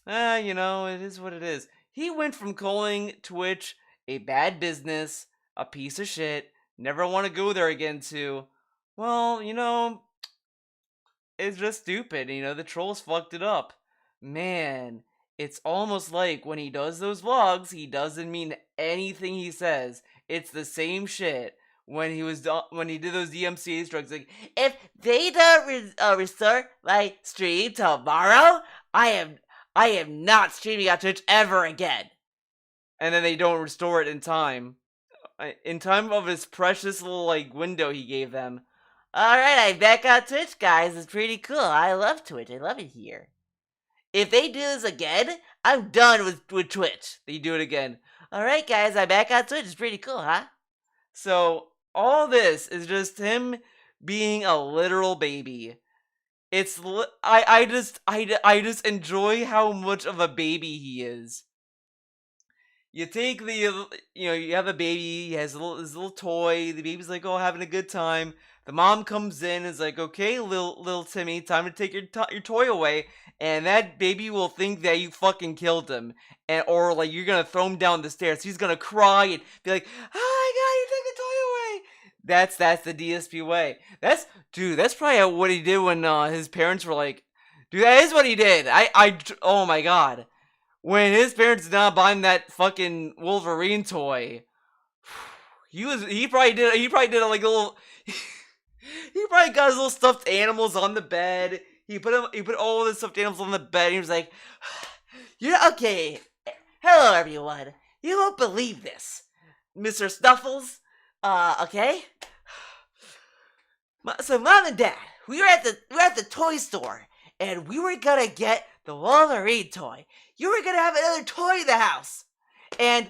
you know, it is what it is. He went from calling Twitch a bad business, a piece of shit, never want to go there again, to, well, you know, it's just stupid, you know, the trolls fucked it up. Man, it's almost like when he does those vlogs, he doesn't mean anything he says. It's the same shit when he did those DMCA strikes. Like, if they don't restore my stream tomorrow, I am not streaming on Twitch ever again. And then they don't restore it in time of his precious little like window he gave them. All right, I'm back on Twitch, guys. It's pretty cool. I love Twitch. I love it here. If they do this again, I'm done with Twitch. They do it again. Alright guys, I'm back on Twitch. It's pretty cool, huh? So, all this is just him being a literal baby. I just enjoy how much of a baby he is. You take you have a baby, he has his little toy, the baby's like, oh, having a good time. The mom comes in and is like, okay, little Timmy, time to take your toy away. And that baby will think that you fucking killed him. Or like you're gonna throw him down the stairs. He's gonna cry and be like, oh my god, you took the toy away. That's the DSP way. That's probably what he did when his parents were like, dude, that is what he did. Oh my god. When his parents did not buy him that fucking Wolverine toy, he probably did a like a little he probably got his little stuffed animals on the bed. He put all the stuffed animals on the bed, and he was like, "You're okay. Hello, everyone. You won't believe this, Mr. Snuffles. Okay. So, Mom and Dad, we were at the toy store, and we were gonna get the Wolverine toy. You were gonna have another toy in the house. And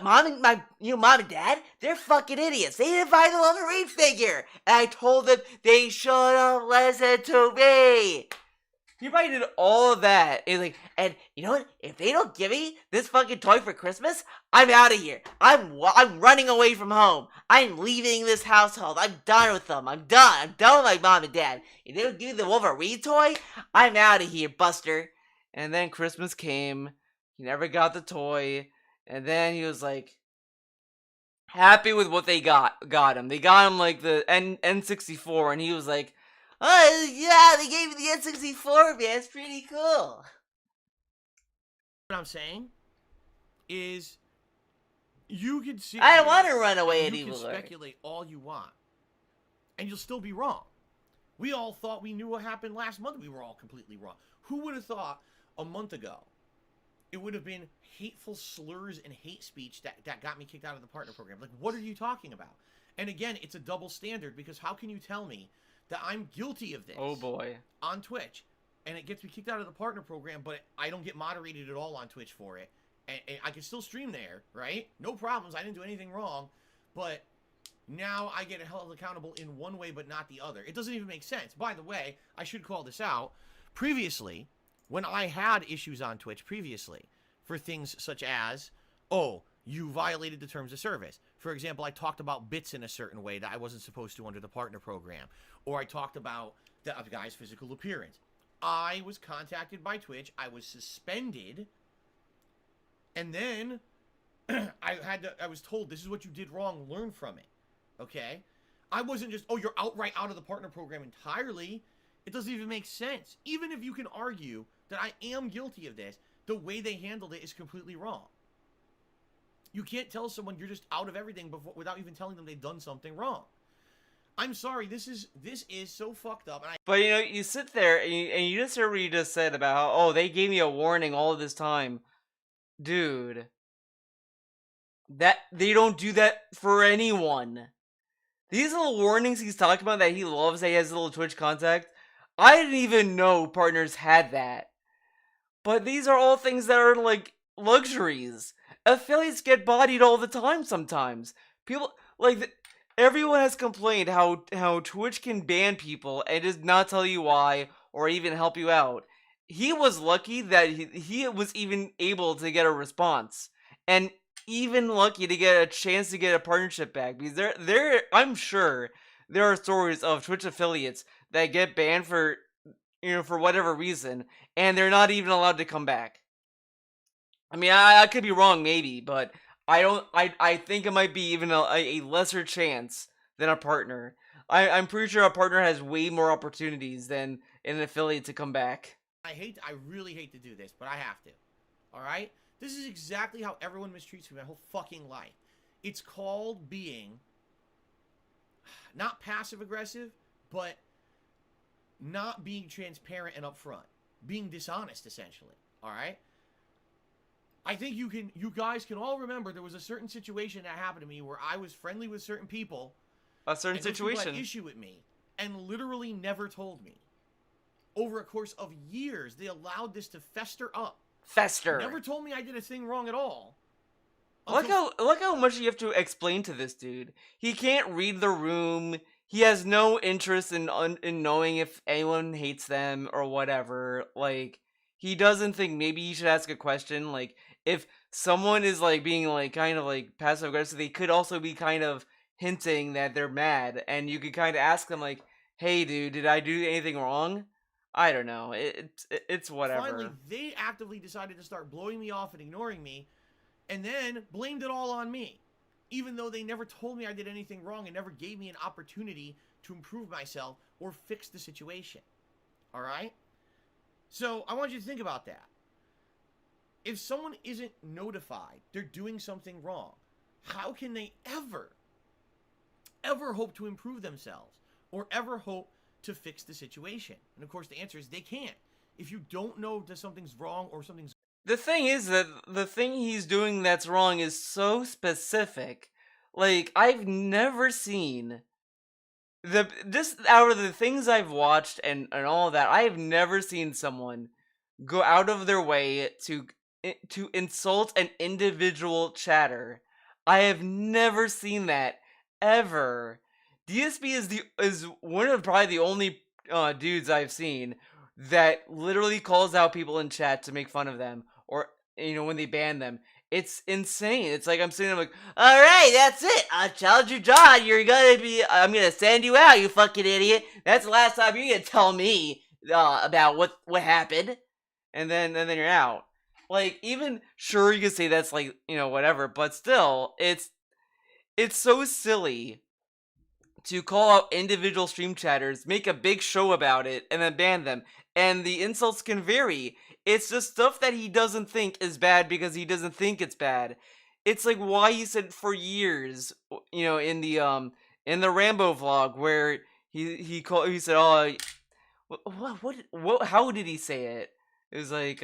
mom and dad, they're fucking idiots. They didn't buy the Wolverine figure. And I told them they should have listened to me. He probably did all of that. And you know what? If they don't give me this fucking toy for Christmas, I'm out of here. I'm running away from home. I'm leaving this household. I'm done with them. I'm done. I'm done with my mom and dad. If they don't give me the Wolverine toy, I'm out of here, Buster. And then Christmas came. He never got the toy. And then he was like happy with what they got him. They got him like the N64, and he was like, oh yeah, they gave me the N64, man. It's pretty cool. What I'm saying is, you can see. I don't want to run away anymore. You can speculate all you want, and you'll still be wrong. We all thought we knew what happened last month. We were all completely wrong. Who would have thought a month ago it would have been hateful slurs and hate speech that got me kicked out of the partner program? Like, what are you talking about? And again, it's a double standard, because how can you tell me that I'm guilty of this? Oh boy. On Twitch, and it gets me kicked out of the partner program, but I don't get moderated at all on Twitch for it, and I can still stream there, right? No problems. I didn't do anything wrong, but now I get held accountable in one way but not the other. It doesn't even make sense. By the way, I should call this out. Previously, when I had issues on Twitch previously for things such as, oh, you violated the terms of service. For example, I talked about bits in a certain way that I wasn't supposed to under the partner program. Or I talked about the guy's physical appearance. I was contacted by Twitch. I was suspended. And then I was told, this is what you did wrong. Learn from it. Okay? I wasn't just, oh, you're outright out of the partner program entirely. It doesn't even make sense. Even if you can argue that I am guilty of this, the way they handled it is completely wrong. You can't tell someone you're just out of everything without even telling them they've done something wrong. I'm sorry, this is so fucked up. But you sit there and you just heard what you just said about how, oh, they gave me a warning all of this time. Dude. That they don't do that for anyone. These little warnings he's talking about that he loves, that he has a little Twitch contact, I didn't even know partners had that. But these are all things that are like luxuries. Affiliates get bodied all the time sometimes. People, like, everyone has complained how Twitch can ban people and does not tell you why or even help you out. He was lucky that he was even able to get a response. And even lucky to get a chance to get a partnership back. Because I'm sure there are stories of Twitch affiliates that get banned for whatever reason, and they're not even allowed to come back. I mean, I could be wrong, maybe, but I think it might be even a lesser chance than a partner. I'm pretty sure a partner has way more opportunities than an affiliate to come back. I really hate to do this, but I have to. Alright? This is exactly how everyone mistreats me my whole fucking life. It's called being not passive-aggressive, but not being transparent and upfront. Being dishonest, essentially. Alright? I think you guys can all remember there was a certain situation that happened to me where I was friendly with certain people. A certain situation. People had issue with me and literally never told me. Over a course of years, they allowed this to fester up. Fester. Never told me I did a thing wrong at all. Look how much you have to explain to this dude. He can't read the room. He has no interest in knowing if anyone hates them or whatever. Like, he doesn't think maybe you should ask a question. Like, if someone is like being like kind of like passive aggressive, they could also be kind of hinting that they're mad, and you could kind of ask them like, "Hey, dude, did I do anything wrong?" I don't know. It's whatever. Finally, they actively decided to start blowing me off and ignoring me, and then blamed it all on me, even though they never told me I did anything wrong and never gave me an opportunity to improve myself or fix the situation. All right? So I want you to think about that. If someone isn't notified they're doing something wrong, how can they ever hope to improve themselves or ever hope to fix the situation? And of course the answer is they can't. If you don't know that something's wrong or something's... The thing is that the thing he's doing that's wrong is so specific. Like, I've never seen just out of the things I've watched and all that, I have never seen someone go out of their way to insult an individual chatter. I have never seen that ever. DSP is one of probably the only dudes I've seen that literally calls out people in chat to make fun of them, or when they ban them. It's insane. It's like I'm sitting there like, all right, that's it. I challenge you, John. I'm gonna send you out, you fucking idiot. That's the last time you're gonna tell me about what happened, and then you're out. Like, even sure you can say that's like whatever, but still, it's so silly to call out individual stream chatters, make a big show about it, and then ban them. And the insults can vary. It's just stuff that he doesn't think is bad because he doesn't think it's bad. It's like why he said for years, in the Rambo vlog where he said, oh, what how did he say it? It was like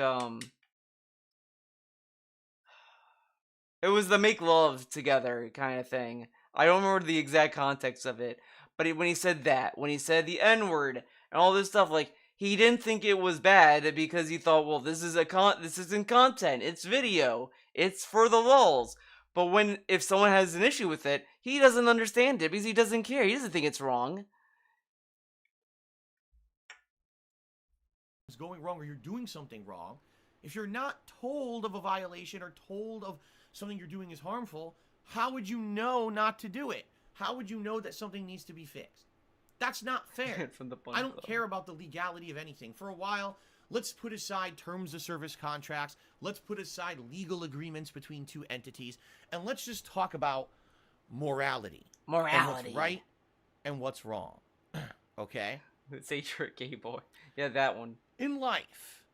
it was the make love together kind of thing. I don't remember the exact context of it, but when he said that, when he said the N-word and all this stuff, like, he didn't think it was bad because he thought, well, this isn't content, it's video, it's for the lulz. But if someone has an issue with it, he doesn't understand it because he doesn't care. He doesn't think it's wrong. It's going wrong, or you're doing something wrong. If you're not told of a violation or told of something you're doing is harmful, how would you know not to do it? How would you know that something needs to be fixed? That's not fair. I don't care about the legality of anything. For a while, let's put aside terms of service contracts. Let's put aside legal agreements between two entities. And let's just talk about morality. Morality. And what's right and what's wrong. Okay? Say you're a gay boy. Yeah, that one. In life,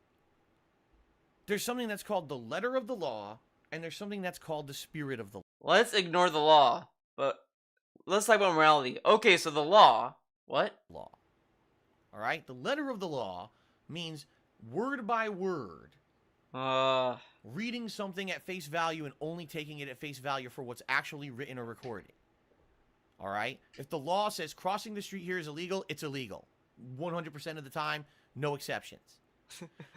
there's something that's called the letter of the law, and there's something that's called the spirit of the law. Let's ignore the law, but let's talk about morality. Okay, so the law. What? Law. All right? The letter of the law means word by word. Reading something at face value and only taking it at face value for what's actually written or recorded. All right? If the law says crossing the street here is illegal, it's illegal. 100% of the time, no exceptions.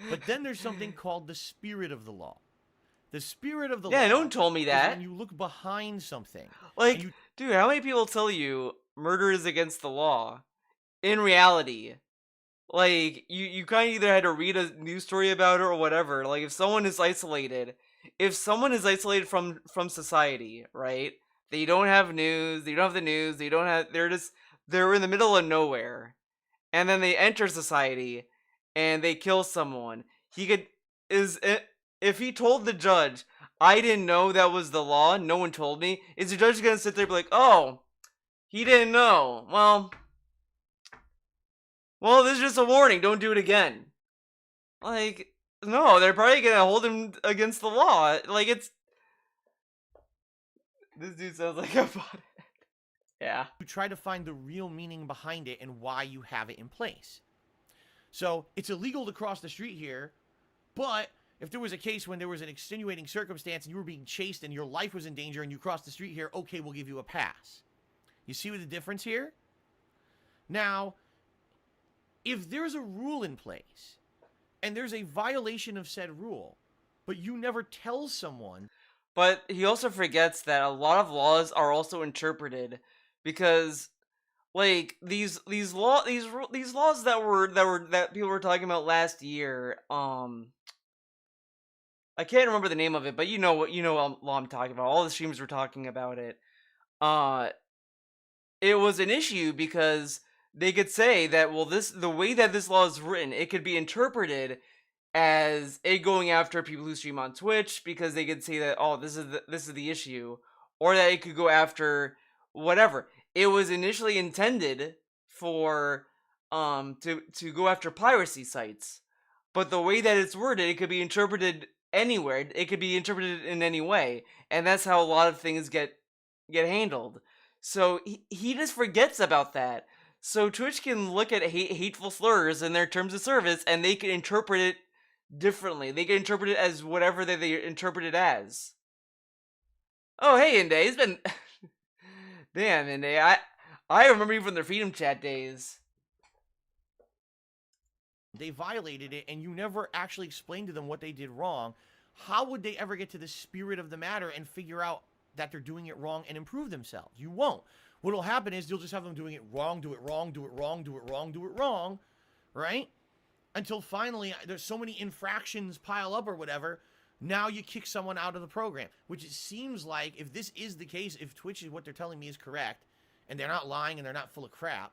But then there's something called the spirit of the law. The spirit of the law. Yeah, no one told me that. When you look behind something. Like, dude, how many people tell you murder is against the law? In reality, like, you kind of either had to read a news story about it or whatever. Like, if someone is isolated from society, right? They don't have news, they don't have the news, they're in the middle of nowhere. And then they enter society and they kill someone. If he told the judge, I didn't know that was the law, no one told me, is the judge gonna sit there and be like, oh, he didn't know. Well, this is just a warning, don't do it again. Like, no, they're probably gonna hold him against the law. Like, this dude sounds like a bot. Yeah. You try to find the real meaning behind it and why you have it in place. So, it's illegal to cross the street here, but if there was a case when there was an extenuating circumstance and you were being chased and your life was in danger and you crossed the street here, okay, we'll give you a pass. You see what the difference here? Now, if there's a rule in place and there's a violation of said rule, but you never tell someone. But he also forgets that a lot of laws are also interpreted because, like, these laws that people were talking about last year. I can't remember the name of it, but you know what law I'm talking about. All the streamers were talking about it. It was an issue because they could say that, well, the way that this law is written, it could be interpreted as it going after people who stream on Twitch because they could say that, oh, this is the issue, or that it could go after whatever. It was initially intended for to go after piracy sites, but the way that it's worded, it could be interpreted anywhere. It could be interpreted in any way, and that's how a lot of things get handled. So he just forgets about that. So Twitch can look at hateful slurs in their terms of service, and they can interpret it differently. They can interpret it as whatever they interpret it as. Oh, hey, Inde, it's been... Damn, Inde, I remember even their Freedom Chat days. They violated it, and you never actually explained to them what they did wrong. How would they ever get to the spirit of the matter and figure out that they're doing it wrong and improve themselves? You won't. What'll happen is you'll just have them doing it wrong, do it wrong, do it wrong, do it wrong, do it wrong, right? Until finally, there's so many infractions pile up or whatever, now you kick someone out of the program. Which it seems like, if this is the case, if Twitch is what they're telling me is correct, and they're not lying and they're not full of crap,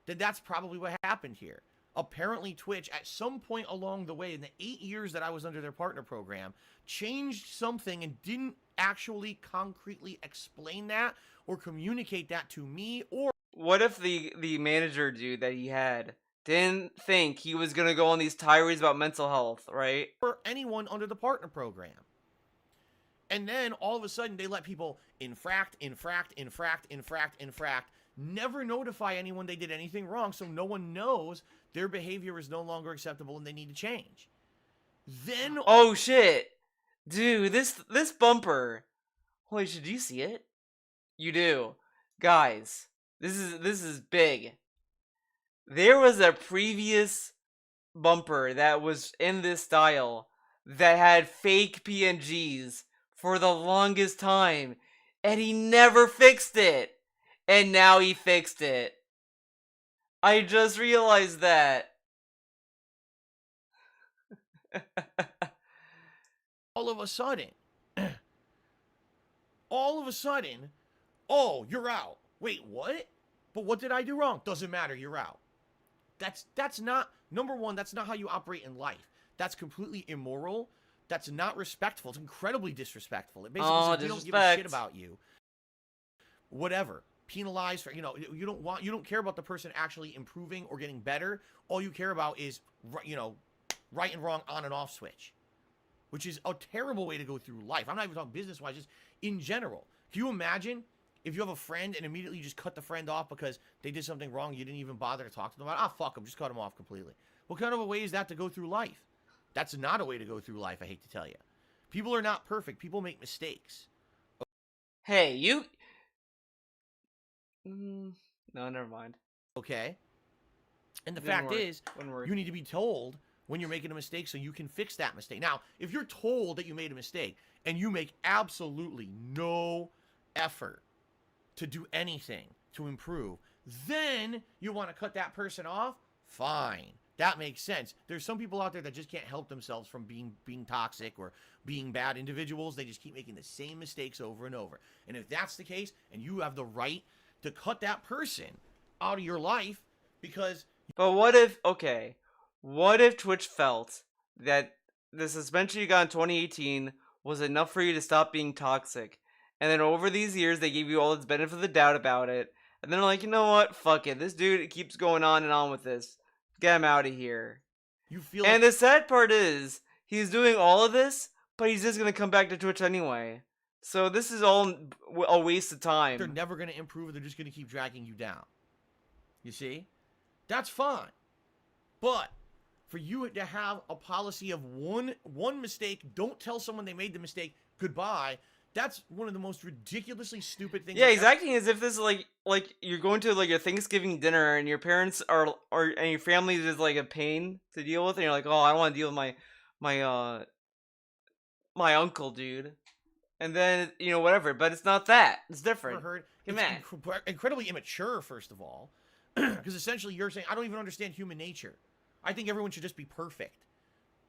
then that's probably what happened here. Apparently Twitch, at some point along the way, in the 8 years that I was under their partner program, changed something and didn't actually concretely explain that or communicate that to me. Or what if the manager dude that he had didn't think he was gonna go on these tirades about mental health, right? Or anyone under the partner program. And then all of a sudden they let people infract, never notify anyone they did anything wrong, so no one knows their behavior is no longer acceptable and they need to change. Then oh shit, dude, this bumper. Holy shit, do you see it? You do, guys. This is big. There was a previous bumper that was in this style that had fake PNGs for the longest time, and he never fixed it. And now he fixed it. I just realized that. all of a sudden, oh, you're out. Wait, what? But what did I do wrong? Doesn't matter, you're out. That's not, number one, that's not how you operate in life. That's completely immoral. That's not respectful. It's incredibly disrespectful. It basically says we don't give a shit about you. Whatever. Penalize for, you don't care about the person actually improving or getting better. All you care about is, right and wrong, on and off switch, which is a terrible way to go through life. I'm not even talking business-wise, just in general. Can you imagine if you have a friend and immediately you just cut the friend off because they did something wrong, you didn't even bother to talk to them about it? Ah, fuck them, just cut them off completely. What kind of a way is that to go through life? That's not a way to go through life, I hate to tell you. People are not perfect. People make mistakes. Hey, you... No, never mind. Okay? And the fact is, you need to be told when you're making a mistake so you can fix that mistake. Now, if you're told that you made a mistake and you make absolutely no effort to do anything to improve, then you want to cut that person off, fine. That makes sense. There's some people out there that just can't help themselves from being toxic or being bad individuals. They just keep making the same mistakes over and over. And if that's the case, and you have the right to cut that person out of your life because... But what if, okay, what if Twitch felt that the suspension you got in 2018 was enough for you to stop being toxic, and then over these years they gave you all this benefit of the doubt about it, and then they're like, you know what, fuck it, this dude keeps going on and on with this, get him out of here. You feel and the sad part is, he's doing all of this, but he's just gonna come back to Twitch anyway. So this is all a waste of time. They're never gonna improve, they're just gonna keep dragging you down. You see? That's fine. But for you to have a policy of one mistake, don't tell someone they made the mistake, goodbye, that's one of the most ridiculously stupid things. Yeah, he's acting as if this is like you're going to like your Thanksgiving dinner and your parents are and your family is like a pain to deal with, and you're like, oh, I don't want to deal with my uncle, dude. And then, whatever, but it's not that. It's different. It's incredibly immature, first of all. Because essentially you're saying, I don't even understand human nature. I think everyone should just be perfect.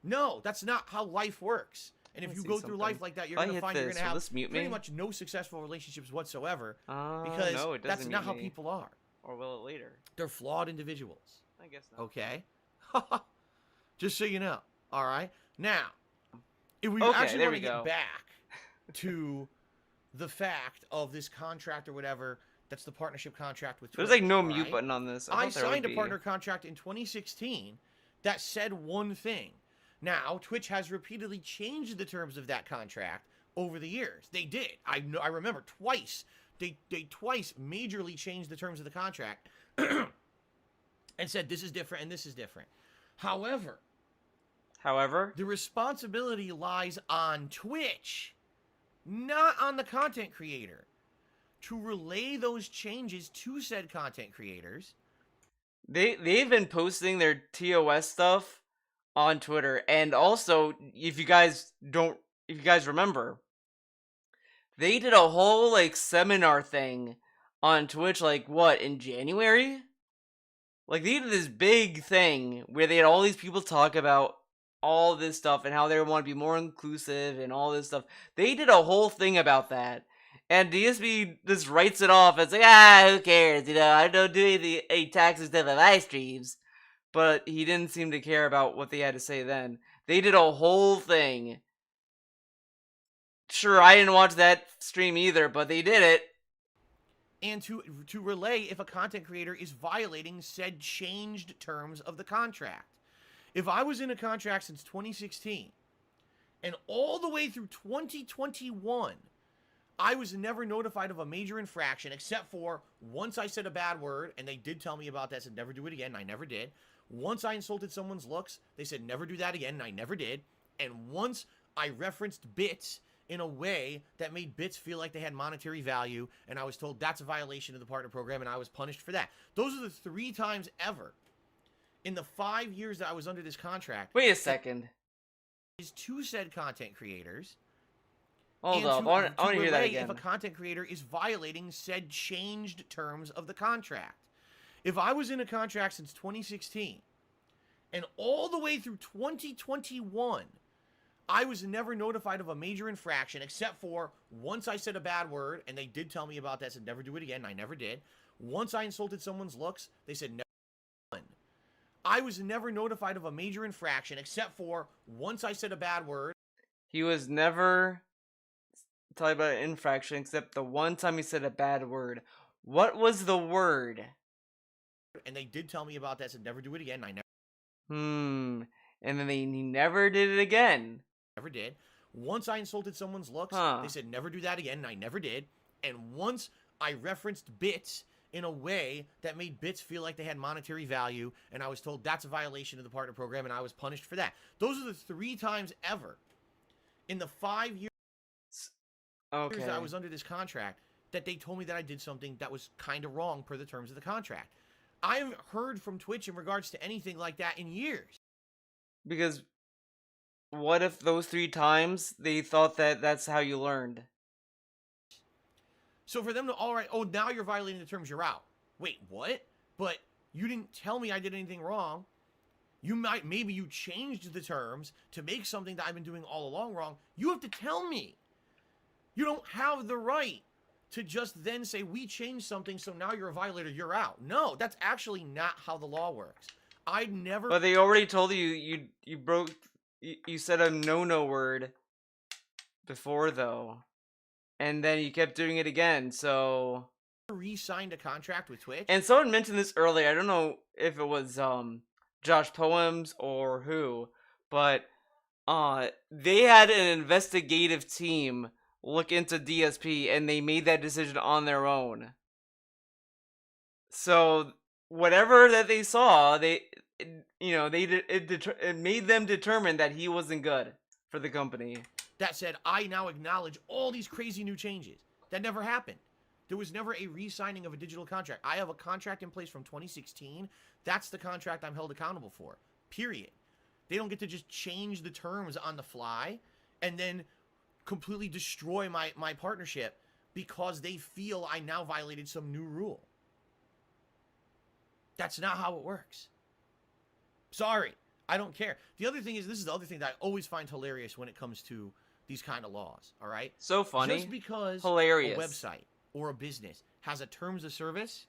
No, that's not how life works. And if you go through life like that, you're going to find you're going to have pretty much no successful relationships whatsoever. Because no, that's not how people are. Or will it later? They're flawed individuals. I guess not. Okay? Just so you know. All right? Now, if we actually want to get back to the fact of this contract or whatever, that's the partnership contract with Twitch. There's like no mute button on this. I signed a partner contract in 2016 that said one thing. Now, Twitch has repeatedly changed the terms of that contract over the years. They did. I remember twice. They twice majorly changed the terms of the contract and said this is different and this is different. However, the responsibility lies on Twitch, not on the content creator. to relay those changes to said content creators. They've been posting their TOS stuff on Twitter, and also if you guys remember, they did a whole like seminar thing on Twitch like what, in January? Like they did this big thing where they had all these people talk about all this stuff and how they want to be more inclusive and all this stuff. They did a whole thing about that. And DSP just writes it off as like, who cares? You know, I don't do any taxes to my streams. But he didn't seem to care about what they had to say then. They did a whole thing. Sure, I didn't watch that stream either, but they did it. And to relay if a content creator is violating said changed terms of the contract. If I was in a contract since 2016, and all the way through 2021, I was never notified of a major infraction, except for once I said a bad word, and they did tell me about that, said never do it again, and I never did. Once I insulted someone's looks, they said never do that again, and I never did. And once I referenced bits in a way that made bits feel like they had monetary value, and I was told that's a violation of the partner program, and I was punished for that. Those are the 3 times ever in the 5 years that I was under this contract. Wait a second. Is to said content creators. Hold up, I want to hear that again. If a content creator is violating said changed terms of the contract. If I was in a contract since 2016, and all the way through 2021, I was never notified of a major infraction, except for once I said a bad word, and they did tell me about that, said never do it again, and I never did. Once I insulted someone's looks, they said never. I was never notified of a major infraction, except for once I said a bad word. He was never talking about an infraction, except the one time he said a bad word. What was the word? And they did tell me about that, said never do it again, and I never. And then he never did it again. Never did. Once I insulted someone's looks, they said never do that again, and I never did. And once I referenced bits in a way that made bits feel like they had monetary value, and I was told that's a violation of the partner program, and I was punished for that. Those are the 3 times ever in the 5 years that I was under this contract that they told me that I did something that was kind of wrong per the terms of the contract. I haven't heard from Twitch in regards to anything like that in years. Because what if those 3 times they thought that that's how you learned? So for them to, all right, oh, now you're violating the terms, you're out. Wait, what? But you didn't tell me I did anything wrong. Maybe you changed the terms to make something that I've been doing all along wrong. You have to tell me. You don't have the right to just then say, we changed something, so now you're a violator, you're out. No, that's actually not how the law works. I'd never... But they already told you broke... You said a no-no word before, though. And then you kept doing it again, so... re-signed a contract with Twitch. And someone mentioned this earlier. I don't know if it was Josh Poems or who, but they had an investigative team look into DSP, and they made that decision on their own. So whatever that they saw, it made them determine that he wasn't good for the company. That said, I now acknowledge all these crazy new changes. That never happened. There was never a re-signing of a digital contract. I have a contract in place from 2016. That's the contract I'm held accountable for. Period. They don't get to just change the terms on the fly and then completely destroy my partnership because they feel I now violated some new rule. That's not how it works. Sorry. I don't care. The other thing is, this is the other thing that I always find hilarious when it comes to these kind of laws, all right? So funny. Just because hilarious. A website or a business has a terms of service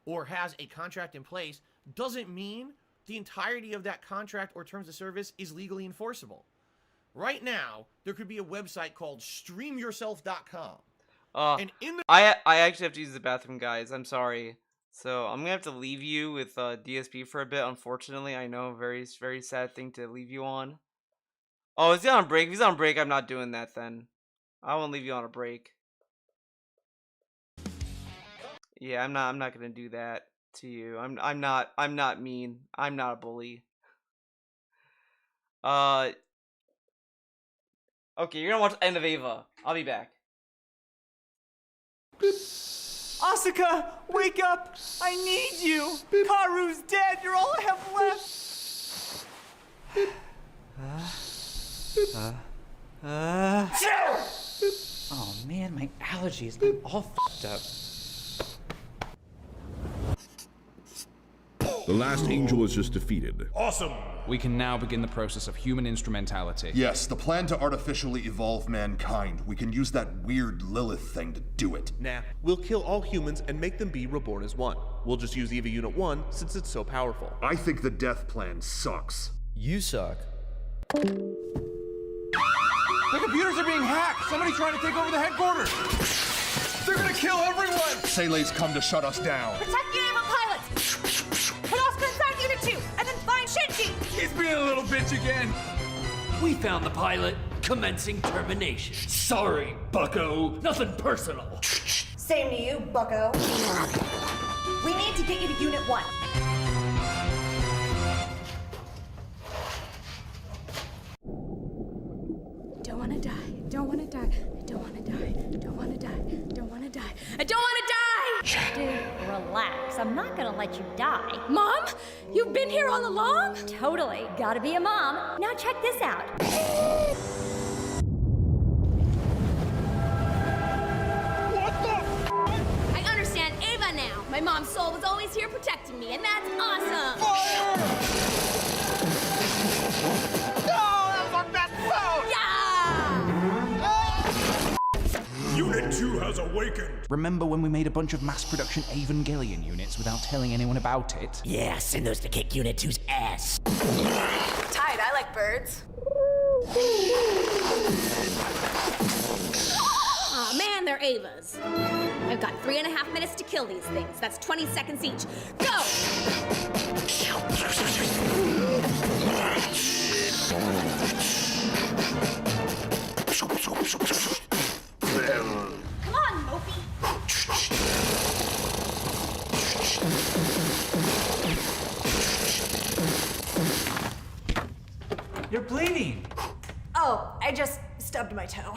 or has a contract in place doesn't mean the entirety of that contract or terms of service is legally enforceable. Right now, there could be a website called streamyourself.com. And in the I actually have to use the bathroom, guys. I'm sorry. So I'm gonna have to leave you with DSP for a bit. Unfortunately, I know, very, very sad thing to leave you on. Oh, is he on break? If he's on break, I'm not doing that. Then I won't leave you on a break. Yeah, I'm not gonna do that to you. I'm not mean. I'm not a bully. Okay, you're gonna watch End of Ava. I'll be back. Asuka, wake up! I need you! Karu's dead! You're all I have left! Oh man, my allergies. I'm all fucked up. The last angel is just defeated. Awesome! We can now begin the process of human instrumentality. Yes, the plan to artificially evolve mankind. We can use that weird Lilith thing to do it. Nah, we'll kill all humans and make them be reborn as one. We'll just use EVA Unit 1 since it's so powerful. I think the death plan sucks. You suck. The computers are being hacked! Somebody trying to take over the headquarters! They're gonna kill everyone! Sele's come to shut us down. Protect the naval pilots! Put Oscar inside Unit 2, and then find Shinji! He's being a little bitch again! We found the pilot. Commencing termination. Sorry, bucko. Nothing personal. Same to you, bucko. We need to get you to Unit 1. Don't wanna die. Don't wanna die. I don't wanna die. Don't wanna die. Don't wanna die. I don't wanna die! Dude, relax. I'm not gonna let you die. Mom? You've been here all along? Totally. Gotta be a mom. Now check this out. I understand Ava now. My mom's soul was always here protecting me, and that's awesome! Fire! No, that was our best phone! Yeah! Unit 2 has awakened. Remember when we made a bunch of mass production Evangelion units without telling anyone about it? Yeah, send those to kick Unit 2's ass. Tight, I like birds. Aw, man, they're Ava's. I've got 3.5 minutes to kill these things. That's 20 seconds each. Go! Come on, Mopey. You're bleeding! Oh, I just stubbed my toe.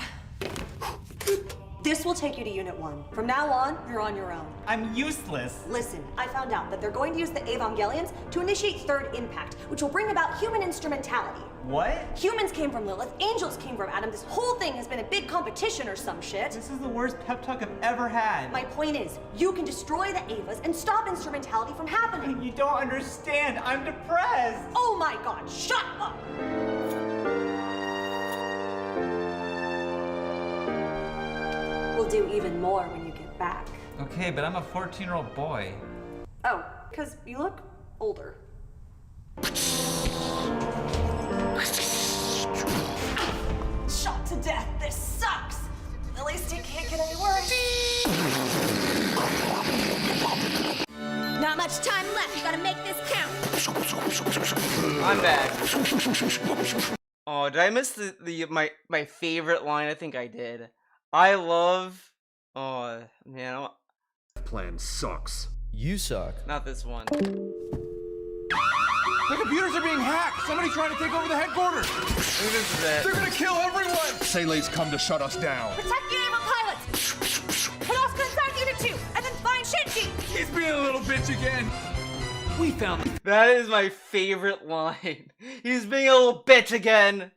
This will take you to Unit 1. From now on, you're on your own. I'm useless. Listen, I found out that they're going to use the Evangelions to initiate Third Impact, which will bring about human instrumentality. What? Humans came from Lilith, angels came from Adam. This whole thing has been a big competition or some shit. This is the worst pep talk I've ever had. My point is, you can destroy the Avas and stop instrumentality from happening. You don't understand. I'm depressed. Oh my god, shut up! We'll do even more when you get back. Okay, but I'm a 14-year-old boy. Oh, because you look older. Shot to death. This sucks. At least it can't get any worse. Not much time left. You gotta make this count. I'm back. Oh, did I miss my favorite line? I think I did. I love. Oh man, Plan sucks. You suck. not this one. The computers are being hacked! Somebody trying to take over the headquarters! I think this is it. They're gonna kill everyone! Sele's come to shut us down. Protect the naval pilots! Put Oscar inside Unit 2, and then find Shinji! He's being a little bitch again! We found That is my favorite line. He's being a little bitch again.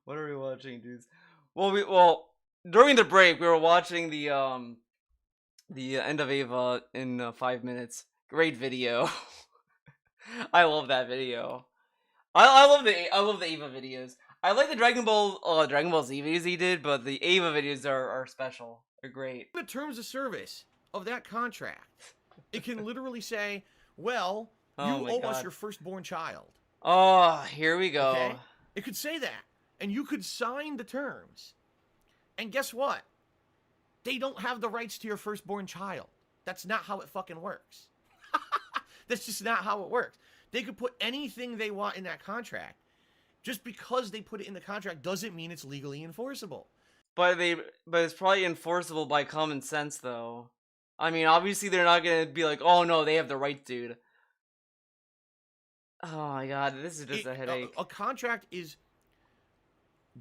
What are we watching, dudes? Well, during the break we were watching the end of Ava in 5 minutes. Great video. I love that video. I love the Ava videos. I like the Dragon Ball Z videos he did, but the Ava videos are special. They're great. The terms of service of that contract, it can literally say, well, you owe us your firstborn child. Oh, here we go. Okay? It could say that. And you could sign the terms. And guess what? They don't have the rights to your firstborn child. That's not how it fucking works. That's just not how it works. They could put anything they want in that contract. Just because they put it in the contract doesn't mean it's legally enforceable. But it's probably enforceable by common sense, though. I mean, obviously they're not gonna be like, oh no, they have the rights, dude. Oh my god, this is just a headache. A contract is...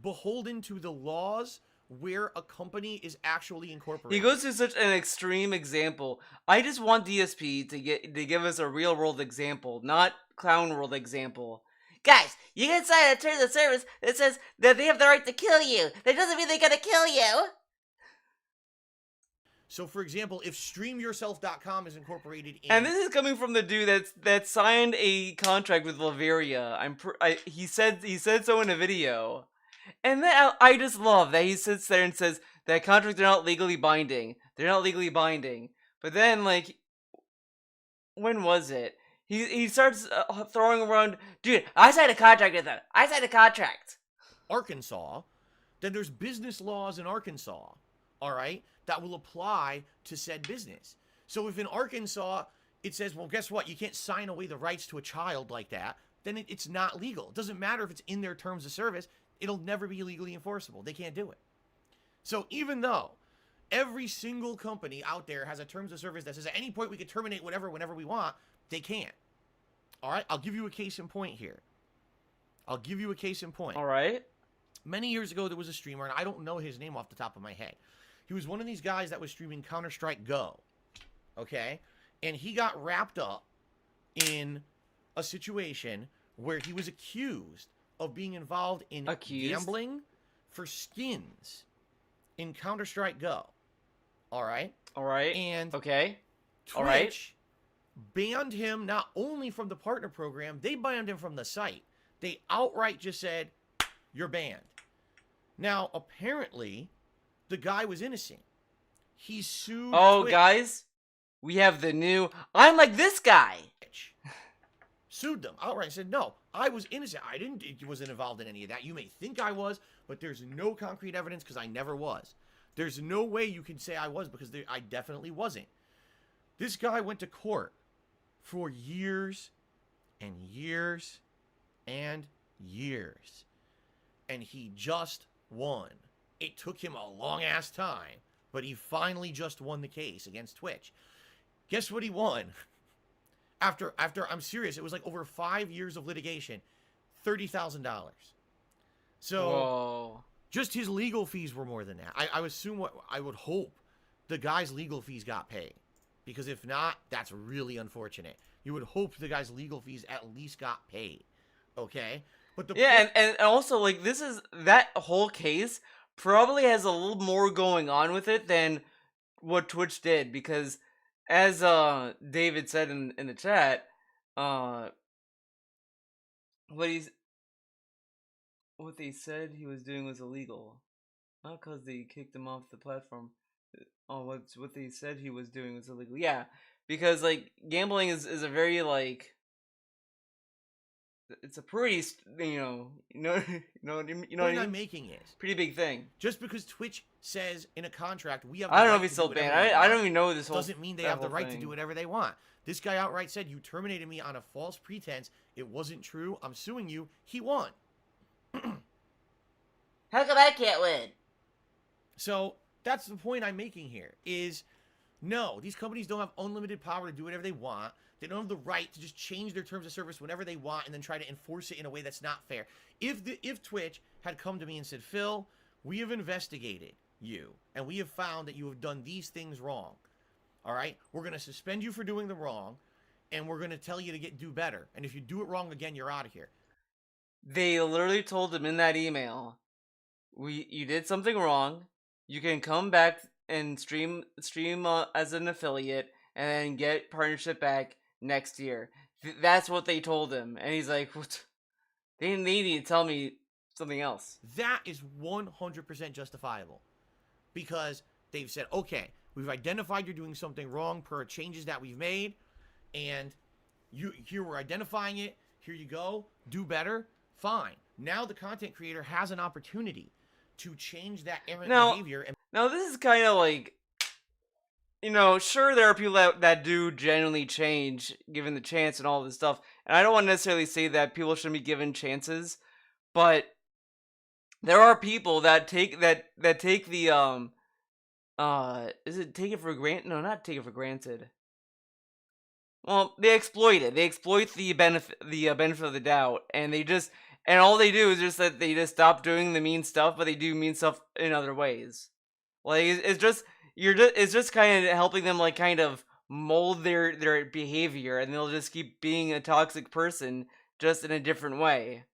beholden to the laws where a company is actually incorporated. He goes to such an extreme example. I just want DSP to give us a real world example, not clown world example. Guys, you can sign a terms of service that says that they have the right to kill you. That doesn't mean they're gonna kill you. So, for example, if StreamYourself.com is incorporated in... And this is coming from the dude that signed a contract with Laveria. He said so in a video. And then I just love that he sits there and says that contracts are not legally binding. They're not legally binding. But then, like, when was it? He starts throwing around, dude, I signed a contract with them. I signed a contract. Arkansas, then there's business laws in Arkansas, all right, that will apply to said business. So if in Arkansas it says, well, guess what? You can't sign away the rights to a child like that, then it's not legal. It doesn't matter if it's in their terms of service. It'll never be legally enforceable. They can't do it. So even though every single company out there has a terms of service that says at any point we can terminate whatever whenever we want, they can't. All right? I'll give you a case in point here. I'll give you a case in point. All right. Many years ago, there was a streamer, and I don't know his name off the top of my head. He was one of these guys that was streaming Counter-Strike Go. Okay? And he got wrapped up in a situation where he was accused of being involved in gambling for skins in Counter-Strike Go. All right? All right. And okay. Twitch All right. banned him not only from the partner program, they banned him from the site. They outright just said, you're banned. Now, apparently, the guy was innocent. He sued Twitch. Guys, we have the new, I'm like this guy. Sued them outright. Said, no, I was innocent. Wasn't involved in any of that. You may think I was, but there's no concrete evidence because I never was. There's no way you can say I was because I definitely wasn't. This guy went to court for years and years and years. And he just won. It took him a long-ass time, but he finally just won the case against Twitch. Guess what he won? After I'm serious, it was like over 5 years of litigation, $30,000. So, whoa. Just his legal fees were more than that. I would hope the guy's legal fees got paid. Because if not, that's really unfortunate. You would hope the guy's legal fees at least got paid. Okay? But and also, like, that whole case probably has a little more going on with it than what Twitch did, because as David said in the chat, what they said he was doing was illegal, not because they kicked him off the platform. What they said he was doing was illegal. Yeah, because like gambling is a very like. It's a pretty, you know what I'm making is pretty big thing. Just because Twitch says in a contract we have, I don't know if he's still banned. I don't even know this whole. Doesn't mean they have the right to do whatever they want. This guy outright said you terminated me on a false pretense. It wasn't true. I'm suing you. He won. How come I can't win? So that's the point I'm making here. Is no, these companies don't have unlimited power to do whatever they want. They don't have the right to just change their terms of service whenever they want and then try to enforce it in a way that's not fair. If Twitch had come to me and said, Phil, we have investigated you, and we have found that you have done these things wrong. All right? We're going to suspend you for doing them wrong, and we're going to tell you to do better. And if you do it wrong again, you're out of here. They literally told him in that email, you did something wrong. You can come back and stream as an affiliate and then get partnership back next year. That's what they told him. And he's like, what? They need to tell me something else. That is 100% justifiable. Because they've said, okay, we've identified you're doing something wrong per changes that we've made. And here we're identifying it. Here you go. Do better. Fine. Now the content creator has an opportunity to change that errant behavior. Now this is kind of like, sure, there are people that do genuinely change given the chance and all this stuff. And I don't want to necessarily say that people shouldn't be given chances, but there are people that take the is it take it for granted? No, not take it for granted. Well, they exploit it. They exploit the benefit of the doubt, and they just And all they do is just that they just stop doing the mean stuff, but they do mean stuff in other ways. Like it's just it's just kind of helping them like kind of mold their behavior, and they'll just keep being a toxic person just in a different way.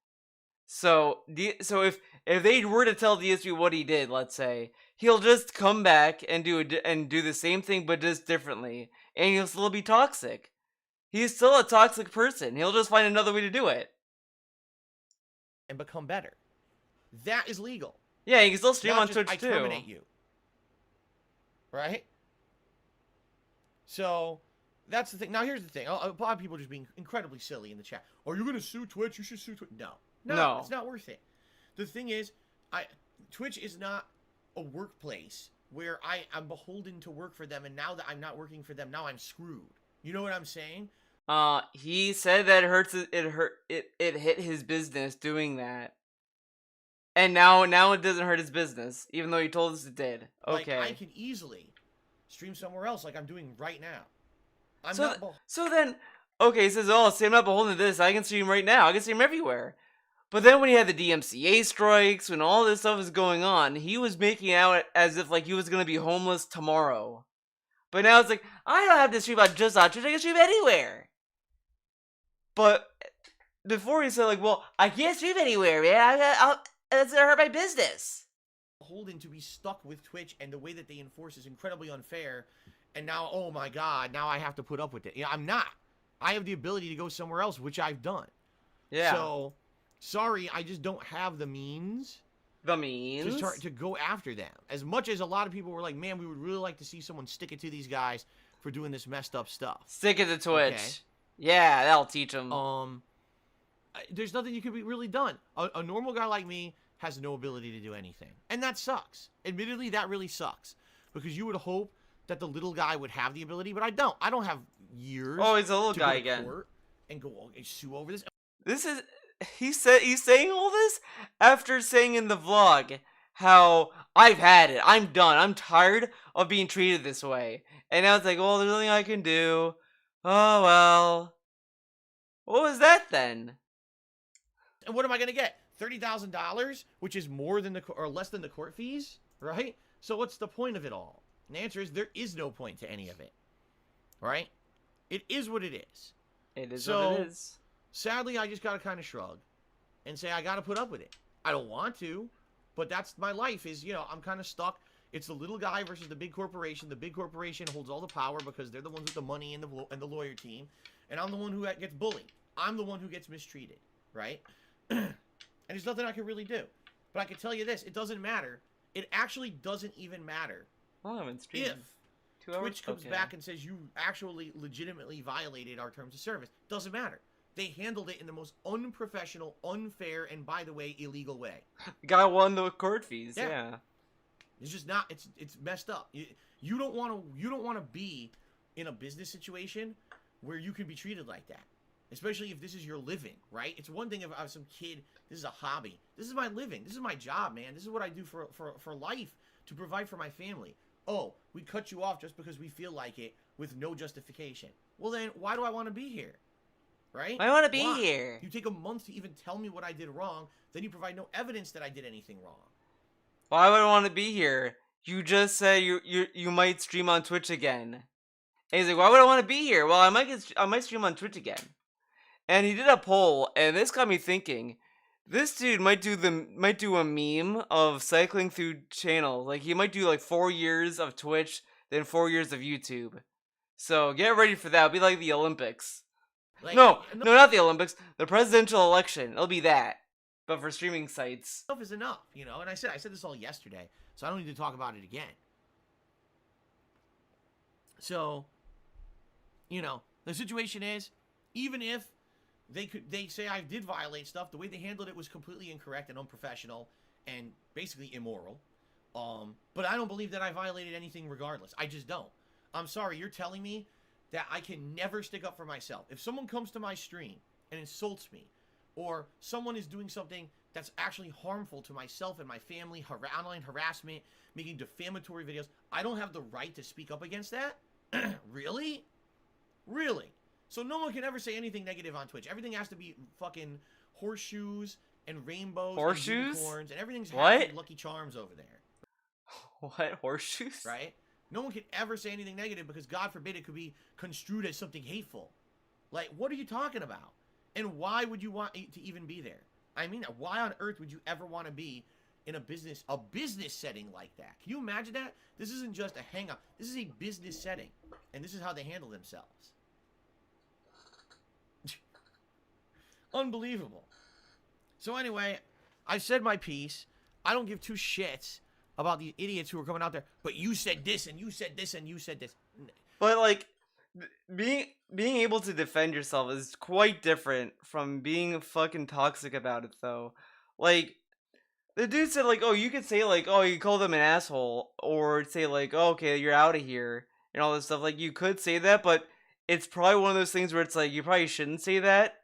So if they were to tell DSP what he did, let's say, he'll just come back and do the same thing but just differently, and he'll still be toxic. He's still a toxic person. He'll just find another way to do it and become better. That is legal. Yeah, you can still stream Not on just, Twitch I too. terminate you. Right? So that's the thing. Now here's the thing. A lot of people are just being incredibly silly in the chat. Are you going to sue Twitch? You should sue Twitch. No, it's not worth it. The thing is, Twitch is not a workplace where I'm beholden to work for them, and now that I'm not working for them, now I'm screwed. You know what I'm saying? He said that it hit his business doing that. And now it doesn't hurt his business, even though he told us it did. Okay. Like, I can easily stream somewhere else like I'm doing right now. So then, okay, he says, oh, see, I'm not beholden to this. I can stream right now. I can stream everywhere. But then when he had the DMCA strikes, when all this stuff was going on, he was making out as if like he was going to be homeless tomorrow. But now it's like, I don't have to stream just on Twitch. I can stream anywhere. But before he said like, well, I can't stream anywhere, man. That's gonna hurt my business. Beholden to be stuck with Twitch, and the way that they enforce is incredibly unfair. And now, oh my God, now I have to put up with it. Yeah, I'm not. I have the ability to go somewhere else, which I've done. Yeah. So, sorry, I just don't have the means. To go after them. As much as a lot of people were like, man, we would really like to see someone stick it to these guys for doing this messed up stuff. Stick it to Twitch. Okay? Yeah, that'll teach them. There's nothing you could be really done. A normal guy like me has no ability to do anything. And that sucks. Admittedly, that really sucks. Because you would hope that the little guy would have the ability, but I don't. I don't have years. Oh, he's a little guy to again. Court and go and sue over this. This is... He's saying all this after saying in the vlog how I've had it. I'm done. I'm tired of being treated this way. And now it's like, well, there's nothing I can do. Oh, well. What was that then? And what am I going to get? $30,000, which is more than or less than the court fees, right? So what's the point of it all? And the answer is there is no point to any of it, right? It is what it is. It is what it is. Sadly, I just got to kind of shrug and say I got to put up with it. I don't want to, but that's my life is, you know, I'm kind of stuck. It's the little guy versus the big corporation. The big corporation holds all the power because they're the ones with the money and the lawyer team. And I'm the one who gets bullied. I'm the one who gets mistreated, right? And there's nothing I can really do. But I can tell you this, it doesn't matter. It actually doesn't even matter if Twitch comes back and says you actually legitimately violated our terms of service. Doesn't matter. They handled it in the most unprofessional, unfair, and by the way, illegal way. Guy won the court fees. Yeah. It's just not. It's messed up. You don't want to be in a business situation where you can be treated like that, especially if this is your living, right? It's one thing if I was some kid. This is a hobby. This is my living. This is my job, man. This is what I do for life to provide for my family. Oh, we cut you off just because we feel like it with no justification. Well, then why do I want to be here? Right? I want to be here. You take a month to even tell me what I did wrong, then you provide no evidence that I did anything wrong. Why would I want to be here? You just say you might stream on Twitch again. And he's like, why would I want to be here? Well, I might stream on Twitch again. And he did a poll, and this got me thinking. This dude might do a meme of cycling through channels. Like he might do like 4 years of Twitch, then 4 years of YouTube. So get ready for that. It'll be like the Olympics. Like, no, not the Olympics. The presidential election. It'll be that, but for streaming sites. Enough is enough, you know. And I said this all yesterday, so I don't need to talk about it again. So, you know, the situation is, even if they say I did violate stuff, the way they handled it was completely incorrect and unprofessional and basically immoral. But I don't believe that I violated anything regardless. I just don't. I'm sorry, you're telling me that I can never stick up for myself. If someone comes to my stream and insults me, or someone is doing something that's actually harmful to myself and my family, online harassment, making defamatory videos, I don't have the right to speak up against that? Really? Really? So no one can ever say anything negative on Twitch. Everything has to be fucking horseshoes and rainbows Horseshoes? and unicorns and everything's What? happy Lucky Charms over there. What? Horseshoes? Right? No one can ever say anything negative because God forbid it could be construed as something hateful. Like, what are you talking about? And why would you want to even be there? I mean, why on earth would you ever want to be in a business setting like that? Can you imagine that? This isn't just a hang up. This is a business setting. And this is how they handle themselves. Unbelievable. So anyway, I've said my piece. I don't give two shits about these idiots who are coming out there. But you said this, and you said this, and you said this. But like, being able to defend yourself is quite different from being fucking toxic about it, though. Like, the dude said, like, oh, you could say, like, oh, you call them an asshole, or say, like, oh, okay, you're out of here, and all this stuff. Like, you could say that, but it's probably one of those things where it's like, you probably shouldn't say that.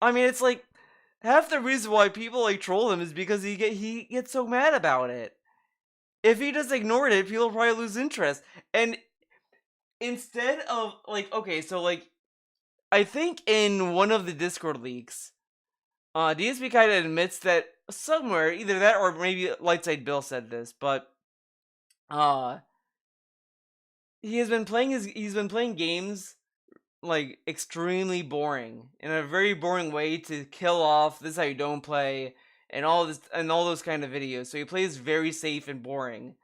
I mean, it's like, half the reason why people, like, troll him is because he gets so mad about it. If he just ignored it, people probably lose interest. And instead of, like, okay, so, like, I think in one of the Discord leaks, DSP kind of admits that somewhere, either that or maybe Lightside Bill said this, but he's been playing games like extremely boring in a very boring way to kill off this is how you don't play and all those kind of videos. So he plays very safe and boring.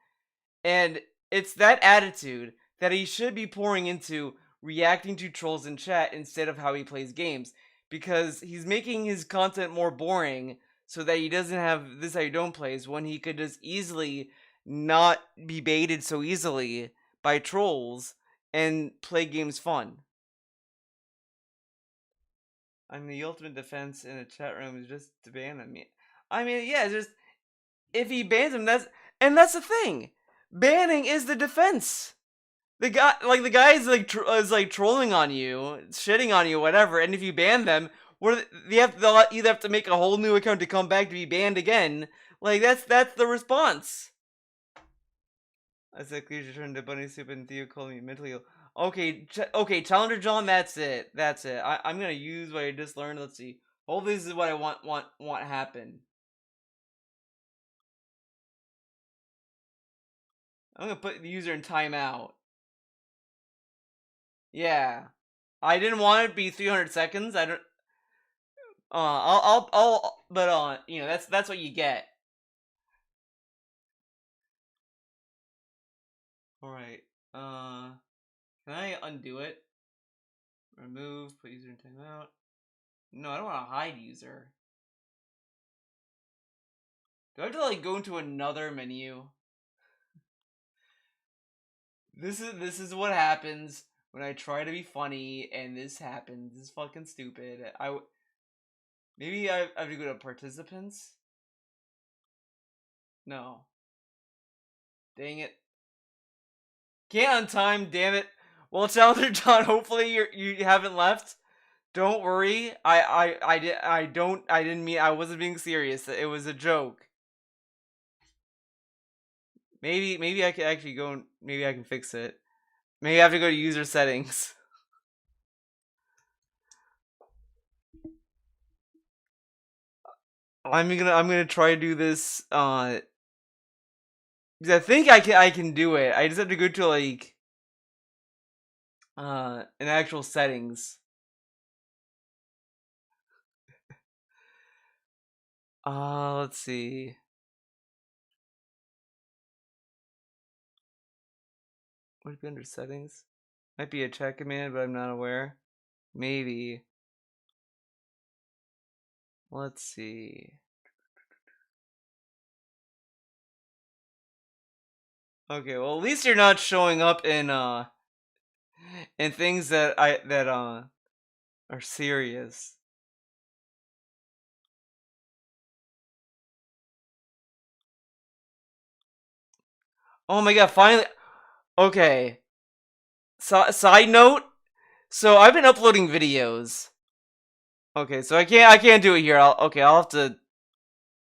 And it's that attitude that he should be pouring into reacting to trolls in chat instead of how he plays games. Because he's making his content more boring so that he doesn't have this how you don't plays when he could just easily not be baited so easily by trolls and play games fun. I mean, the ultimate defense in a chat room is just to ban him. I mean, yeah, just if he bans him, that's the thing. Banning is the defense. The guy is like trolling on you, shitting on you, whatever. And if you ban them, they'll either have to make a whole new account to come back to be banned again. Like that's the response. I said, please return to Bunny Soup and Theo calling me mentally ill. Okay, Challenger John, that's it. I'm gonna use what I just learned. Let's see. Hopefully this is what I want happen. I'm gonna put the user in timeout. Yeah, I didn't want it to be 300 seconds. I don't. But you know, that's what you get. All right. Can I undo it? Remove. Put user in timeout. No, I don't want to hide user. Do I have to like go into another menu? This is what happens when I try to be funny and this happens. This is fucking stupid. Maybe I have to go to participants? No. Dang it. Can't on time, damn it. Well, Challenger John, hopefully you haven't left. Don't worry. I didn't mean, I wasn't being serious. It was a joke. Maybe I can actually go, maybe I can fix it. Maybe I have to go to user settings. I'm gonna try to do this because I think I can do it. I just have to go to like an actual settings. Let's see. Would it be under settings? Might be a chat command, but I'm not aware. Maybe. Let's see. Okay, well at least you're not showing up in things that are serious. Oh my god, finally. Okay. Side note. So I've been uploading videos. Okay, so I can't do it here. I'll have to.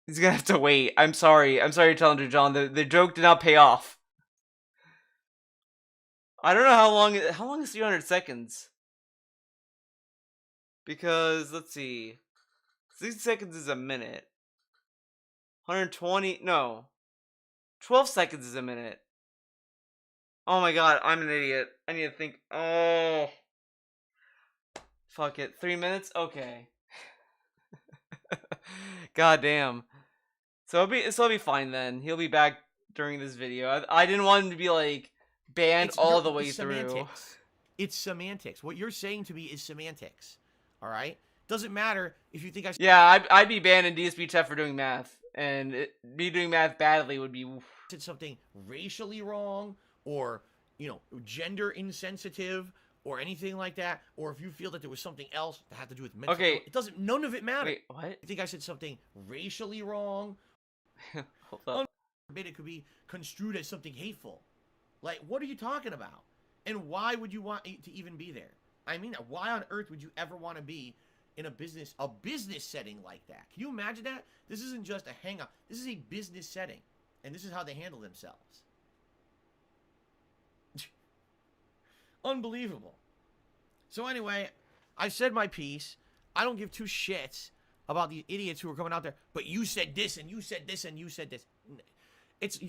He's gonna have to wait. I'm sorry, Challenger John. The joke did not pay off. I don't know how long is 300 seconds. Because let's see, 60 seconds is a minute. 120, no. 12 seconds is a minute. Oh my god, I'm an idiot. I need to think. Oh. Fuck it. 3 minutes? Okay. God damn. So it'll be fine then. He'll be back during this video. I didn't want him to be like banned all the way through. Semantics. It's semantics. What you're saying to me is semantics. All right? Doesn't matter if you think I... Yeah, I'd be banned in DSP chat for doing math. And me doing math badly would be... Said something racially wrong or, you know, gender insensitive or anything like that, or if you feel that there was something else that had to do with mental Okay. it doesn't, none of it matters. Wait, what? I think I said something racially wrong. Hold up. It could be construed as something hateful. Like, what are you talking about? And why would you want to even be there? I mean, why on earth would you ever want to be in a business setting like that? Can you imagine that? This isn't just a hang-up. This is a business setting. And this is how they handle themselves. Unbelievable. So anyway, I said my piece. I don't give two shits about these idiots who are coming out there. But you said this, and you said this, and you said this. It's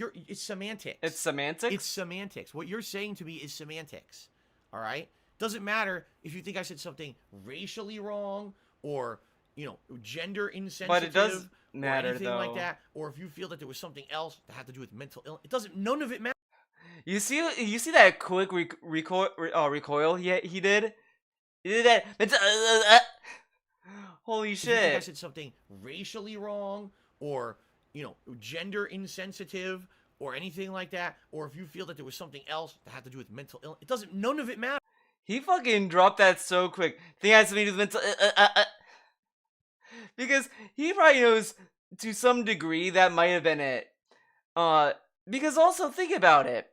semantics. It's semantics? It's semantics. What you're saying to me is semantics. All right? Doesn't matter if you think I said something racially wrong or, you know, gender insensitive. But it does matter, or anything though. like that. Or if you feel that there was something else that had to do with mental illness. It doesn't, none of it matters. You see that quick recoil he did? He did that. Holy shit. If you think I said something racially wrong or, you know, gender insensitive or anything like that, or if you feel that there was something else that had to do with mental illness, it doesn't, none of it matters. He fucking dropped that so quick. Think I had something to do with mental because he probably knows to some degree that might have been it. Because also think about it.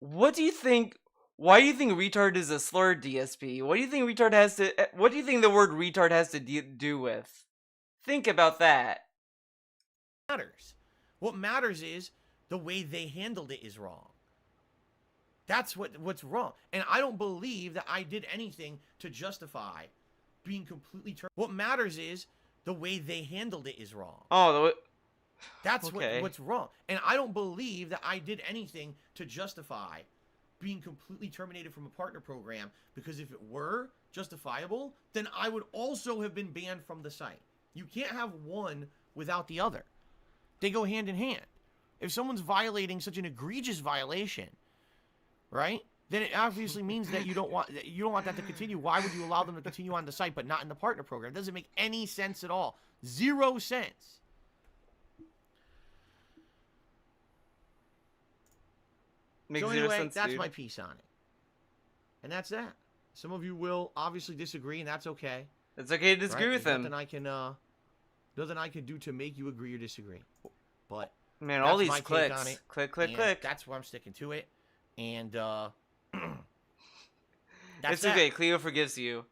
What do you think? Why do you think retard is a slur, DSP? What do you think retard has to? What do you think the word retard has to do with? Think about that. Matters. What matters is the way they handled it is wrong. That's what's wrong. And I don't believe that I did anything to justify being completely What matters is the way they handled it is wrong. Oh, that's okay. what's wrong. And I don't believe that I did anything to justify being completely terminated from a partner program, because if it were justifiable, then I would also have been banned from the site. You can't have one without the other. They go hand in hand. If someone's violating such an egregious violation, right, then it obviously means that you don't want that to continue. Why would you allow them to continue on the site but not in the partner program? It doesn't make any sense at all. 0 cents. Makes so 0 anyway, sense, that's dude. my piece on it. And that's that. Some of you will obviously disagree, and that's okay. It's okay to disagree with There's him. Nothing I can do to make you agree or disagree. But man, that's all these my take clicks, on it, click. That's where I'm sticking to it. And it's okay. Cleo forgives you.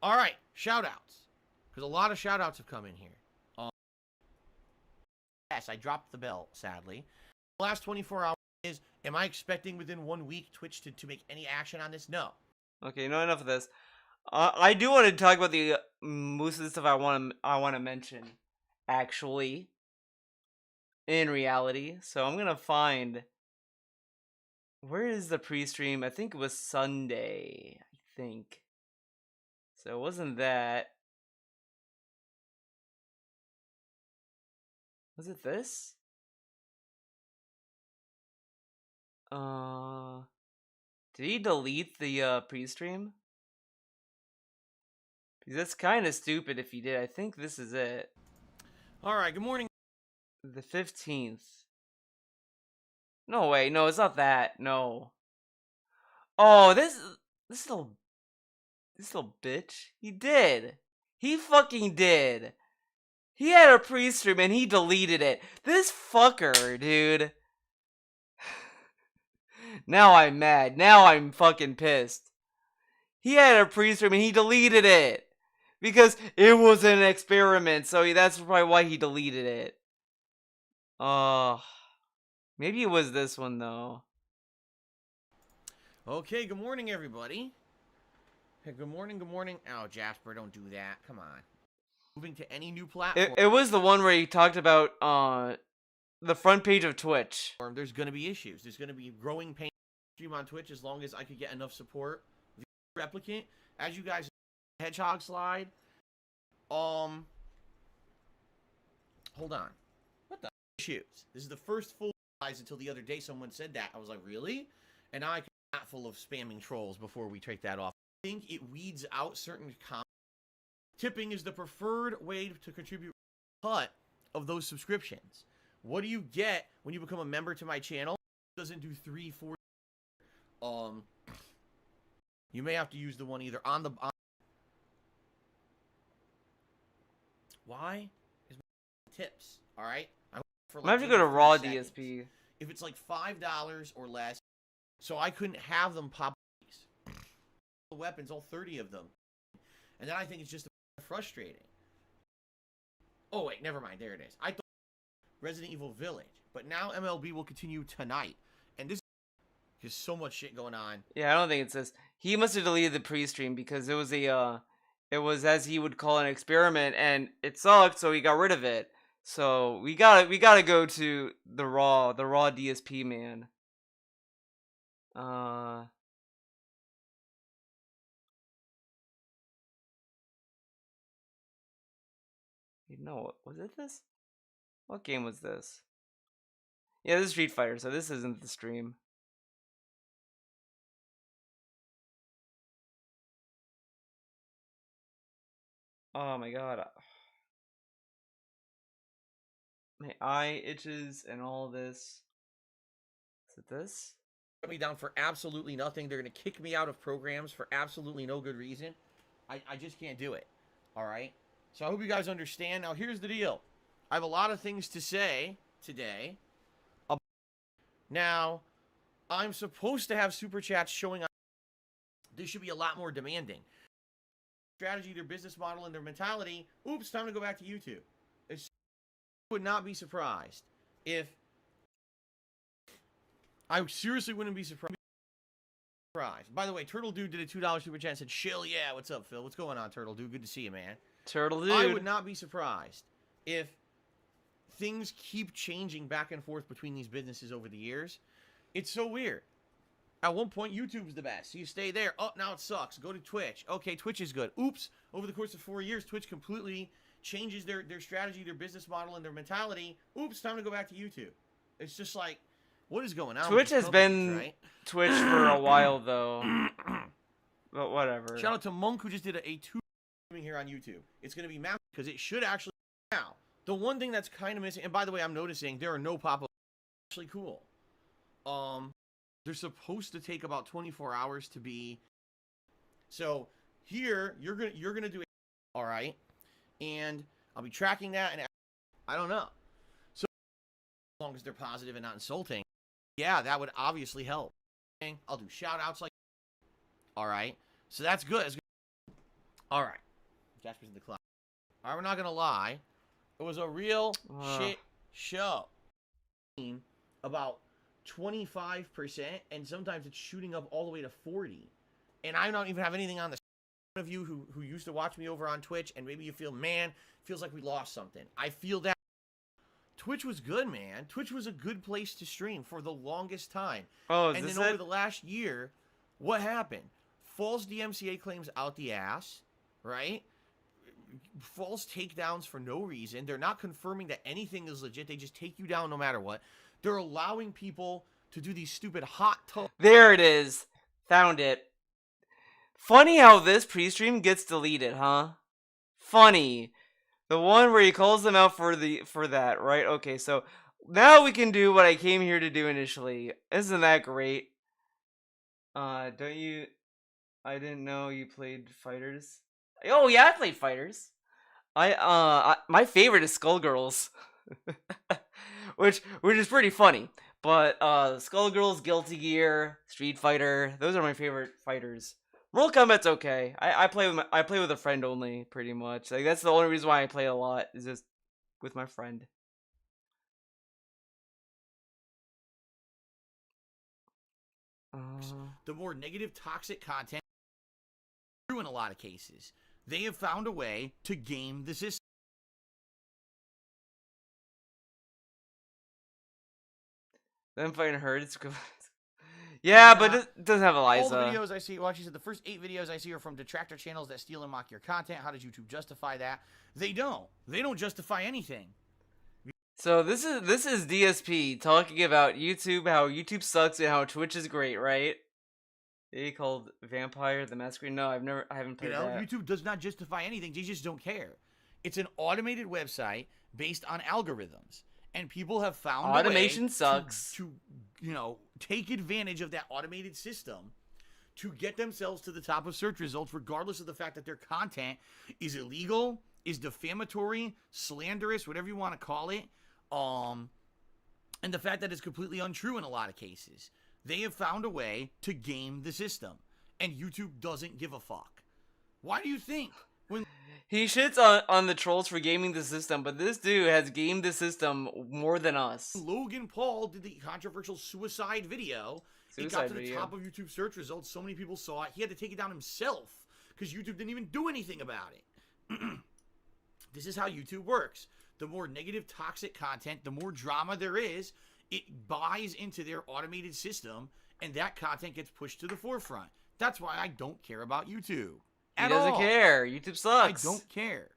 All right, shout outs. Because a lot of shout outs have come in here. Yes, I dropped the bell, sadly. The last 24 hours is, am I expecting within 1 week Twitch to make any action on this? No. Okay, no, enough of this. I do want to talk about the most of the stuff I want to mention, actually, in reality. So I'm gonna find, where is the pre-stream? I think it was Sunday. I think. So it wasn't that. Was it this? Did he delete the pre-stream? Because that's kind of stupid if he did. I think this is it. All right, good morning. The 15th. No way. No, it's not that. No. Oh, this little bitch. He did. He fucking did. He had a pre-stream and he deleted it. This fucker, dude. Now I'm mad. Now I'm fucking pissed. He had a pre-stream and he deleted it. Because it was an experiment. So that's probably why he deleted it. Maybe it was this one, though. Okay, good morning, everybody. Hey, good morning, good morning. Oh, Jasper, don't do that. Come on. moving to any new platform. It was the one where he talked about the front page of Twitch. There's going to be issues. There's going to be growing pain stream on Twitch as long as I could get enough support. The replicant, as you guys hedgehog slide. Hold on. What the issues? This is the first full size until the other day someone said that. I was like, really? And now I can not full of spamming trolls before we take that off. I think it weeds out certain comments. Tipping is the preferred way to contribute cut of those subscriptions. What do you get when you become a member to my channel? It doesn't do 3, 4. You may have to use the one either on the. Why is my tips? All right. I might have to go to Raw DSP. If it's like $5 or less, so I couldn't have them pop the weapons, all 30 of them, and then I think it's just frustrating. Oh wait, never mind. There it is. I thought Resident Evil Village, but now MLB will continue tonight, and this is so much shit going on. Yeah, I don't think it says he must have deleted the pre-stream because it was it was, as he would call, an experiment, and it sucked, so he got rid of it. So we gotta go to the raw DSP, man. No, was it this? What game was this? Yeah, this is Street Fighter, so this isn't the stream. Oh my god. My eye itches and all this. Is it this? Put me down for absolutely nothing. They're going to kick me out of programs for absolutely no good reason. I just can't do it. All right? So I hope you guys understand. Now, here's the deal. I have a lot of things to say today. Now, I'm supposed to have super chats showing up. This should be a lot more demanding. Strategy, their business model, and their mentality. Oops, time to go back to YouTube. I would not be surprised if... I seriously wouldn't be surprised. By the way, Turtle Dude did a $2 super chat and said, "Shill, yeah, what's up, Phil? What's going on, Turtle Dude? Good to see you, man." Turtle Dude. I would not be surprised if things keep changing back and forth between these businesses over the years. It's so weird. At one point, YouTube's the best. So you stay there. Oh, now it sucks. Go to Twitch. Okay, Twitch is good. Oops. Over the course of 4 years, Twitch completely changes their strategy, their business model, and their mentality. Oops, time to go back to YouTube. It's just like, what is going on? Twitch has been right? Twitch for a while, though. But whatever. Shout out to Monk, who just did a 2 here on YouTube. It's going to be massive because it should actually. Now, the one thing that's kind of missing, and by the way, I'm noticing there are no pop-ups. Actually cool. They're supposed to take about 24 hours to be. So here you're gonna do it, all right, and I'll be tracking that, and I don't know. So as long as they're positive and not insulting, yeah, that would obviously help. I'll do shout outs like, all right. So that's good. That's good. All right. Jasper's in the cloud. All right, we're not gonna lie. It was a real shit show. About 25%, and sometimes it's shooting up all the way to 40. And I don't even have anything on the of you who used to watch me over on Twitch, and maybe you feel, man, feels like we lost something. I feel that. Twitch was good, man. Twitch was a good place to stream for the longest time. Oh, and then over the last year, what happened? False DMCA claims out the ass, right? False takedowns for no reason. They're not confirming that anything is legit. They just take you down no matter what. They're allowing people to do these stupid hot tub. There it is. Found it. Funny how this pre-stream gets deleted, huh? Funny. The one where he calls them out for that, right? Okay, so now we can do what I came here to do initially. Isn't that great? I didn't know you played Fighters. Oh yeah, I played Fighters. My favorite is Skullgirls. which is pretty funny. But Skullgirls, Guilty Gear, Street Fighter, those are my favorite fighters. Mortal Kombat's okay. I play with a friend only, pretty much. Like that's the only reason why I play a lot, is just with my friend. The more negative, toxic content, true in a lot of cases. They have found a way to game the system. Then fighting her. Yeah, but it doesn't have Eliza. All the videos I see, well, she said the first 8 videos I see are from detractor channels that steal and mock your content. How does YouTube justify that? They don't. They don't justify anything. So this is DSP talking about YouTube, how YouTube sucks and how Twitch is great, right? They called Vampire the Masquerade. No, I haven't played that. YouTube does not justify anything. They just don't care. It's an automated website based on algorithms, and people have found automation a way sucks to take advantage of that automated system to get themselves to the top of search results, regardless of the fact that their content is illegal, is defamatory, slanderous, whatever you want to call it, and the fact that it's completely untrue in a lot of cases. They have found a way to game the system, and YouTube doesn't give a fuck. Why do you think when he shits on the trolls for gaming the system, but this dude has gamed the system more than us? Logan Paul did the controversial suicide video, it got to the top of YouTube search results. So many people saw it. He had to take it down himself because YouTube didn't even do anything about it. This is how YouTube works. The more negative, toxic content, the more drama there is, it buys into their automated system, and that content gets pushed to the forefront. That's why I don't care about YouTube. He doesn't care. YouTube sucks. I don't care.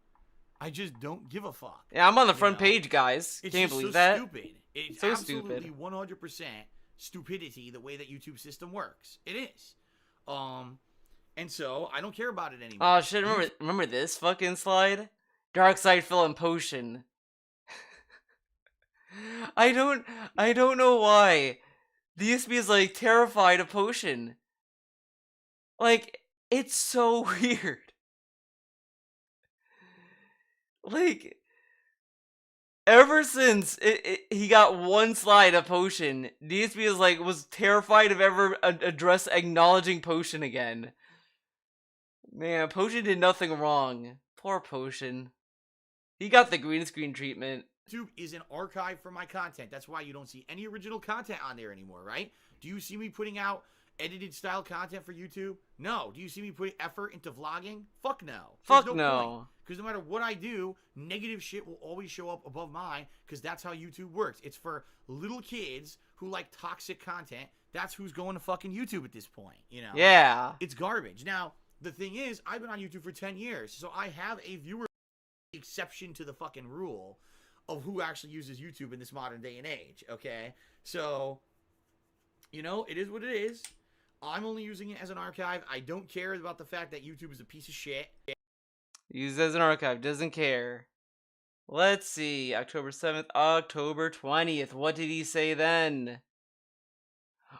I just don't give a fuck. Yeah, I'm on the front page, guys. It's Can't just believe so that. Stupid. It's so absolutely stupid. 100% stupidity the way that YouTube system works. It is. And so I don't care about it anymore. Oh shit! Remember this fucking slide? Dark side fill and potion. I don't know why. DSP is like terrified of potion. Like, it's so weird. Like, ever since he got one slide of potion, DSP is like was terrified of ever acknowledging potion again. Man, potion did nothing wrong. Poor potion. He got the green screen treatment. YouTube is an archive for my content. That's why you don't see any original content on there anymore, right? Do you see me putting out edited style content for YouTube? No. Do you see me putting effort into vlogging? Fuck no. Fuck no. Because no matter what I do, negative shit will always show up above mine, because that's how YouTube works. It's for little kids who like toxic content. That's who's going to fucking YouTube at this point, you know? Yeah. It's garbage. Now, the thing is, I've been on YouTube for 10 years, so I have a viewer exception to the fucking rule of who actually uses YouTube in this modern day and age, okay? So, you know, it is what it is. I'm only using it as an archive. I don't care about the fact that YouTube is a piece of shit. Used as an archive, doesn't care. Let's see, October 7th, October 20th. What did he say then?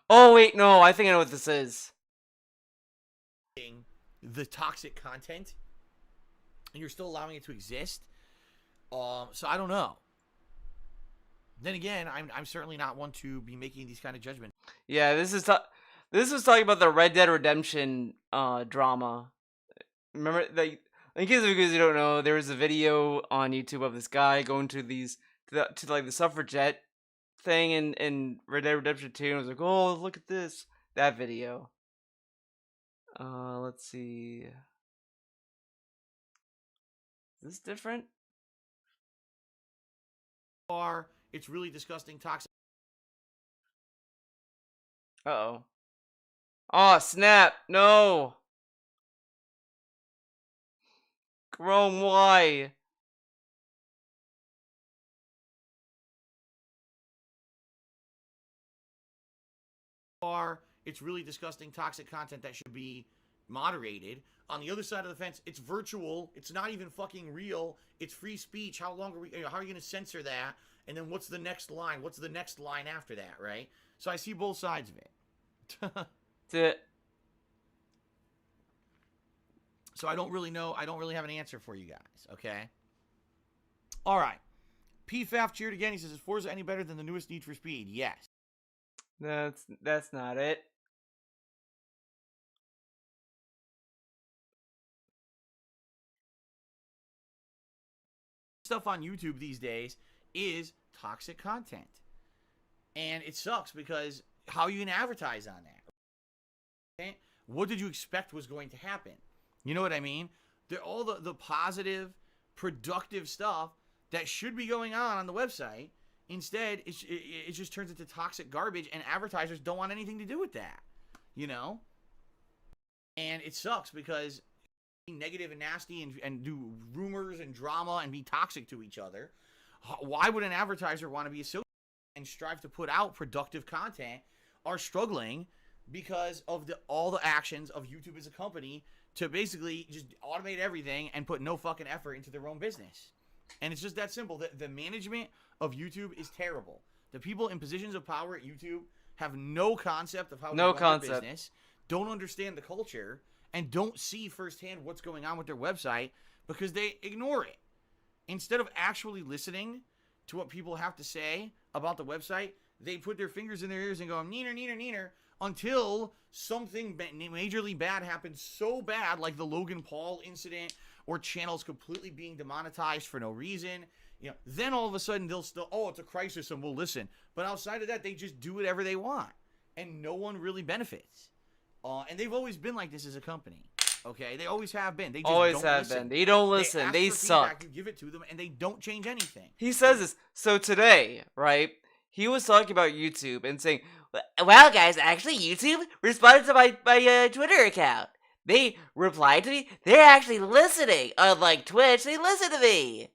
Oh, wait, no, I think I know what this is. The toxic content, and you're still allowing it to exist. So I don't know. Then again, I'm certainly not one to be making these kind of judgments. Yeah, this is talking about the Red Dead Redemption drama. Remember, in case of you guys who don't know, there was a video on YouTube of this guy going to like the suffragette thing in Red Dead Redemption 2, and I was like, oh, look at this. That video. Let's see. Is this different? It's really disgusting, toxic. Uh-oh. Oh, snap. No. Chrome, why? It's really disgusting, toxic content that should be moderated. On the other side of the fence, it's virtual. It's not even fucking real. It's free speech. How are you going to censor that? And then what's the next line? What's the next line after that, right? So I see both sides of it. That's it. So I don't really know. I don't really have an answer for you guys, okay? All right. PFAF cheered again. He says, is Forza any better than the newest Need for Speed? Yes. That's not it. Stuff on YouTube these days is toxic content. And it sucks because how are you going to advertise on that? Okay? What did you expect was going to happen? You know what I mean? All the positive, productive stuff that should be going on the website Instead, it just turns into toxic garbage, and advertisers don't want anything to do with that, you know? And it sucks because being negative and nasty and do rumors and drama and be toxic to each other, why would an advertiser want to be associated and strive to put out productive content are struggling because of all the actions of YouTube as a company to basically just automate everything and put no fucking effort into their own business. And it's just that simple. The management of YouTube is terrible. The people in positions of power at YouTube have no concept of how to run their business, don't understand the culture, and don't see firsthand what's going on with their website because they ignore it. Instead of actually listening to what people have to say about the website, they put their fingers in their ears and go, neener, neener, neener, until something majorly bad happens, so bad, like the Logan Paul incident, or channels completely being demonetized for no reason. You know, then all of a sudden they'll still, oh, it's a crisis and we'll listen. But outside of that, they just do whatever they want, and no one really benefits. And they've always been like this as a company. Okay, they always have been. They just always don't have listen. been. They don't listen. They suck. Feedback, you give it to them, and they don't change anything. He says this. So today, right? He was talking about YouTube and saying, "Wow, guys, actually, YouTube responded to my Twitter account. They replied to me. They're actually listening. Unlike Twitch, they listen to me."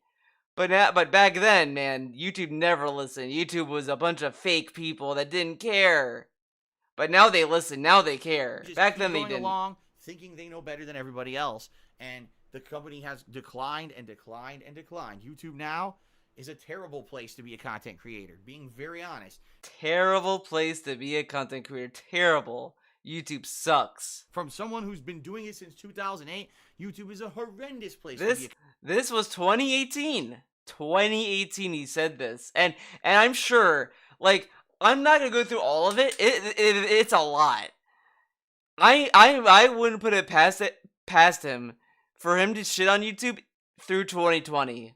But back then, man, YouTube never listened. YouTube was a bunch of fake people that didn't care. But now they listen. Now they care. Back then they didn't. Along, thinking they know better than everybody else, and the company has declined and declined and declined. YouTube now is a terrible place to be a content creator. Being very honest. Terrible place to be a content creator. Terrible. YouTube sucks. From someone who's been doing it since 2008, YouTube is a horrendous place to be. This was 2018. 2018 he said this. And I'm sure, like, I'm not going to go through all of it. It's a lot. I wouldn't put it past him for him to shit on YouTube through 2020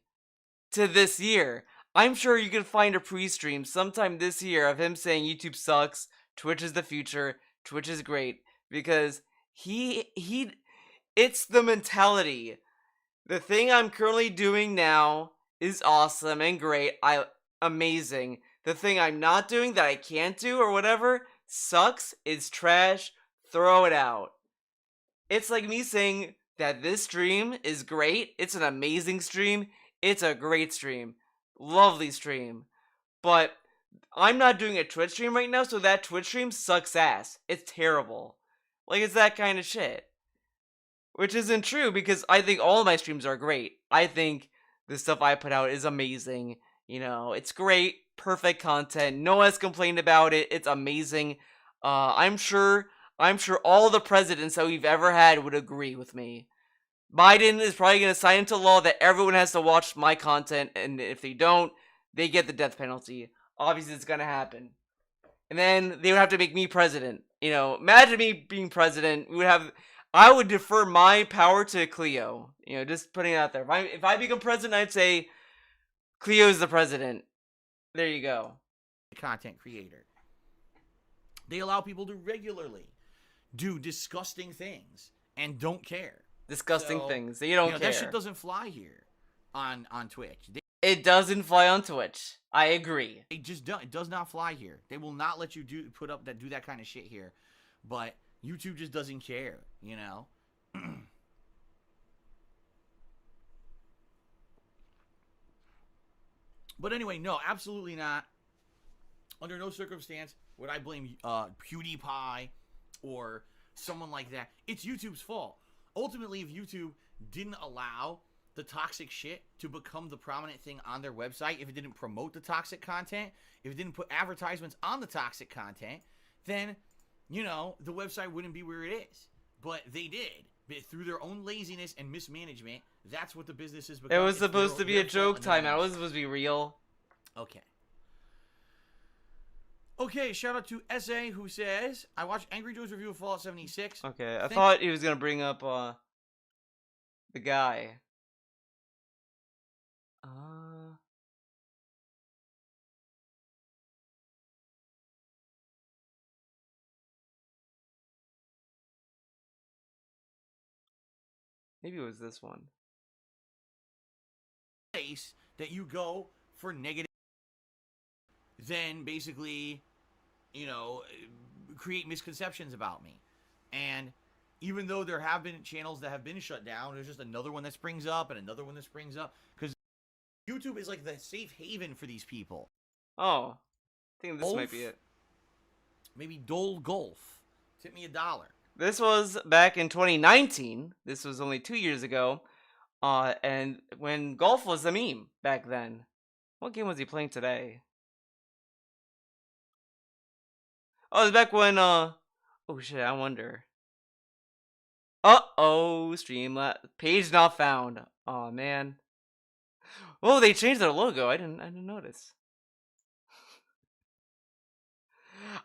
to this year. I'm sure you can find a pre-stream sometime this year of him saying YouTube sucks, Twitch is the future, Twitch is great, because it's the mentality. The thing I'm currently doing now is awesome and great, amazing. The thing I'm not doing that I can't do or whatever sucks, is trash, throw it out. It's like me saying that this stream is great, it's an amazing stream, it's a great stream, lovely stream, but I'm not doing a Twitch stream right now, so that Twitch stream sucks ass. It's terrible. Like, it's that kind of shit. Which isn't true, because I think all of my streams are great. I think the stuff I put out is amazing. You know, it's great, perfect content. No one has complained about it. It's amazing. I'm sure all the presidents that we've ever had would agree with me. Biden is probably going to sign into law that everyone has to watch my content, and if they don't, they get the death penalty. Obviously, it's going to happen. And then they would have to make me president. You know, imagine me being president. I would defer my power to Cleo. You know, just putting it out there. If I become president, I'd say Cleo's the president. There you go. Content creator. They allow people to regularly do disgusting things and don't care. Disgusting things. They don't care. That shit doesn't fly here on Twitch. It doesn't fly on Twitch. I agree. It just it does not fly here. They will not let you do that kind of shit here. But YouTube just doesn't care, you know? But anyway, no, absolutely not. Under no circumstance would I blame PewDiePie or someone like that. It's YouTube's fault. Ultimately, if YouTube didn't allow the toxic shit to become the prominent thing on their website, if it didn't promote the toxic content, if it didn't put advertisements on the toxic content, then, you know, the website wouldn't be where it is. But they did. But through their own laziness and mismanagement, that's what the business has become. It was supposed to be a joke time. It wasn't supposed to be real. Okay. Okay, shout out to SA who says, I watched Angry Joe's review of Fallout 76. Okay, I thought he was going to bring up the guy. Maybe it was this one. Place that you go for negative then basically, create misconceptions about me. And even though there have been channels that have been shut down, there's just another one that springs up and another one that springs up. Because YouTube is like the safe haven for these people. Oh, I think this might be it. Maybe Dole Golf. Tip me $1. This was back in 2019. This was only 2 years ago. And when golf was a meme back then. What game was he playing today? Oh, it was back when, oh shit, I wonder. Uh-oh, page not found. Oh man. Oh, they changed their logo. I didn't notice.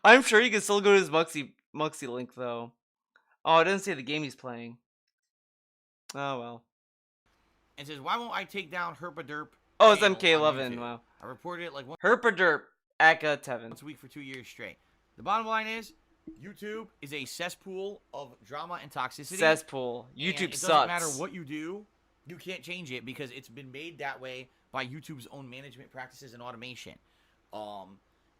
I'm sure you can still go to his Muxy link though. Oh, it doesn't say the game he's playing. Oh well. And says, why won't I take down Herpaderp? Oh, it's MK11. Wow. I reported it like Herpaderp Acca7. once a week for 2 years straight. The bottom line is, YouTube is a cesspool of drama and toxicity. Cesspool. YouTube it sucks. It doesn't matter what you do, you can't change it because it's been made that way by YouTube's own management practices and automation.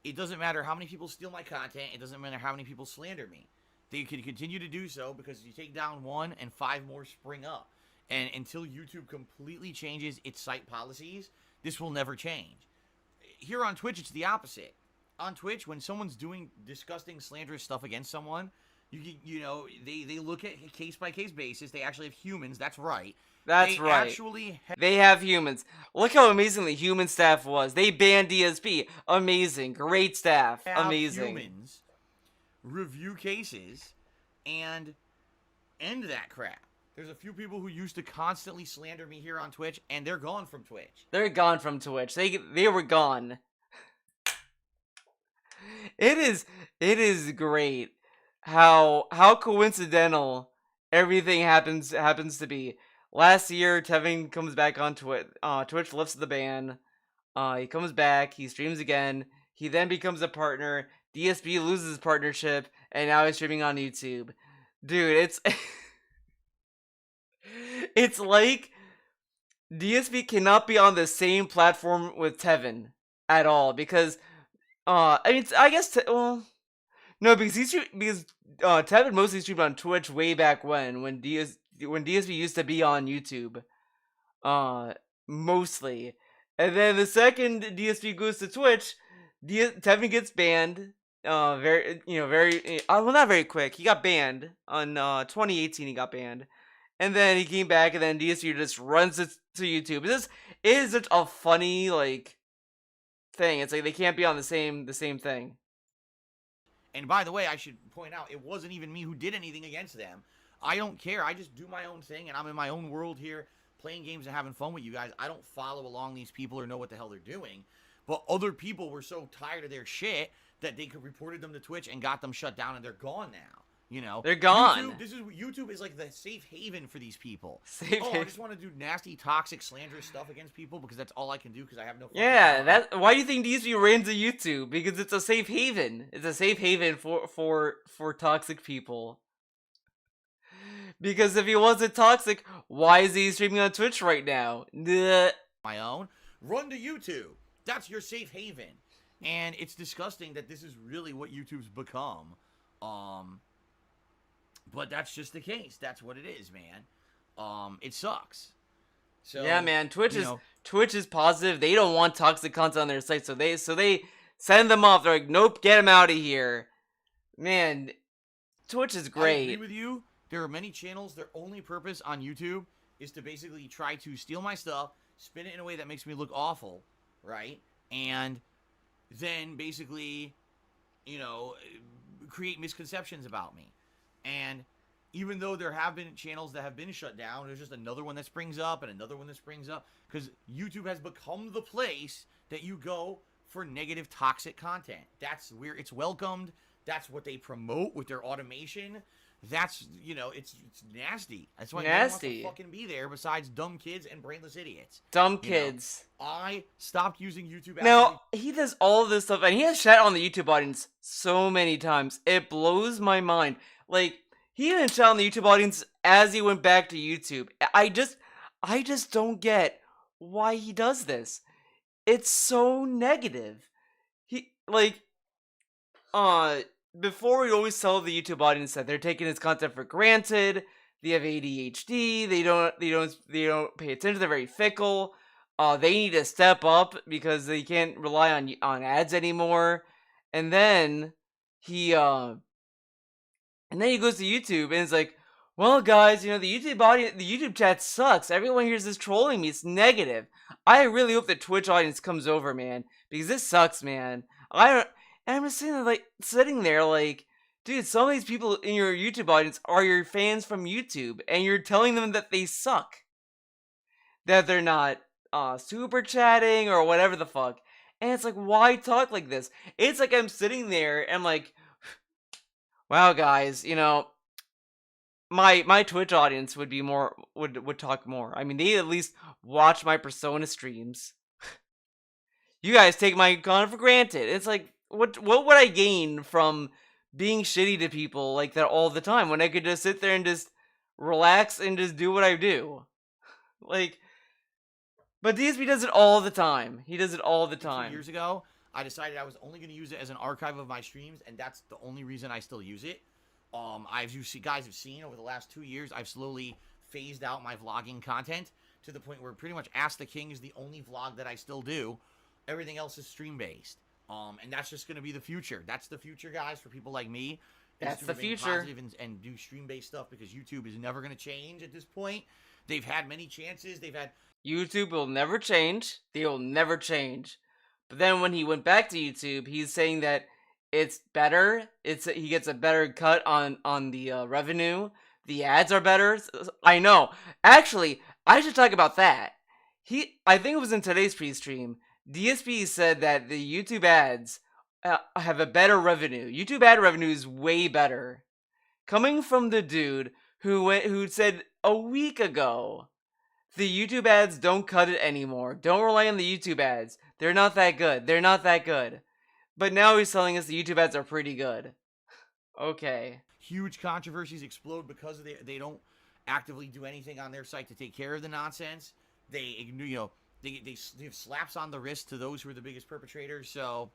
It doesn't matter how many people steal my content. It doesn't matter how many people slander me. They can continue to do so because you take down one and 5 more spring up. And until YouTube completely changes its site policies, this will never change. Here on Twitch, it's the opposite. On Twitch, when someone's doing disgusting, slanderous stuff against someone, they look at a case-by-case basis. They actually have humans. That's right. That's right. They have humans. Look how amazing the human staff was. They banned DSP. Amazing. Great staff. Amazing. Humans review cases and end that crap. There's a few people who used to constantly slander me here on Twitch, and they're gone from Twitch. They're gone from Twitch. They were gone. It is great how coincidental everything happens to be. Last year, Tevin comes back on Twitch. Twitch lifts the ban. He comes back. He streams again. He then becomes a partner. DSP loses his partnership, and now he's streaming on YouTube. Dude, it's it's like DSP cannot be on the same platform with Tevin at all because I mean, I guess no, because Tevin mostly streamed on Twitch way back when DSP used to be on YouTube, mostly, and then the second DSP goes to Twitch, Tevin gets banned, well, not very quick. He got banned on 2018. He got banned, and then he came back, and then DSP just runs it to YouTube. It is such a funny thing. It's like they can't be on the same thing. And by the way, I should point out, it wasn't even me who did anything against them. I don't care. I just do my own thing, and I'm in my own world here, playing games and having fun with you guys. I don't follow along these people or know what the hell they're doing. But other people were so tired of their shit that they reported them to Twitch and got them shut down, and they're gone now. They're gone. YouTube is like the safe haven for these people. Haven. I just want to do nasty, toxic, slanderous stuff against people because that's all I can do because I have no. Yeah, why do you think DSP ran to YouTube? Because it's a safe haven. It's a safe haven for toxic people. Because if he wasn't toxic, why is he streaming on Twitch right now? My own. Run to YouTube. That's your safe haven. And it's disgusting that this is really what YouTube's become. But that's just the case. That's what it is, man. It sucks. So yeah, man. Twitch is positive. They don't want toxic content on their site, so they send them off. They're like, nope, get them out of here. Man, Twitch is great. I agree with you. There are many channels. Their only purpose on YouTube is to basically try to steal my stuff, spin it in a way that makes me look awful, right? And then basically, create misconceptions about me. And even though there have been channels that have been shut down, there's just another one that springs up and another one that springs up because YouTube has become the place that you go for negative, toxic content. That's where it's welcomed. That's what they promote with their automation. That's, it's nasty. That's why no one wants to fucking be there besides dumb kids and brainless idiots. Dumb kids. I stopped using YouTube. Now, he does all of this stuff, and he has shat on the YouTube audience so many times. It blows my mind. Like, he even shat on the YouTube audience as he went back to YouTube. I just don't get why he does this. It's so negative. like, before we'd always tell the YouTube audience that they're taking his content for granted. They have ADHD. They don't pay attention. They're very fickle. They need to step up because they can't rely on ads anymore. And then he goes to YouTube and it's like, well, guys, the YouTube chat sucks. Everyone here is just trolling me. It's negative. I really hope the Twitch audience comes over, man, because this sucks, man. I'm just sitting there like, dude, some of these people in your YouTube audience are your fans from YouTube, and you're telling them that they suck, that they're not super chatting or whatever the fuck. And it's like, why talk like this? It's like I'm sitting there and I'm like, wow, guys, my Twitch audience would talk more. I mean, they at least watch my Persona streams. You guys take my content for granted. It's like, what would I gain from being shitty to people like that all the time when I could just sit there and just relax and just do what I do? Like, but DSP does it all the time. He does it all the time. 2 years ago, I decided I was only going to use it as an archive of my streams, and that's the only reason I still use it. As you guys have seen over the last 2 years, I've slowly phased out my vlogging content to the point where pretty much Ask the King is the only vlog that I still do. Everything else is stream-based. And that's just going to be the future. That's the future, guys, for people like me. That's the future. Positive and do stream-based stuff because YouTube is never going to change at this point. They've had many chances. YouTube will never change. They will never change. But then when he went back to YouTube, he's saying that it's better. He gets a better cut on the revenue. The ads are better. I know. Actually, I should talk about that. I think it was in today's pre-stream. DSP said that the YouTube ads have a better revenue. YouTube ad revenue is way better. Coming from the dude who said a week ago, the YouTube ads don't cut it anymore. Don't rely on the YouTube ads. They're not that good. They're not that good. But now he's telling us the YouTube ads are pretty good. Okay. Huge controversies explode because they don't actively do anything on their site to take care of the nonsense. They have slaps on the wrist to those who are the biggest perpetrators. So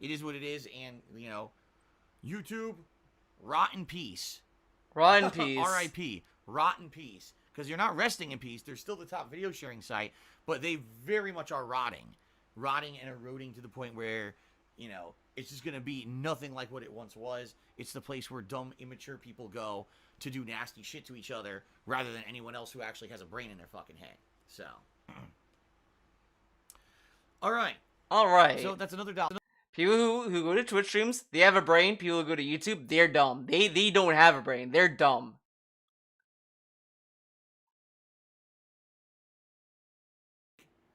it is what it is. And, YouTube, rot in peace. Rot in peace. R.I.P. Rot in peace. Because you're not resting in peace. They're still the top video sharing site. But they very much are rotting. Rotting and eroding to the point where, it's just going to be nothing like what it once was. It's the place where dumb, immature people go to do nasty shit to each other rather than anyone else who actually has a brain in their fucking head. So... All right. So that's another dollar. People who go to Twitch streams, they have a brain. People who go to YouTube, they're dumb. They don't have a brain. They're dumb.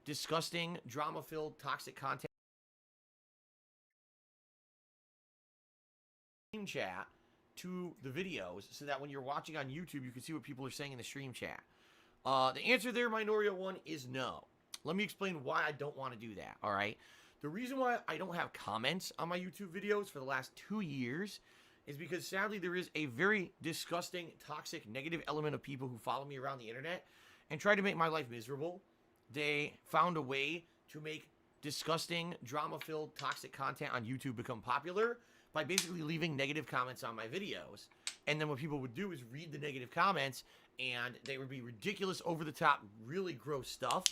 Disgusting, drama-filled, toxic content. Stream chat to the videos so that when you're watching on YouTube, you can see what people are saying in the stream chat. The answer there, Minoria 1, is no. Let me explain why I don't want to do that, all right? The reason why I don't have comments on my YouTube videos for the last 2 years is because, sadly, there is a very disgusting, toxic, negative element of people who follow me around the internet and try to make my life miserable. They found a way to make disgusting, drama-filled, toxic content on YouTube become popular by basically leaving negative comments on my videos. And then what people would do is read the negative comments, and they would be ridiculous, over-the-top, really gross stuff.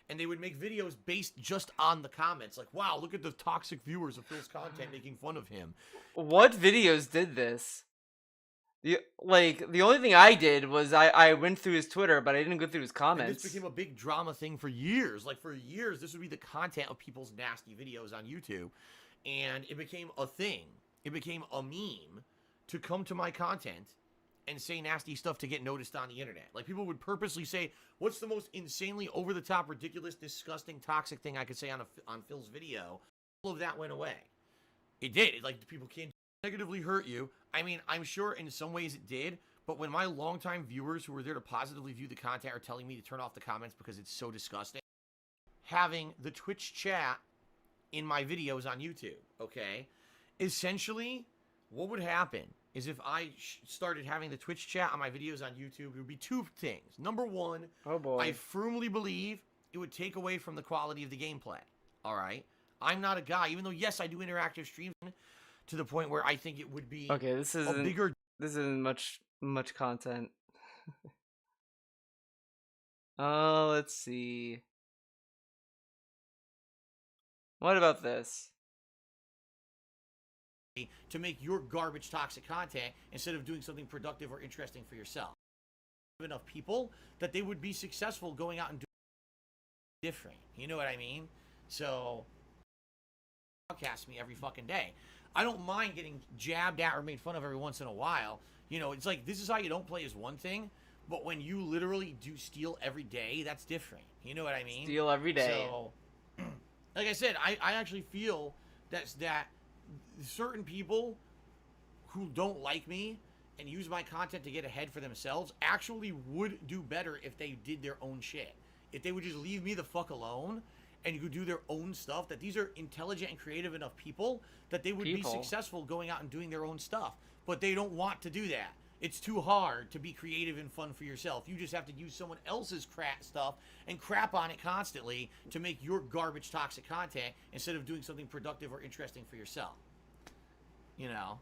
And they would make videos based just on the comments. Like, wow, look at the toxic viewers of Phil's content making fun of him. What videos did this? The only thing I did was I went through his Twitter, but I didn't go through his comments. And this became a big drama thing for years. Like, for years, this would be the content of people's nasty videos on YouTube. And it became a thing. It became a meme to come to my content and say nasty stuff to get noticed on the internet. Like, people would purposely say, what's the most insanely over-the-top, ridiculous, disgusting, toxic thing I could say on Phil's video? All of that went away. It did. People can't negatively hurt you. I mean, I'm sure in some ways it did, but when my longtime viewers who were there to positively view the content are telling me to turn off the comments because it's so disgusting, having the Twitch chat in my videos on YouTube, okay? Essentially, what would happen is if I started having the Twitch chat on my videos on YouTube, it would be two things. Number one, oh boy, I firmly believe it would take away from the quality of the gameplay. All right? I'm not a guy, even though, yes, I do interactive streams to the point where I think it would be Okay, this isn't bigger... This isn't much content. Oh, let's see. What about this? To make your garbage toxic content instead of doing something productive or interesting for yourself. Enough people that they would be successful going out and doing different. You know what I mean? So, podcast me every fucking day. I don't mind getting jabbed at or made fun of every once in a while. You know, it's like, this is how you don't play is one thing, but when you literally do steal every day, that's different. You know what I mean? Steal every day. So, like I said, I actually feel that certain people who don't like me and use my content to get ahead for themselves actually would do better if they did their own shit. If they would just leave me the fuck alone and could do their own stuff, that these are intelligent and creative enough people that they would be successful going out and doing their own stuff. But they don't want to do that. It's too hard to be creative and fun for yourself. You just have to use someone else's crap stuff and crap on it constantly to make your garbage toxic content instead of doing something productive or interesting for yourself. You know?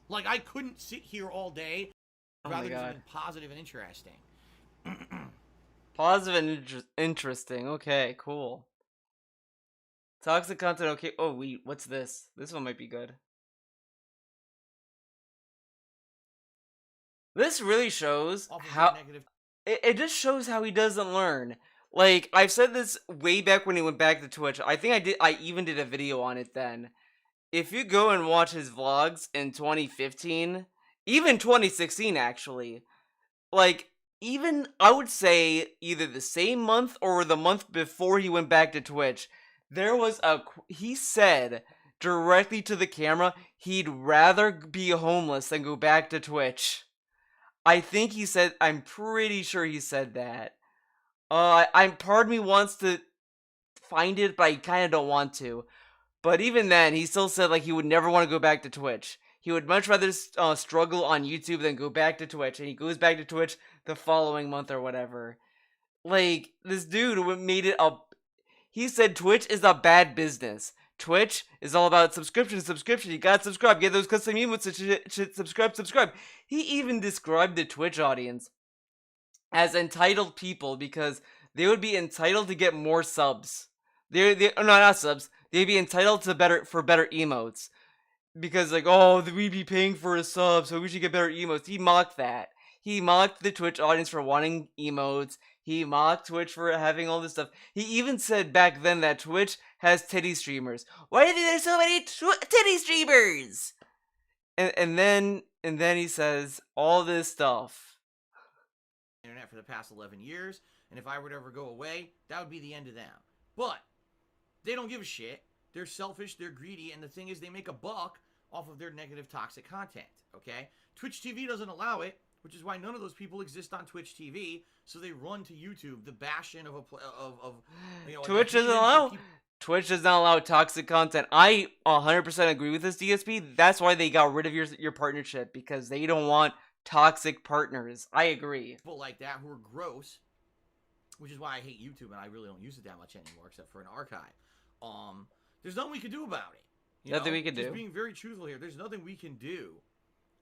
Like, I couldn't sit here all day rather than something positive and interesting. Positive and interesting. Okay, cool. Toxic content, okay. Oh, wait, what's this? This one might be good. This really shows how... It just shows how he doesn't learn. Like, I've said this way back when he went back to Twitch. I think I even did a video on it then. If you go and watch his vlogs in 2015, even 2016 actually, like, even, I would say, either the same month or the month before he went back to Twitch, there was he said directly to the camera, he'd rather be homeless than go back to Twitch. I think he said, I'm pretty sure he said that. Part of me wants to find it, but I kind of don't want to. But even then, he still said, like, he would never want to go back to Twitch. He would much rather struggle on YouTube than go back to Twitch. And he goes back to Twitch the following month or whatever. Like, this dude made it a... He said Twitch is a bad business. Twitch is all about subscription. You gotta subscribe. Get those custom emotes and shit. Subscribe. He even described the Twitch audience as entitled people because they would be entitled to get more subs. Not subs. They'd be entitled to better emotes. Because, like, oh, we'd be paying for a sub, so we should get better emotes. He mocked that. He mocked the Twitch audience for wanting emotes. He mocked Twitch for having all this stuff. He even said back then that Twitch has titty streamers. Why are there so many titty streamers? And then he says all this stuff. Internet for the past 11 years, and if I were to ever go away, that would be the end of them. But they don't give a shit. They're selfish, they're greedy, and the thing is they make a buck off of their negative toxic content, okay? Twitch TV doesn't allow it, which is why none of those people exist on Twitch TV, so they run to YouTube, the bastion of you know, Twitch doesn't allow... Twitch does not allow toxic content. I 100% agree with this, DSP. That's why they got rid of your partnership, because they don't want toxic partners. I agree. People like that who are gross, which is why I hate YouTube, and I really don't use it that much anymore, except for an archive. There's nothing we can do about it. Nothing we can do. Just being very truthful here, there's nothing we can do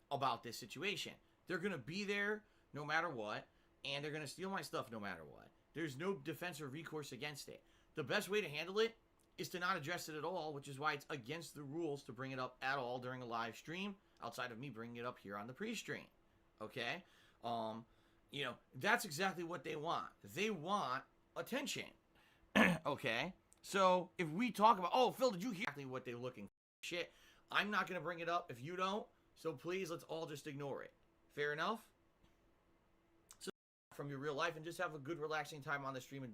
about this situation. They're going to be there no matter what, and they're going to steal my stuff no matter what. There's no defense or recourse against it. The best way to handle it is to not address it at all, which is why it's against the rules to bring it up at all during a live stream, outside of me bringing it up here on the pre-stream. Okay? You know, that's exactly what they want. They want attention. Okay? So, if we talk about, oh, Phil, did you hear exactly what they're looking for? Shit, I'm not going to bring it up if you don't, so please, let's all just ignore it. Fair enough? So, from your real life, and just have a good, relaxing time on the stream.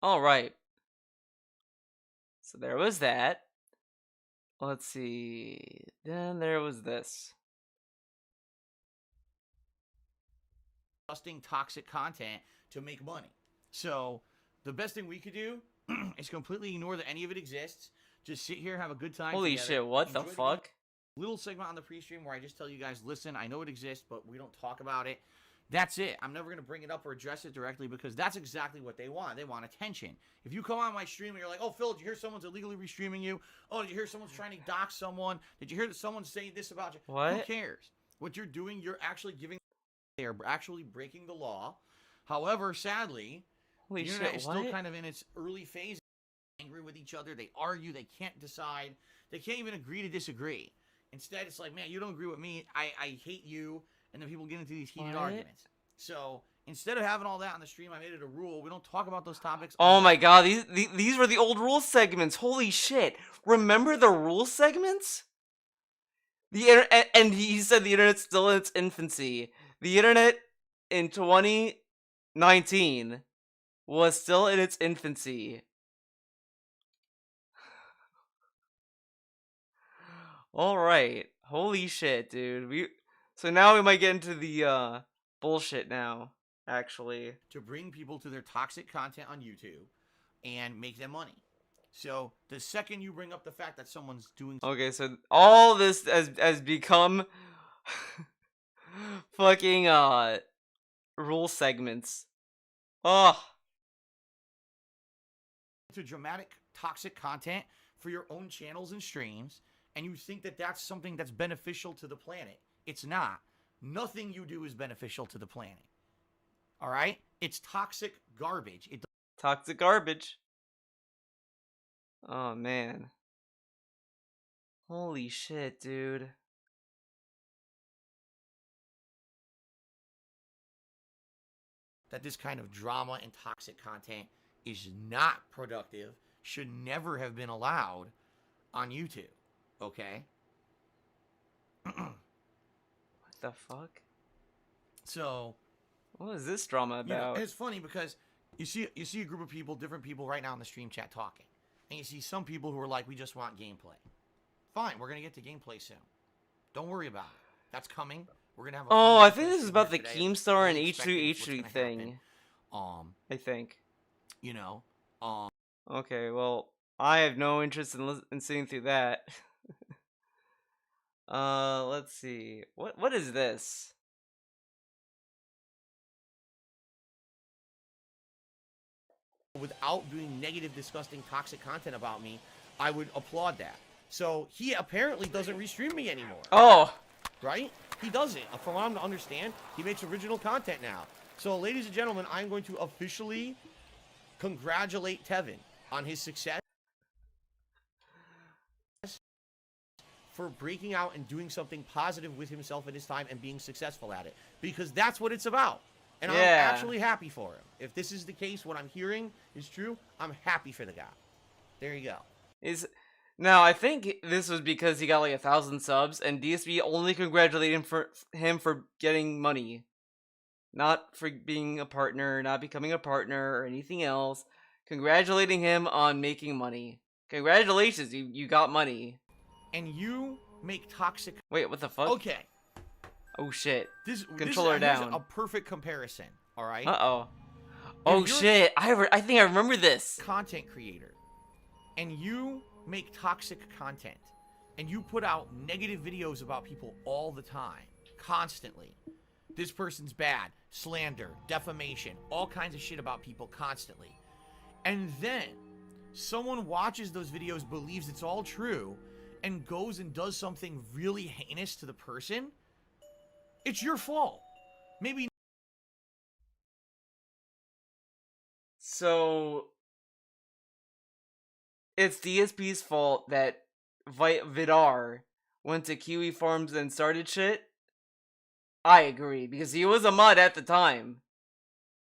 Alright. So, there was that. Let's see. Then there was this. Toxic content to make money. So, the best thing we could do is completely ignore that any of it exists. Just sit here, have a good time. Holy together. shit, what Enjoy the fuck? Little segment on the pre-stream where I just tell you guys, listen, I know it exists, but we don't talk about it. That's it. I'm never going to bring it up or address it directly because that's exactly what they want. They want attention. If you come on my stream and you're like, oh, Phil, did you hear someone's illegally restreaming you? Oh, did you hear someone's trying to dox someone? Did you hear that someone's saying this about you? What? Who cares? What you're doing, you're actually giving... They're actually breaking the law. However, sadly, Holy the internet shit, is still what? kind of in its early phase. Angry with each other. They argue. They can't decide. They can't even agree to disagree. Instead, it's like, man, you don't agree with me. I hate you. And then people get into these heated arguments. So instead of having all that on the stream, I made it a rule. We don't talk about those topics. Oh my god, these were the old rules segments. Holy shit. Remember the rules segments? And he said the internet's still in its infancy. The internet in 2019 was still in its infancy. Alright. Holy shit, dude. So now we might get into the bullshit now, actually. To bring people to their toxic content on YouTube and make them money. So the second you bring up the fact that someone's doing... Okay, so all this has become fucking rule segments. Ugh. To dramatic toxic content for your own channels and streams, and you think that that's something that's beneficial to the planet. It's not. Nothing you do is beneficial to the planet. All right? It's toxic garbage. Toxic garbage. Oh, man. Holy shit, dude. That this kind of drama and toxic content is not productive, should never have been allowed on YouTube. Okay? What the fuck? So, what is this drama about? It's funny because you see a group of people, different people right now in the stream chat talking. And you see some people who are like, we just want gameplay. Fine, we're going to get to gameplay soon. Don't worry about it. That's coming. We're going to have a I think this is about the Keemstar and H2H2 thing. I think. You know, okay, well, I have no interest in sitting through that. Let's see. What is this? without doing negative, disgusting, toxic content about me, I would applaud that. So he apparently doesn't restream me anymore. Oh. Right? He doesn't. From what I'm to understand, he makes original content now. So, ladies and gentlemen, I'm going to officially congratulate Tevin on his success for breaking out and doing something positive with himself in his time and being successful at it. Because that's what it's about. And I'm actually happy for him. If this is the case, what I'm hearing is true, I'm happy for the guy. There you go. Now, I think this was because he got like 1,000 subs, and DSP only congratulated him for getting money. Not for being a partner, not becoming a partner, or anything else. Congratulating him on making money. Congratulations, you got money. And you make toxic... Wait, what the fuck? Okay. Oh shit. Controller down. A perfect comparison, alright? Uh-oh. Oh shit, I think I remember this. Content creator. And you make toxic content. And you put out negative videos about people all the time. Constantly. This person's bad. Slander. Defamation. All kinds of shit about people constantly. And then, someone watches those videos, believes it's all true, and goes and does something really heinous to the person. It's your fault. Maybe. So, it's DSP's fault that Vidar went to Kiwi Farms and started shit? I agree, because he was a mod at the time.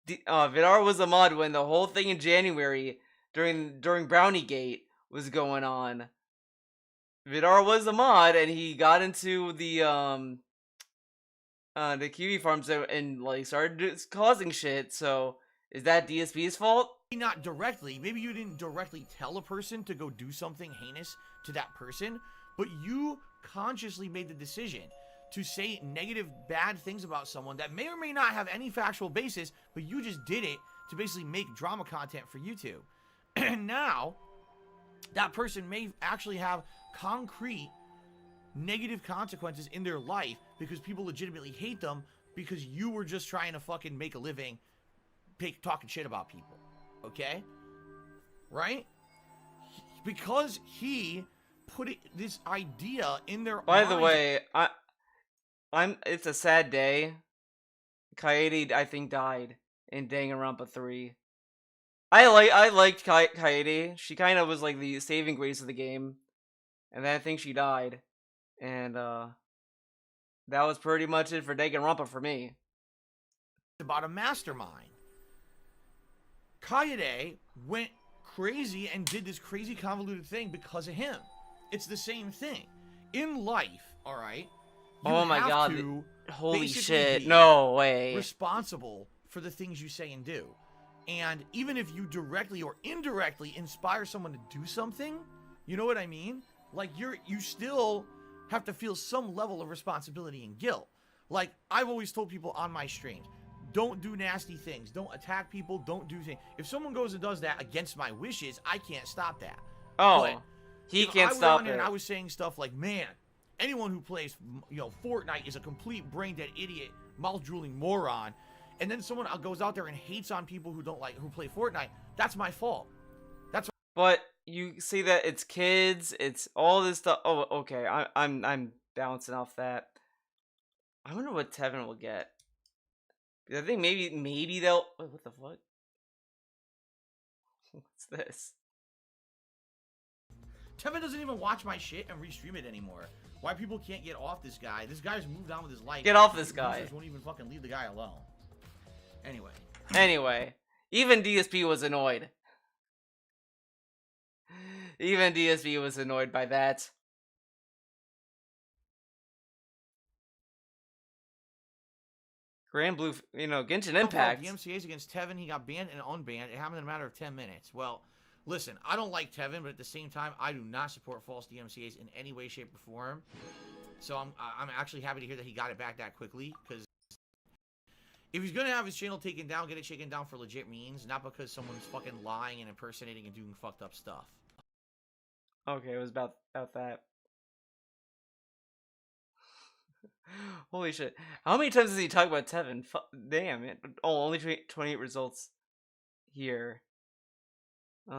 Vidar was a mod when the whole thing in January, during Brownie Gate, was going on. Vidar was a mod, and he got into the Kiwi Farms and like started causing shit. So is that DSP's fault? Not directly. Maybe you didn't directly tell a person to go do something heinous to that person, but you consciously made the decision to say negative, bad things about someone that may or may not have any factual basis, but you just did it to basically make drama content for YouTube. And now that person may actually have concrete negative consequences in their life because people legitimately hate them, because you were just trying to fucking make a living talking shit about people. Okay? Right? Because he put this idea in their By minds. the way, it's a sad day. Kaede, I think, died in Danganronpa 3. I liked Kaede. She kind of was like the saving grace of the game. And then I think she died. And that was pretty much it for Danganronpa for me. About a mastermind. Kaede went crazy and did this crazy convoluted thing because of him. It's the same thing. In life, alright? Oh my god. To holy shit. Be no way. Responsible for the things you say and do. And even if you directly or indirectly inspire someone to do something, you know what I mean? Like, you still have to feel some level of responsibility and guilt. Like, I've always told people on my streams, don't do nasty things. Don't attack people. Don't do things. If someone goes and does that against my wishes, I can't stop that. Oh, but he can't stop it. And I was saying stuff like, man, anyone who plays, Fortnite is a complete brain-dead idiot, mouth-drooling moron. And then someone goes out there and hates on people who play Fortnite. That's my fault. But you see that it's kids, it's all this stuff. Oh, okay. I'm bouncing off that. I wonder what Tevin will get. I think maybe they'll. What the fuck? What's this? Tevin doesn't even watch my shit and restream it anymore. Why people can't get off this guy? This guy's moved on with his life. Get off this guy. Won't even fucking leave the guy alone. Anyway, even DSP was annoyed. Even DSP was annoyed by that. Grand Blue, Genshin Impact. DMCA's against Tevin. He got banned and unbanned. It happened in a matter of 10 minutes. Well, listen, I don't like Tevin, but at the same time, I do not support false DMCA's in any way, shape, or form. So I'm actually happy to hear that he got it back that quickly, because if he's gonna have his channel taken down, get it shaken down for legit means, not because someone's fucking lying and impersonating and doing fucked up stuff. Okay, it was about that. Holy shit. How many times does he talk about Tevin? Damn, man. Oh, only 28 results here. We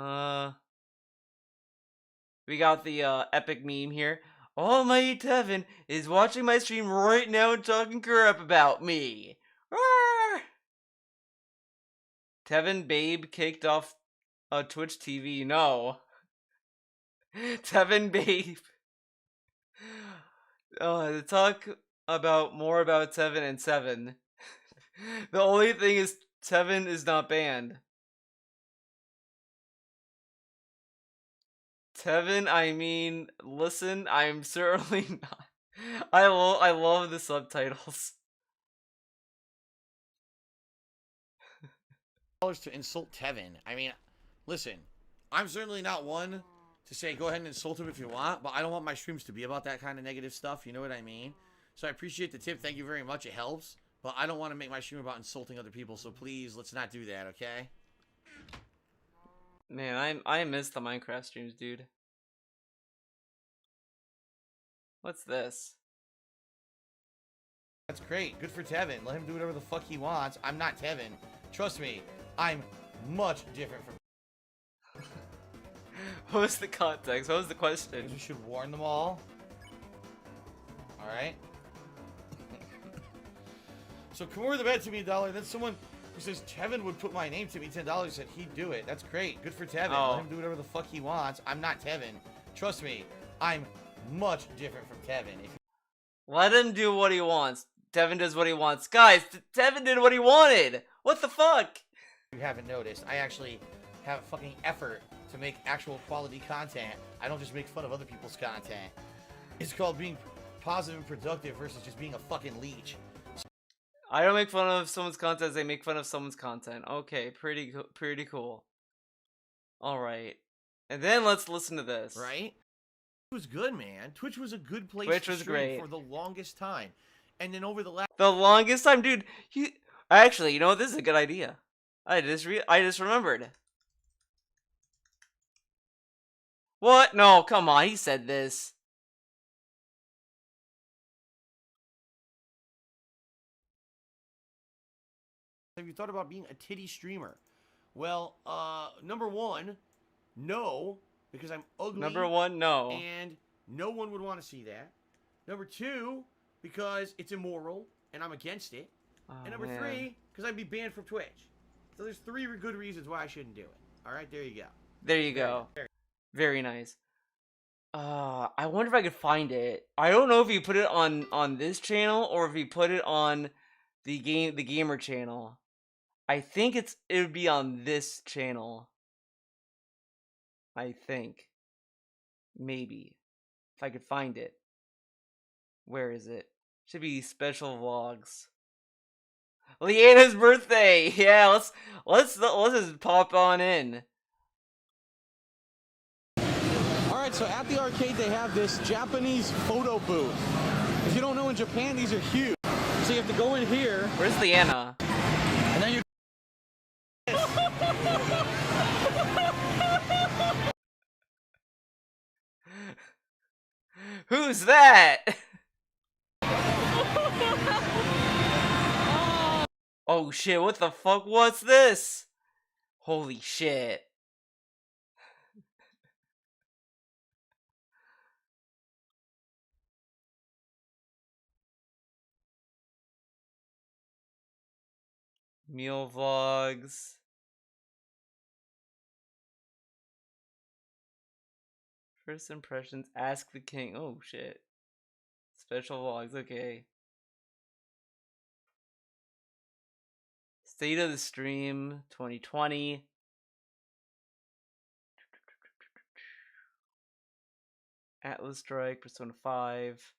got the epic meme here. Almighty Tevin is watching my stream right now and talking crap about me. Arr! Tevin Babe kicked off Twitch TV. No. Tevin Babe. Talk about more about Tevin and Seven. The only thing is Tevin is not banned. Tevin, I mean, listen, I'm certainly not. I love the subtitles. To insult Tevin. I mean, listen, I'm certainly not one to say go ahead and insult him if you want, but I don't want my streams to be about that kind of negative stuff, you know what I mean? So I appreciate the tip, thank you very much, it helps, but I don't want to make my stream about insulting other people, so please, let's not do that, okay? Man, I miss the Minecraft streams, dude. What's this? That's great, good for Tevin, let him do whatever the fuck he wants. I'm not Tevin, trust me, I'm much different from... What was the context? What was the question? We should warn them all. Alright. So come over the bet to me $1. Then someone who says Tevin would put my name to me $10 said he'd do it. That's great. Good for Tevin. Oh. Let him do whatever the fuck he wants. I'm not Tevin. Trust me. I'm much different from Tevin. Let him do what he wants. Tevin does what he wants. Guys, Tevin did what he wanted. What the fuck? You haven't noticed. I actually have fucking effort to make actual quality content. I don't just make fun of other people's content. It's called being positive and productive versus just being a fucking leech. I don't make fun of someone's content, they make fun of someone's content. Okay, pretty cool. Alright. And then let's listen to this. Right? It was good, man. Twitch was a good place Twitch to was stream great for the longest time. And then over the longest time, dude. Actually, you know what? This is a good idea. I just remembered. What? No, come on. He said this. Have you thought about being a titty streamer? Well, number one, no, because I'm ugly. Number one, no. And no one would want to see that. Number two, because it's immoral and I'm against it. And number three, because I'd be banned from Twitch. So there's three good reasons why I shouldn't do it. All right, there you go. There you go. Very nice. I wonder if I could find it. I don't know if you put it on this channel or if you put it on the gamer channel. I think it would be on this channel. I think. Maybe. If I could find it. Where is it? Should be special vlogs. Leanna's birthday. Yeah, let's just pop on in. Alright, so at the arcade they have this Japanese photo booth. If you don't know, in Japan these are huge. So you have to go in here. Where's Leanna? And then you Who's that? Oh shit, what the fuck was this? Holy shit. Meal vlogs. First impressions, ask the king. Oh shit. Special vlogs, okay. State of the stream 2020. Atlas Strike, Persona 5.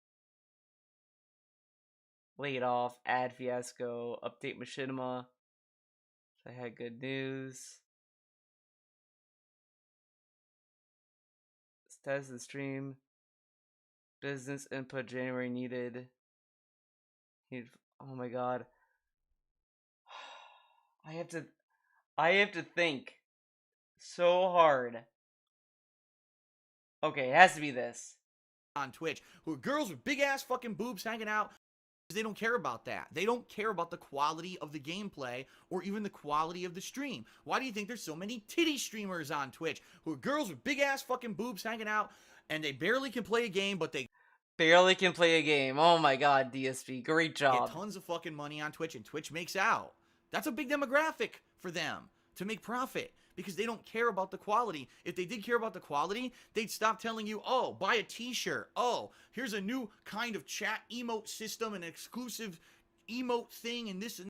Laid off, ad fiasco, update machinima. I had good news. Status of the stream. Business input January needed. Oh my god. I have to think so hard. Okay, it has to be this. On Twitch, who are girls with big ass fucking boobs hanging out. They don't care about that. They don't care about the quality of the gameplay or even the quality of the stream. Why do you think there's so many titty streamers on Twitch who are girls with big ass fucking boobs hanging out and they barely can play a game, but they barely can play a game? Oh my god, DSP, great job. Get tons of fucking money on Twitch, and Twitch makes out. That's a big demographic for them to make profit because they don't care about the quality. If they did care about the quality, they'd stop telling you, oh, buy a t-shirt. Oh, here's a new kind of chat emote system, an exclusive emote thing, and this and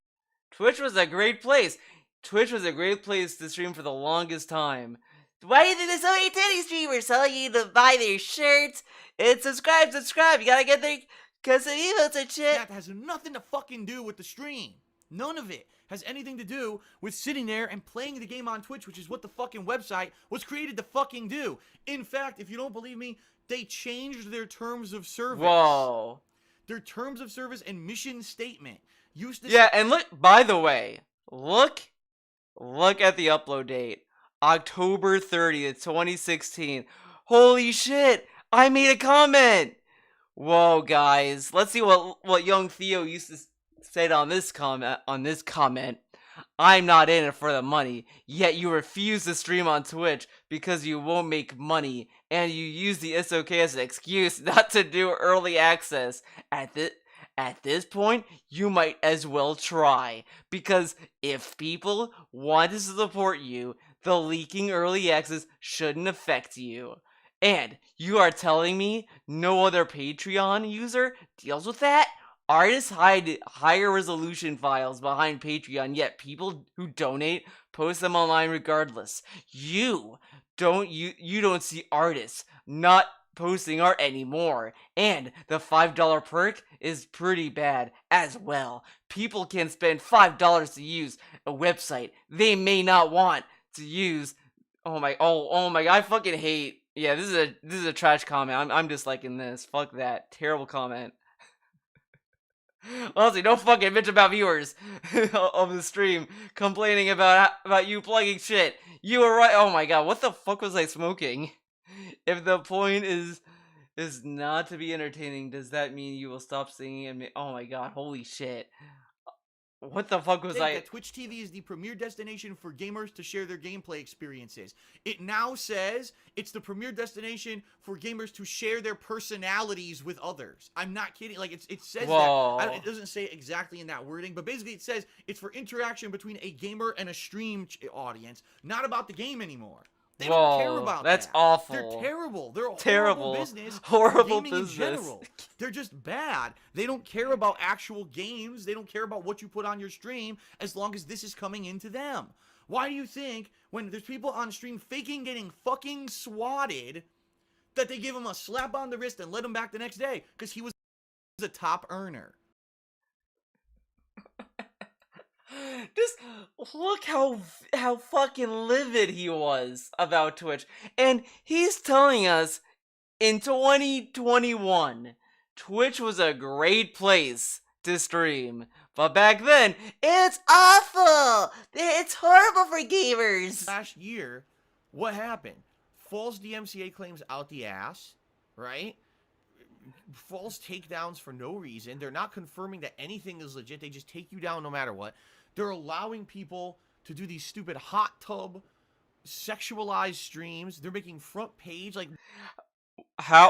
Twitch was a great place. Twitch was a great place to stream for the longest time. Why do you think there's so many titty streamers telling you to buy their shirts and subscribe? You gotta get their custom emotes and shit. That has nothing to fucking do with the stream. None of it has anything to do with sitting there and playing the game on Twitch, which is what the fucking website was created to fucking do. In fact, if you don't believe me, they changed their terms of service. Whoa. Their terms of service and mission statement used to Yeah, and look, by the way, look at the upload date. October 30th, 2016. Holy shit, I made a comment. Whoa, guys. Let's see what young Theo used to said on this comment. I'm not in it for the money, yet you refuse to stream on Twitch because you won't make money, and you use the SOK as an excuse not to do early access. At this point, you might as well try, because if people want to support you, the leaking early access shouldn't affect you. And you are telling me no other Patreon user deals with that? Artists hide higher resolution files behind Patreon, yet people who donate post them online regardless. You don't see artists not posting art anymore, and the $5 perk is pretty bad as well. People can spend $5 to use a website they may not want to use. Oh my god, I fucking hate. Yeah, this is a trash comment. I'm disliking this. Fuck that. Terrible comment. Honestly, no fucking bitch about viewers of the stream complaining about you plugging shit. You were right. Oh my god, what the fuck was I smoking? If the point is not to be entertaining, does that mean you will stop singing and oh my god, holy shit. What the fuck was that Twitch TV is the premier destination for gamers to share their gameplay experiences. It now says it's the premier destination for gamers to share their personalities with others. I'm not kidding. Like, it says that. It doesn't say it exactly in that wording, but basically it says it's for interaction between a gamer and a stream audience, not about the game anymore. They don't care about that's that. awful. They're terrible. They're a Terrible. horrible business. Horrible gaming business. In general. They're just bad. They don't care about actual games. They don't care about what you put on your stream as long as this is coming into them. Why do you think when there's people on stream faking getting fucking swatted that they give him a slap on the wrist and let him back the next day? Because he was a top earner. Just look how fucking livid he was about Twitch. And he's telling us in 2021, Twitch was a great place to stream. But back then, it's awful! It's horrible for gamers! Last year, what happened? False DMCA claims out the ass, right? False takedowns for no reason. They're not confirming that anything is legit. They just take you down no matter what. They're allowing people to do these stupid hot tub sexualized streams. They're making front page like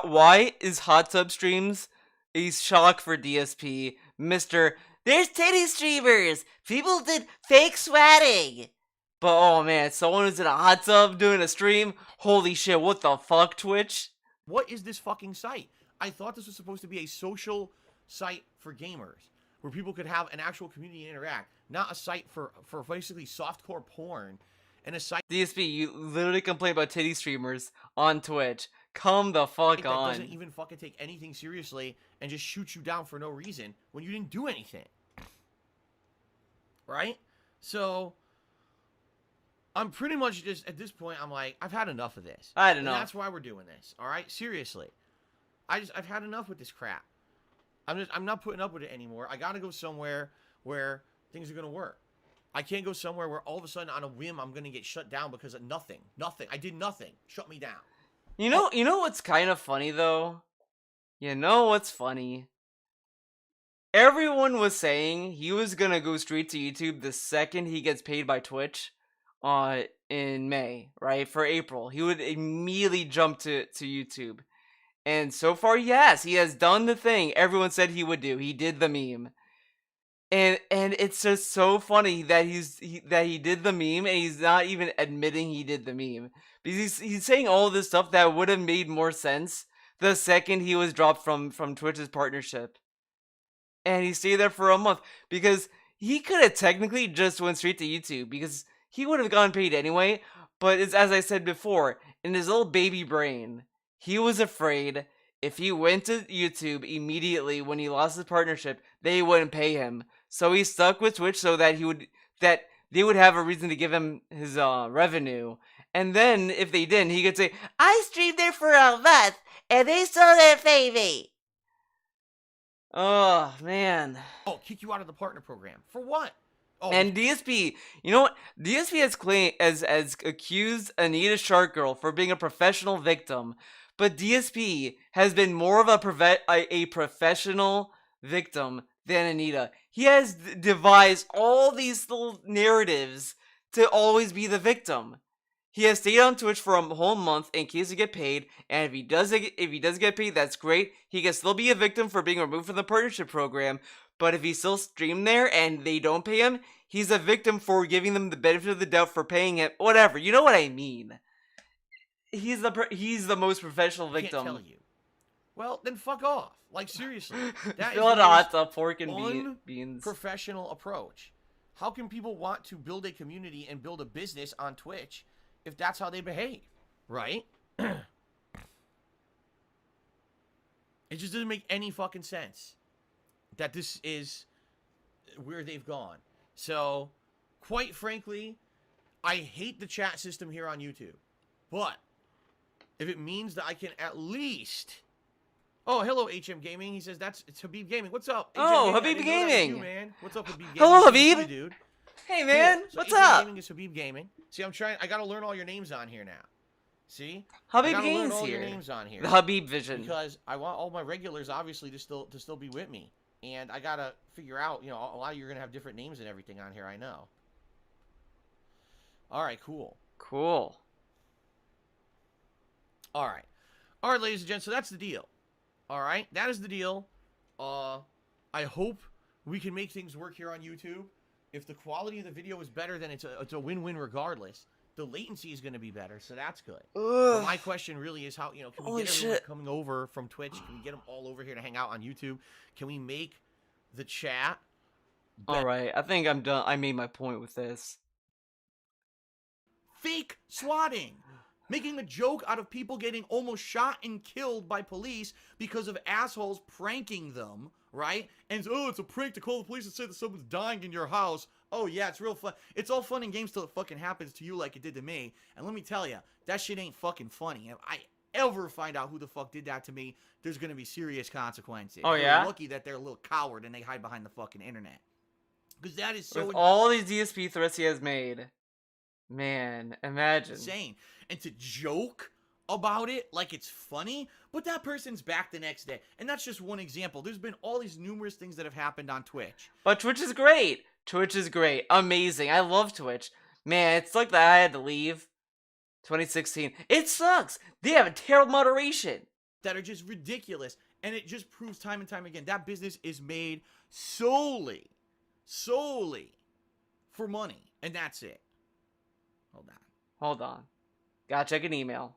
why is hot tub streams a shock for DSP? There's titty streamers! People did fake swatting! But oh man, someone who's in a hot tub doing a stream? Holy shit, what the fuck, Twitch? What is this fucking site? I thought this was supposed to be a social site for gamers, where people could have an actual community and interact, not a site for basically softcore porn, and a site... DSP, you literally complain about titty streamers on Twitch. Come the fuck that on. Doesn't even fucking take anything seriously and just shoot you down for no reason when you didn't do anything. Right? So, I'm pretty much just, at this point, I'm like, I've had enough of this. I don't know. And that's why we're doing this, alright? Seriously. I've had enough with this crap. I'm not putting up with it anymore. I gotta go somewhere where things are gonna work. I can't go somewhere where all of a sudden on a whim I'm gonna get shut down because of nothing. Nothing. I did nothing. Shut me down. You know what's kind of funny though? You know what's funny? Everyone was saying he was gonna go straight to YouTube the second he gets paid by Twitch in May, right? For April. He would immediately jump to YouTube. And so far, yes, he has done the thing everyone said he would do. He did the meme. And it's just so funny that he did the meme and he's not even admitting he did the meme. Because he's saying all this stuff that would have made more sense the second he was dropped from Twitch's partnership. And he stayed there for a month because he could have technically just went straight to YouTube because he would have gotten paid anyway. But it's, as I said before, in his little baby brain, he was afraid if he went to YouTube immediately when he lost his partnership, they wouldn't pay him. So he stuck with Twitch so that they would have a reason to give him his revenue. And then if they didn't, he could say, "I streamed there for a month and they still didn't pay me." Oh man. Oh, kick you out of the partner program for what? Oh. And DSP, you know what? DSP has accused Anita Shark Girl for being a professional victim. But DSP has been more of a professional victim than Anita. He has devised all these little narratives to always be the victim. He has stayed on Twitch for a whole month in case to get paid, and if he does get paid, that's great. He can still be a victim for being removed from the partnership program. But if he still streamed there and they don't pay him, he's a victim for giving them the benefit of the doubt for paying him. Whatever, you know what I mean. He's the most professional victim. I can't tell you. Well, then fuck off. Like, seriously. That Fill is it hot stuff, pork and beans. Professional approach. How can people want to build a community and build a business on Twitch if that's how they behave? Right? It just doesn't make any fucking sense that this is where they've gone. So, quite frankly, I hate the chat system here on YouTube. But if it means that I can at least... Oh, hello, HM Gaming. He says it's Habib Gaming. What's up? Oh, Habib Gaming. You, man. What's up, Habib Gaming? Hello, Habib. You, dude. Hey, man. Cool. So What's HM up? Gaming is Habib Gaming. See, I got to learn all your names on here now. See? Habib I gotta learn Gaming's all here. your names on here. The Habib Vision. Because I want all my regulars, obviously, to still be with me. And I gotta figure out, you know, a lot of you are gonna have different names and everything on here, I know. Alright, cool. Cool. Alright. Alright, ladies and gents, so that's the deal. Alright, that is the deal. I hope we can make things work here on YouTube. If the quality of the video is better, then it's a win-win regardless. The latency is going to be better, so that's good. But my question really is how, you know, can we get everyone coming over from Twitch? Can we get them all over here to hang out on YouTube? Can we make the chat better? Alright, I think I'm done. I made my point with this. Fake swatting. Making a joke out of people getting almost shot and killed by police because of assholes pranking them, right? And, oh, it's a prank to call the police and say that someone's dying in your house. Oh, yeah, it's real fun. It's all fun and games till it fucking happens to you like it did to me. And let me tell you, that shit ain't fucking funny. If I ever find out who the fuck did that to me, there's gonna be serious consequences. Oh, yeah? They're lucky that they're a little coward and they hide behind the fucking internet. Because that is so... With all these DSP threats he has made. Man, imagine. Insane. And to joke about it like it's funny, but that person's back the next day. And that's just one example. There's been all these numerous things that have happened on Twitch. But Twitch is great. Twitch is great. Amazing. I love Twitch. Man, it's like that I had to leave. 2016. It sucks. They have a terrible moderation. That are just ridiculous. And it just proves time and time again, that business is made solely for money. And that's it. Hold on. Gotta check an email.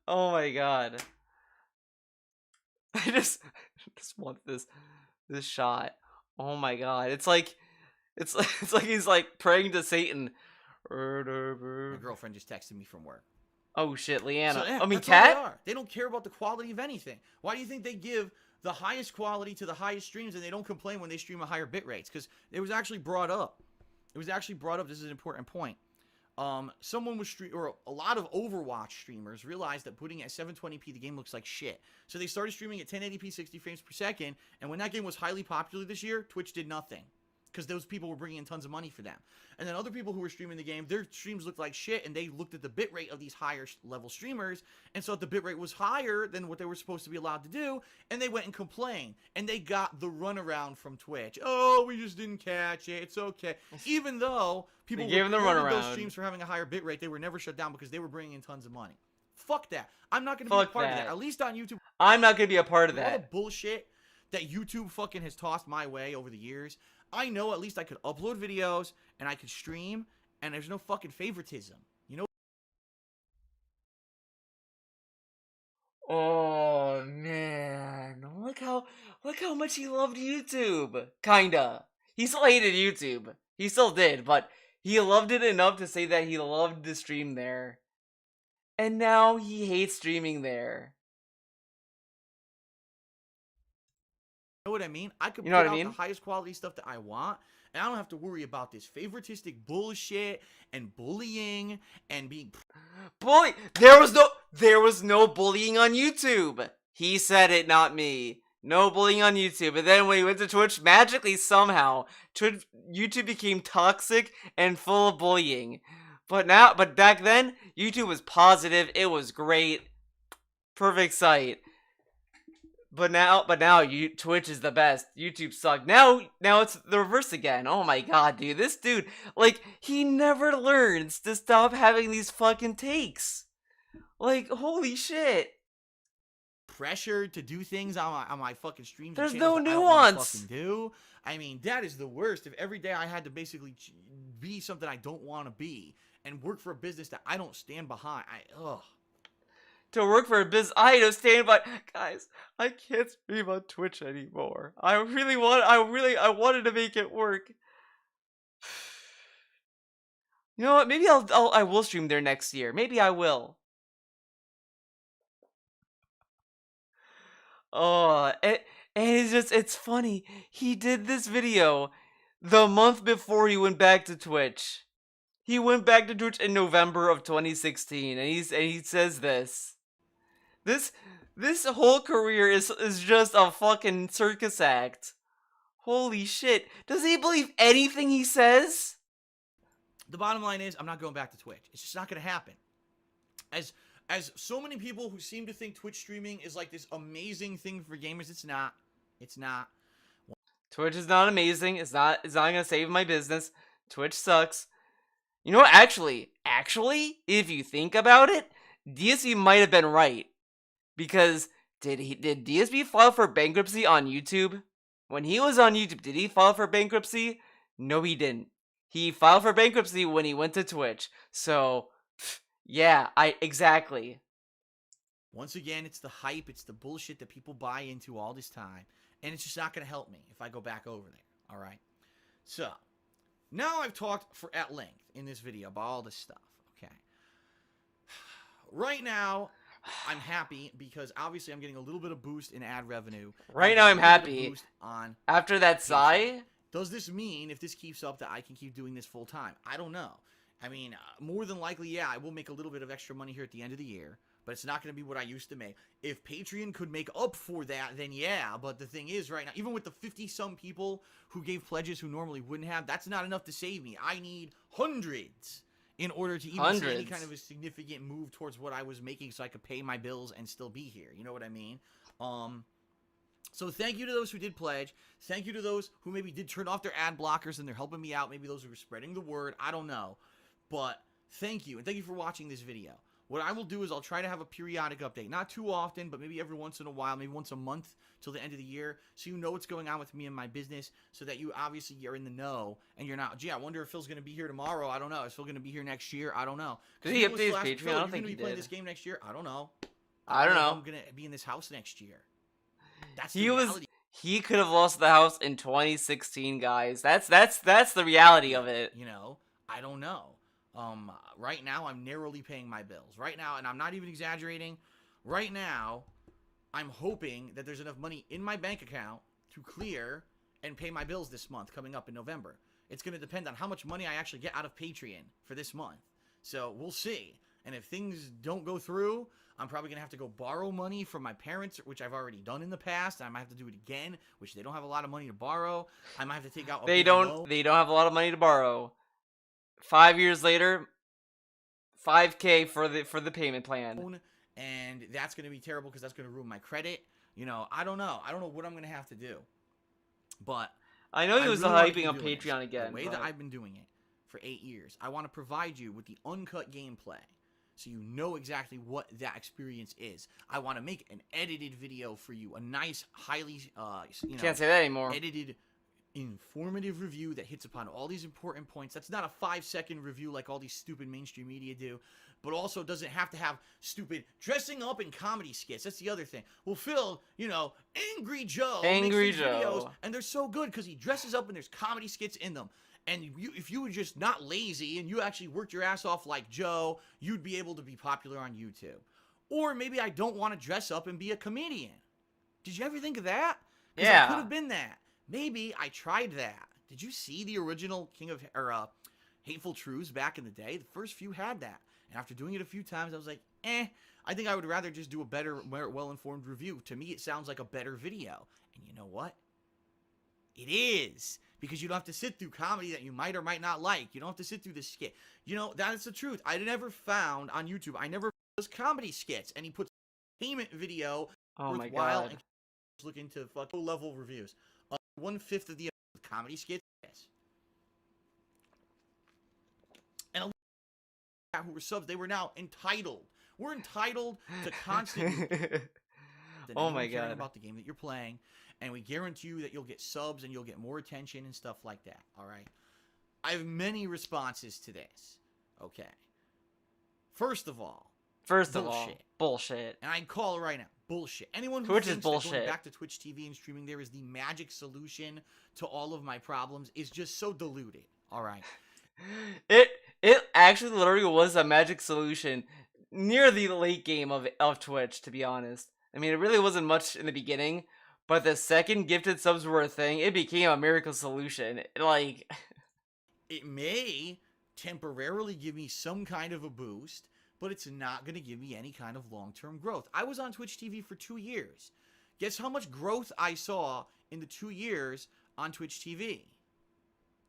Oh my god. I just want this shot. Oh my god. It's like he's like praying to Satan. My girlfriend just texted me from work. Oh shit, Leanna. So, yeah, I mean, that's all they Cat? are. They don't care about the quality of anything. Why do you think they give the highest quality to the highest streams and they don't complain when they stream at higher bit rates? Because it was actually brought up. This is an important point. Someone was or a lot of Overwatch streamers realized that putting it at 720p the game looks like shit. So they started streaming at 1080p 60 frames per second, and when that game was highly popular this year, Twitch did nothing. Because those people were bringing in tons of money for them. And then other people who were streaming the game, their streams looked like shit, and they looked at the bitrate of these higher level streamers, and so the bitrate was higher than what they were supposed to be allowed to do, and they went and complained. And they got the runaround from Twitch. Oh, we just didn't catch it. It's okay. Even though people gave them the runaround. those streams for having a higher bitrate, they were never shut down because they were bringing in tons of money. Fuck that. I'm not going to be a part of that. At least on YouTube. I'm not going to be a part of All that. the bullshit that YouTube fucking has tossed my way over the years, I know at least I could upload videos and I could stream and there's no fucking favoritism. You know? Oh man, look how much he loved YouTube. Kinda. He still hated YouTube. He still did, but he loved it enough to say that he loved to stream there. And now he hates streaming there. You know what I mean? I could You know put what I out mean? the highest quality stuff that I want, and I don't have to worry about this favoritistic bullshit and bullying and being Bully. There was no bullying on YouTube. He said it, not me. No bullying on YouTube. And then when he went to Twitch, magically somehow, YouTube became toxic and full of bullying. But back then, YouTube was positive. It was great. Perfect site. But now, Twitch is the best. YouTube sucked. Now it's the reverse again. Oh my god, dude. This dude, like, he never learns to stop having these fucking takes. Like, holy shit. pressure to do things on my fucking streams. There's and no channels that I don't wanna nuance. fucking do. I mean, that is the worst. If every day I had to basically be something I don't want to be and work for a business that I don't stand behind, To work for a business, I don't stand by. Guys, I can't stream on Twitch anymore. I wanted to make it work. You know what? Maybe I will stream there next year. Maybe I will. Oh, and it's funny. He did this video the month before he went back to Twitch. He went back to Twitch in November of 2016, and he says this. This whole career is just a fucking circus act. Holy shit. Does he believe anything he says? The bottom line is, I'm not going back to Twitch. It's just not going to happen. As As so many people who seem to think Twitch streaming is like this amazing thing for gamers, it's not. It's not. Twitch is not amazing. It's not gonna save my business. Twitch sucks. You know what? Actually, if you think about it, DSB might have been right. Because did DSB file for bankruptcy on YouTube? When he was on YouTube, did he file for bankruptcy? No, he didn't. He filed for bankruptcy when he went to Twitch. So, yeah, exactly. Once again, it's the hype, it's the bullshit that people buy into all this time, and it's just not going to help me if I go back over there, all right? So, now I've talked at length in this video about all this stuff, okay? Right now, I'm happy because obviously I'm getting a little bit of boost in ad revenue. Right now I'm happy. After that sigh. Does this mean, if this keeps up, that I can keep doing this full time? I don't know. I mean, more than likely, yeah, I will make a little bit of extra money here at the end of the year, but it's not going to be what I used to make. If Patreon could make up for that, then yeah, but the thing is right now, even with the 50-some people who gave pledges who normally wouldn't have, that's not enough to save me. I need hundreds in order to even see any kind of a significant move towards what I was making so I could pay my bills and still be here. You know what I mean? So thank you to those who did pledge. Thank you to those who maybe did turn off their ad blockers and they're helping me out. Maybe those who are spreading the word. I don't know. But thank you. And thank you for watching this video. What I will do is I'll try to have a periodic update. Not too often, but maybe every once in a while. Maybe once a month till the end of the year. So you know what's going on with me and my business. So that you obviously are in the know. And you're not, gee, I wonder if Phil's going to be here tomorrow. I don't know. Is Phil going to be here next year? I don't know. Did he update his Patreon? Phil, I don't think he did. Playing this game next year? I don't know. I don't know. I'm going to be in this house next year. That's the reality. He could have lost the house in 2016, guys. That's the reality of it. You know, I don't know. Right now I'm narrowly paying my bills. Right now, and I'm not even exaggerating. Right now, I'm hoping that there's enough money in my bank account to clear and pay my bills this month coming up in November. It's going to depend on how much money I actually get out of Patreon for this month. So we'll see. And if things don't go through, I'm probably going to have to go borrow money from my parents, which I've already done in the past. And I might have to do it again, which they don't have a lot of money to borrow. I might have to take out a They don't have a lot of money to borrow. 5 years later, $5K for the payment plan. And that's going to be terrible because that's going to ruin my credit. You know, I don't know. I don't know what I'm going to have to do. But I know he was really hyping on Patreon again. The way that I've been doing it for 8 years, I want to provide you with the uncut gameplay. So you know exactly what that experience is. I want to make an edited video for you. A nice, highly, can't say that anymore. Edited, informative review that hits upon all these important points. That's not a 5-second review like all these stupid mainstream media do. But also doesn't have to have stupid dressing up in comedy skits. That's the other thing. Well, Phil, you know, Angry Joe makes these videos, and they're so good because he dresses up and there's comedy skits in them. And if you were just not lazy and you actually worked your ass off like Joe, you'd be able to be popular on YouTube. Or maybe I don't want to dress up and be a comedian. Did you ever think of that? Yeah. I could have been that. Maybe I tried that. Did you see the original Hateful Truths back in the day? The first few had that. And after doing it a few times, I was like, I think I would rather just do a better, more well-informed review. To me, it sounds like a better video. And you know what? It is. Because you don't have to sit through comedy that you might or might not like. You don't have to sit through the skit. You know, that's the truth. I never found on YouTube, I never those comedy skits. And he puts a payment video worthwhile and look into low-level reviews. 1/5 of the comedy skits. Yes. And a lot of who were subs, they were now entitled. We're entitled to constant oh my god about the game that you're playing. And we guarantee you that you'll get subs and you'll get more attention and stuff like that. All right. I have many responses to this. Okay. First of all, bullshit. And I call it right now. Bullshit. Anyone who Twitch thinks is bullshit. that going back to Twitch TV and streaming there is the magic solution to all of my problems is just so diluted. All right. It actually literally was a magic solution near the late game of Twitch, to be honest. I mean, it really wasn't much in the beginning. But the second gifted subs were a thing, it became a miracle solution. Like, it may temporarily give me some kind of a boost, but it's not going to give me any kind of long-term growth. I was on Twitch TV for 2 years. Guess how much growth I saw in the 2 years on Twitch TV?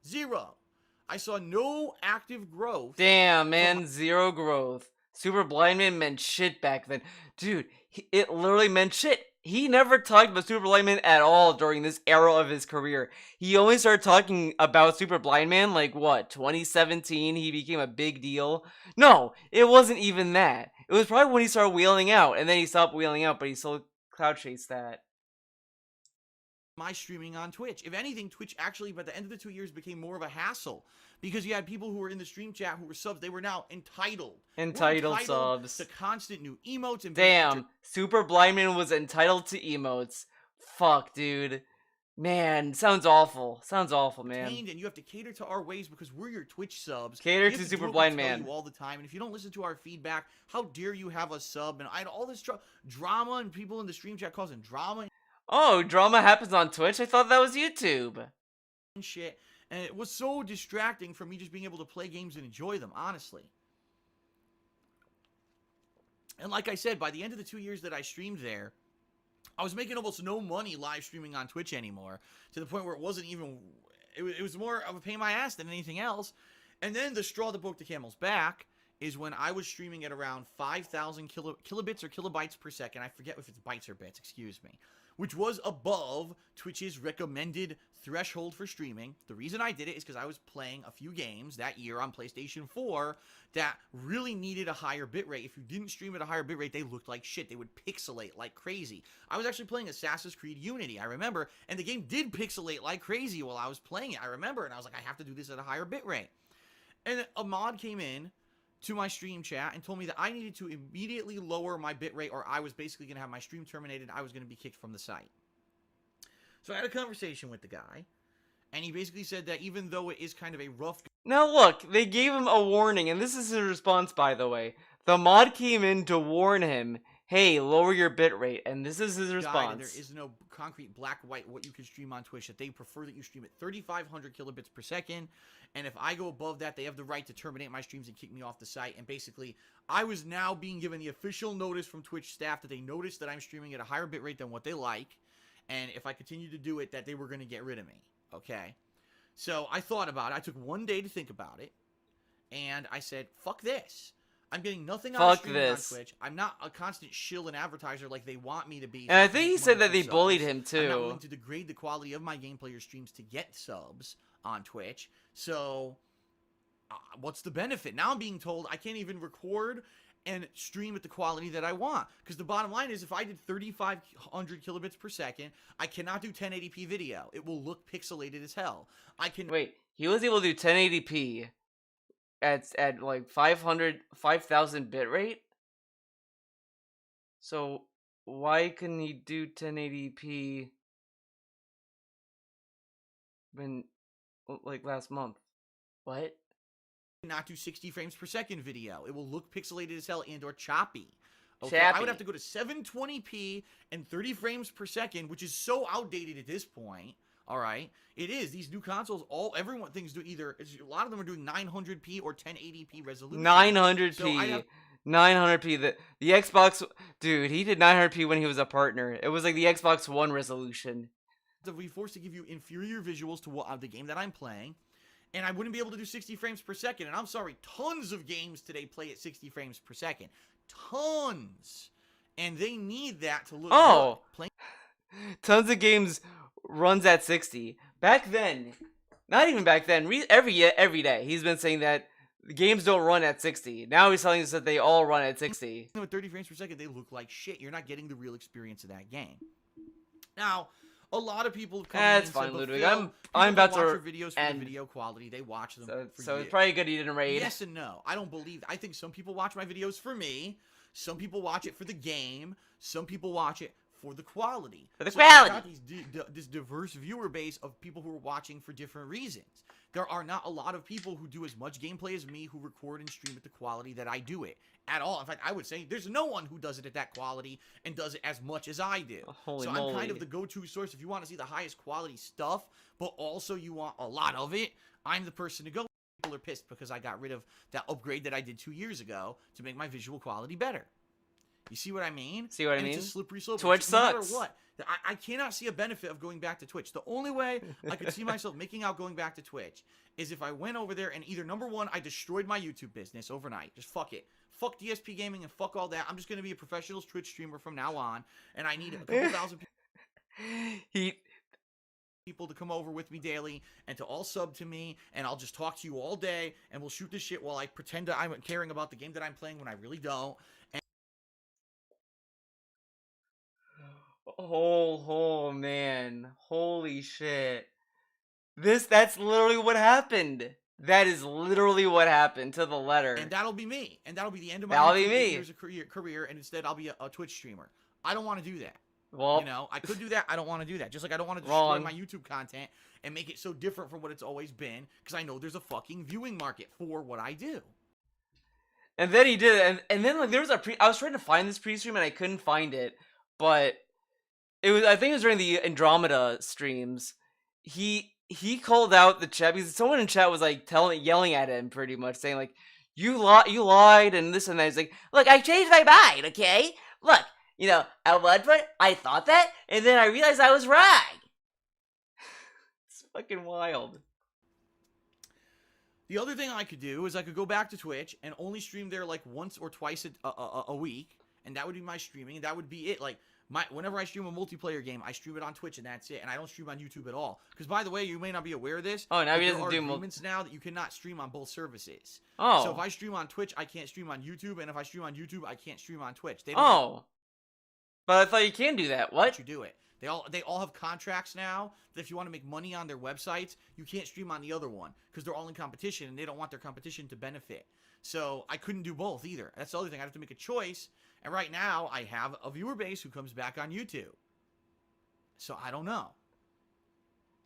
0. I saw no active growth. Damn, man, 0 growth. Super Blind Man meant shit back then. Dude, it literally meant shit. He never talked about Super Blind Man at all during this era of his career. He only started talking about Super Blind Man like what, 2017? He became a big deal. No, it wasn't even that. It was probably when he started wheeling out, and then he stopped wheeling out, but he still cloud chased that. My streaming on Twitch. If anything, Twitch actually, by the end of the 2 years, became more of a hassle because you had people who were in the stream chat who were subs. They were now entitled. Entitled subs to constant new emotes and damn. Super Blind Man was entitled to emotes. Fuck, dude. Man, sounds awful. Sounds awful, man. And you have to cater to our ways because we're your Twitch subs. Cater to Super Blind Man you all the time, and if you don't listen to our feedback, how dare you have a sub? And I had all this drama and people in the stream chat causing drama. Oh, drama happens on Twitch? I thought that was YouTube. And shit. And it was so distracting from me just being able to play games and enjoy them, honestly. And like I said, by the end of the 2 years that I streamed there, I was making almost no money live streaming on Twitch anymore, to the point where it wasn't even, it was more of a pain in my ass than anything else. And then the straw that broke the camel's back is when I was streaming at around 5,000 kilobits or kilobytes per second. I forget if it's bytes or bits, excuse me. Which was above Twitch's recommended threshold for streaming. The reason I did it is because I was playing a few games that year on PlayStation 4 that really needed a higher bitrate. If you didn't stream at a higher bitrate, they looked like shit. They would pixelate like crazy. I was actually playing Assassin's Creed Unity, I remember, and the game did pixelate like crazy while I was playing it, I remember, and I was like, I have to do this at a higher bitrate. And a mod came in to my stream chat and told me that I needed to immediately lower my bitrate or I was basically going to have my stream terminated and I was going to be kicked from the site. So I had a conversation with the guy, and he basically said that even though it is kind of a rough... Now look, they gave him a warning, and this is his response, by the way. The mod came in to warn him, hey, lower your bitrate, and this is his response. There is no concrete black-white what you can stream on Twitch, that they prefer that you stream at 3,500 kilobits per second, and if I go above that, they have the right to terminate my streams and kick me off the site. And basically, I was now being given the official notice from Twitch staff that they noticed that I'm streaming at a higher bitrate than what they like, and if I continue to do it, that they were going to get rid of me, okay? So I thought about it. I took 1 day to think about it, and I said, fuck this. I'm getting nothing out of streaming on Twitch. I'm not a constant shill and advertiser like they want me to be. And I think he said that they bullied him too. I'm not willing to degrade the quality of my gameplay or streams to get subs on Twitch. So, what's the benefit? Now I'm being told I can't even record and stream at the quality that I want. Because the bottom line is, if I did 3,500 kilobits per second, I cannot do 1080p video. It will look pixelated as hell. I can... Wait, he was able to do 1080p at like 5,000 bitrate? So, why couldn't he do 1080p when, like, last month? What? Not do 60 frames per second video. It will look pixelated as hell and or choppy. Okay, Chappy. I would have to go to 720p and 30 frames per second, which is so outdated at this point. All right, it is. These new consoles, everyone thinks do either. A lot of them are doing 900p or 1080p resolution. 900p. So 900p. The Xbox, dude, he did 900p when he was a partner. It was like the Xbox One resolution. To be forced to give you inferior visuals to the game that I'm playing. And I wouldn't be able to do 60 frames per second. And I'm sorry, tons of games today play at 60 frames per second. Tons. And they need that to look good. Tons of games runs at 60. Back then, not even back then, every day, he's been saying that games don't run at 60. Now he's telling us that they all run at 60. With 30 frames per second, they look like shit. You're not getting the real experience of that game. Now... a lot of people have come in and fine, said, Ludwig. Phil, I'm about watch to your videos for the video quality. They watch them so it's probably good he didn't raid. Yes and no. I don't believe. I think some people watch my videos for me. Some people watch it for the game. Some people watch it for the quality. For the quality. You've got this diverse viewer base of people who are watching for different reasons. There are not a lot of people who do as much gameplay as me who record and stream at the quality that I do it at all. In fact, I would say there's no one who does it at that quality and does it as much as I do. Holy so moly. I'm kind of the go-to source if you want to see the highest quality stuff, but also you want a lot of it. I'm the person to go. People are pissed because I got rid of that upgrade that I did 2 years ago to make my visual quality better. You see what I mean? See what I And mean? It's a slippery slope. Twitch No matter sucks. what, I cannot see a benefit of going back to Twitch. The only way I could see myself making out going back to Twitch is if I went over there and either, number one, I destroyed my YouTube business overnight. Just fuck it. Fuck DSP Gaming and fuck all that. I'm just going to be a professional Twitch streamer from now on, and I need a couple thousand people to come over with me daily and to all sub to me, and I'll just talk to you all day, and we'll shoot this shit while I pretend that I'm caring about the game that I'm playing when I really don't. Oh man. Holy shit. That's literally what happened. That is literally what happened to the letter. And that'll be me. And that'll be the end of my That'll be 8 me. years of career, and instead I'll be a Twitch streamer. I don't want to do that. Well, you know, I could do that. I don't want to do that. Just like I don't want to destroy wrong. my YouTube content and make it so different from what it's always been, because I know there's a fucking viewing market for what I do. And then he did it, and then like there was I was trying to find this pre-stream and I couldn't find it, but I think it was during the Andromeda streams. He called out the chat because someone in chat was like yelling at him pretty much, saying like, you lied and this and that. He's like, look, I changed my mind, okay? Look, you know, at one point I thought that, and then I realized I was right. It's fucking wild. The other thing I could do is I could go back to Twitch and only stream there like once or twice a week, and that would be my streaming, and that would be it. Like, whenever I stream a multiplayer game, I stream it on Twitch, and that's it. And I don't stream on YouTube at all. Because, by the way, you may not be aware of this. Oh, now he there doesn't are do agreements now that you cannot stream on both services. Oh. So if I stream on Twitch, I can't stream on YouTube, and if I stream on YouTube, I can't stream on Twitch. They don't but I thought you can do that. What? You do it. They all have contracts now that if you want to make money on their websites, you can't stream on the other one because they're all in competition, and they don't want their competition to benefit. So I couldn't do both either. That's the other thing. I have to make a choice. And right now, I have a viewer base who comes back on YouTube. So I don't know.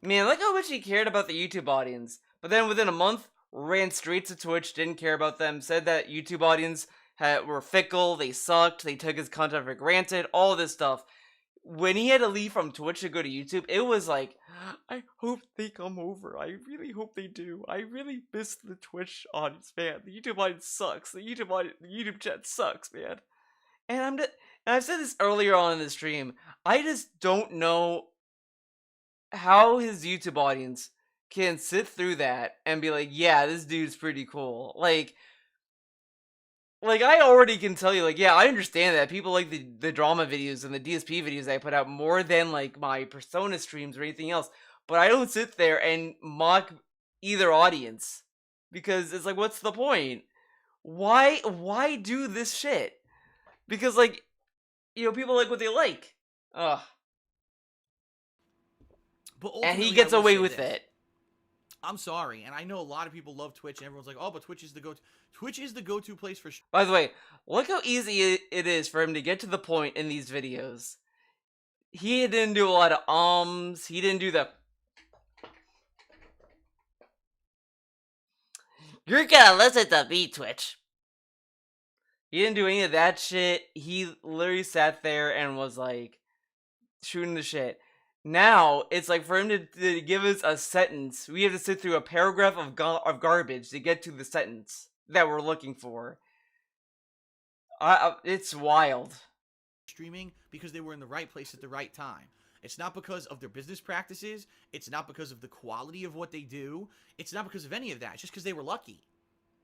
Man, look how much he cared about the YouTube audience. But then within a month, ran straight to Twitch, didn't care about them, said that YouTube audience were fickle, they sucked, they took his content for granted, all this stuff. When he had to leave from Twitch to go to YouTube, it was like, I hope they come over. I really hope they do. I really miss the Twitch audience, man. The YouTube audience sucks. The YouTube chat sucks, man. And I've said this earlier on in the stream, I just don't know how his YouTube audience can sit through that and be like, yeah, this dude's pretty cool. Like I already can tell you, like, yeah, I understand that people like the drama videos and the DSP videos I put out more than like my Persona streams or anything else. But I don't sit there and mock either audience because it's like, what's the point? Why do this shit? Because, like, you know, people like what they like. Ugh. But and he gets away with it. I'm sorry, and I know a lot of people love Twitch, and everyone's like, oh, but Twitch is the go-to place for... By the way, look how easy it is for him to get to the point in these videos. He didn't do a lot of ums. He didn't do the... You're gonna listen to me, Twitch. He didn't do any of that shit. He literally sat there and was like shooting the shit. Now it's like for him to give us a sentence, we have to sit through a paragraph of garbage to get to the sentence that we're looking for. It's wild. Streaming because they were in the right place at the right time. It's not because of their business practices. It's not because of the quality of what they do. It's not because of any of that. It's just because they were lucky.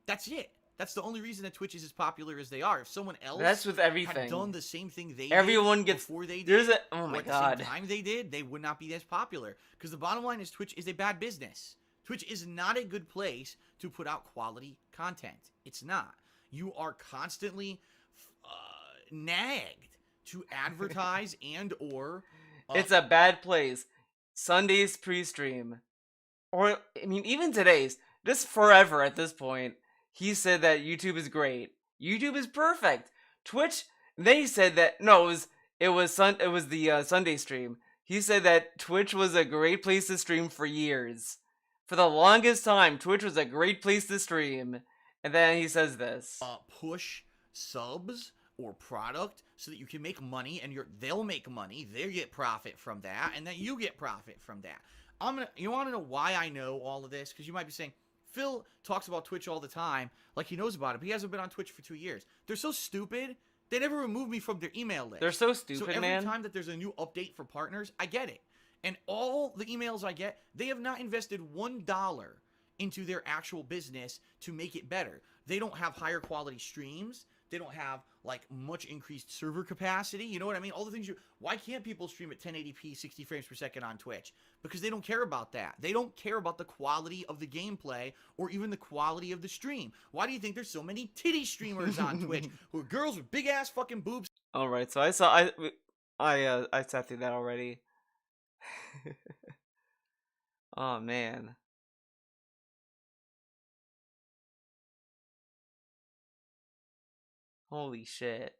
That's it. That's the only reason that Twitch is as popular as they are. If someone else That's with everything. had done the same thing they Everyone did gets before they there's did, a oh my or at god. the same time they did, they would not be as popular. Because the bottom line is Twitch is a bad business. Twitch is not a good place to put out quality content. It's not. You are constantly nagged to advertise and or it's a bad place. Sunday's pre-stream, or I mean even today's, just forever at this point. He said that YouTube is great. YouTube is perfect. Twitch. Then he said that no, it was the Sunday stream. He said that Twitch was a great place to stream for years. For the longest time, Twitch was a great place to stream. And then he says this: push subs or product so that you can make money, and they'll make money. They get profit from that, and then you get profit from that. You want to know why I know all of this? Because you might be saying, Phil talks about Twitch all the time, like he knows about it, but he hasn't been on Twitch for 2 years. They're so stupid They never remove me from their email list. They're so stupid, so every man. time that there's a new update for partners, I get it. And all the emails I get, they have not invested $1 into their actual business to make it better. They don't have higher quality streams. They don't have like much increased server capacity. You know what I mean? All the things why can't people stream at 1080p 60 frames per second on Twitch? Because they don't care about that. They don't care about the quality of the gameplay or even the quality of the stream. Why do you think there's so many titty streamers on Twitch who are girls with big ass fucking boobs? All right, so I sat through that already. Oh man. Holy shit.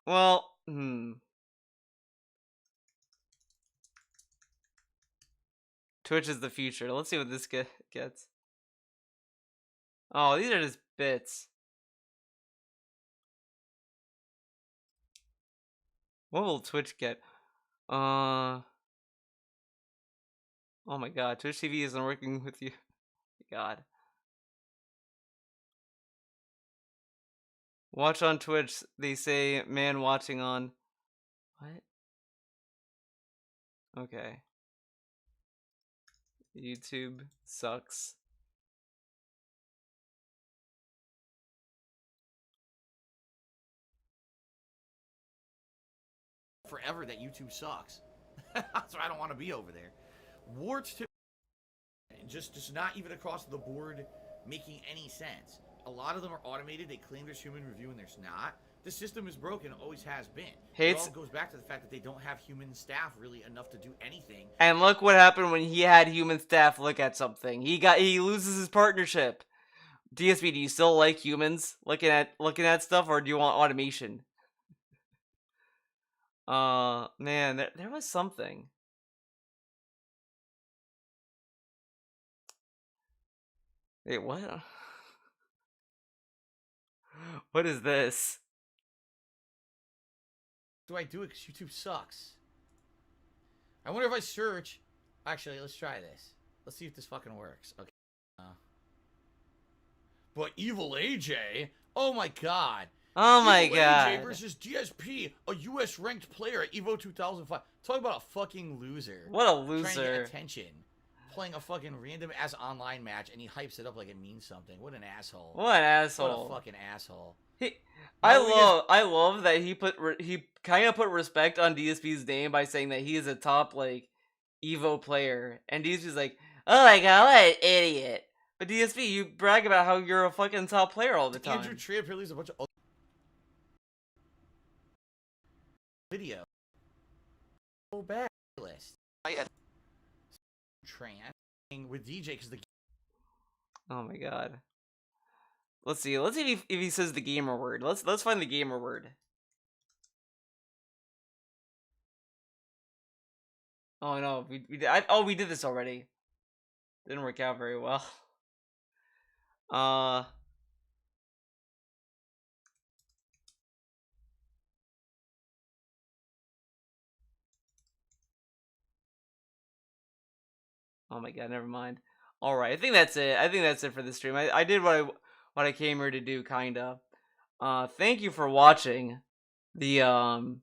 Well, Twitch is the future. Let's see what this gets. Oh, these are just bits. What will Twitch get? Oh my god, Twitch TV isn't working with you. God. Watch on Twitch, they say man watching on. What? Okay. YouTube sucks. Forever that YouTube sucks. That's why I don't want to be over there. Warts to just not even across the board making any sense. A lot of them are automated. They claim there's human review and there's not. The system is broken, always has been. It all goes back to the fact that they don't have human staff really enough to do anything. And look what happened when he had human staff look at something. He loses his partnership. DSP, do you still like humans looking at stuff, or do you want automation? Man, there was something. Wait, what? What is this? Do I do it because YouTube sucks? I wonder if I search. Actually, let's try this. Let's see if this fucking works. Okay. But Evil AJ? Oh my god. Oh my Evil god. AJ versus DSP, a US ranked player at EVO 2005. Talk about a fucking loser. What a Trying to loser. get attention. Playing a fucking random ass online match and he hypes it up like it means something. What an asshole. What an asshole. What a fucking asshole. I love that he kind of put respect on DSP's name by saying that he is a top like Evo player, and DSP's like, oh my god, what an idiot. But DSP, you brag about how you're a fucking top player all the time. Andrew Tree apparently is a bunch of video. So bad list. Trans with DJ because the. Oh my god. Let's see if he says the gamer word. Let's find the gamer word. Oh no, we did this already. Didn't work out very well. Oh my god, never mind. Alright, I think that's it. I think that's it for this stream. I did what I came here to do, kinda. Thank you for watching the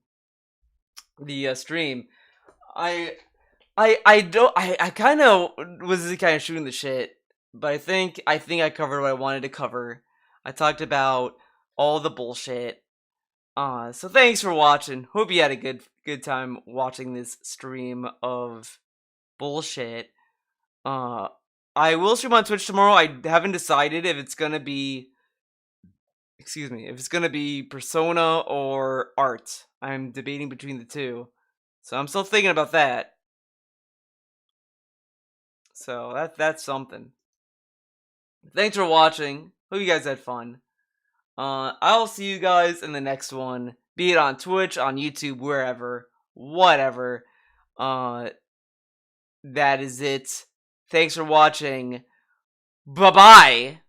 stream. I kind of was kind of shooting the shit, but I think I covered what I wanted to cover. I talked about all the bullshit. So thanks for watching. Hope you had a good time watching this stream of bullshit. I will stream on Twitch tomorrow. I haven't decided if it's gonna be, if it's gonna be Persona or Art. I'm debating between the two, so I'm still thinking about that. So that's something. Thanks for watching. Hope you guys had fun. I'll see you guys in the next one. Be it on Twitch, on YouTube, wherever, whatever. That is it. Thanks for watching. Bye-bye.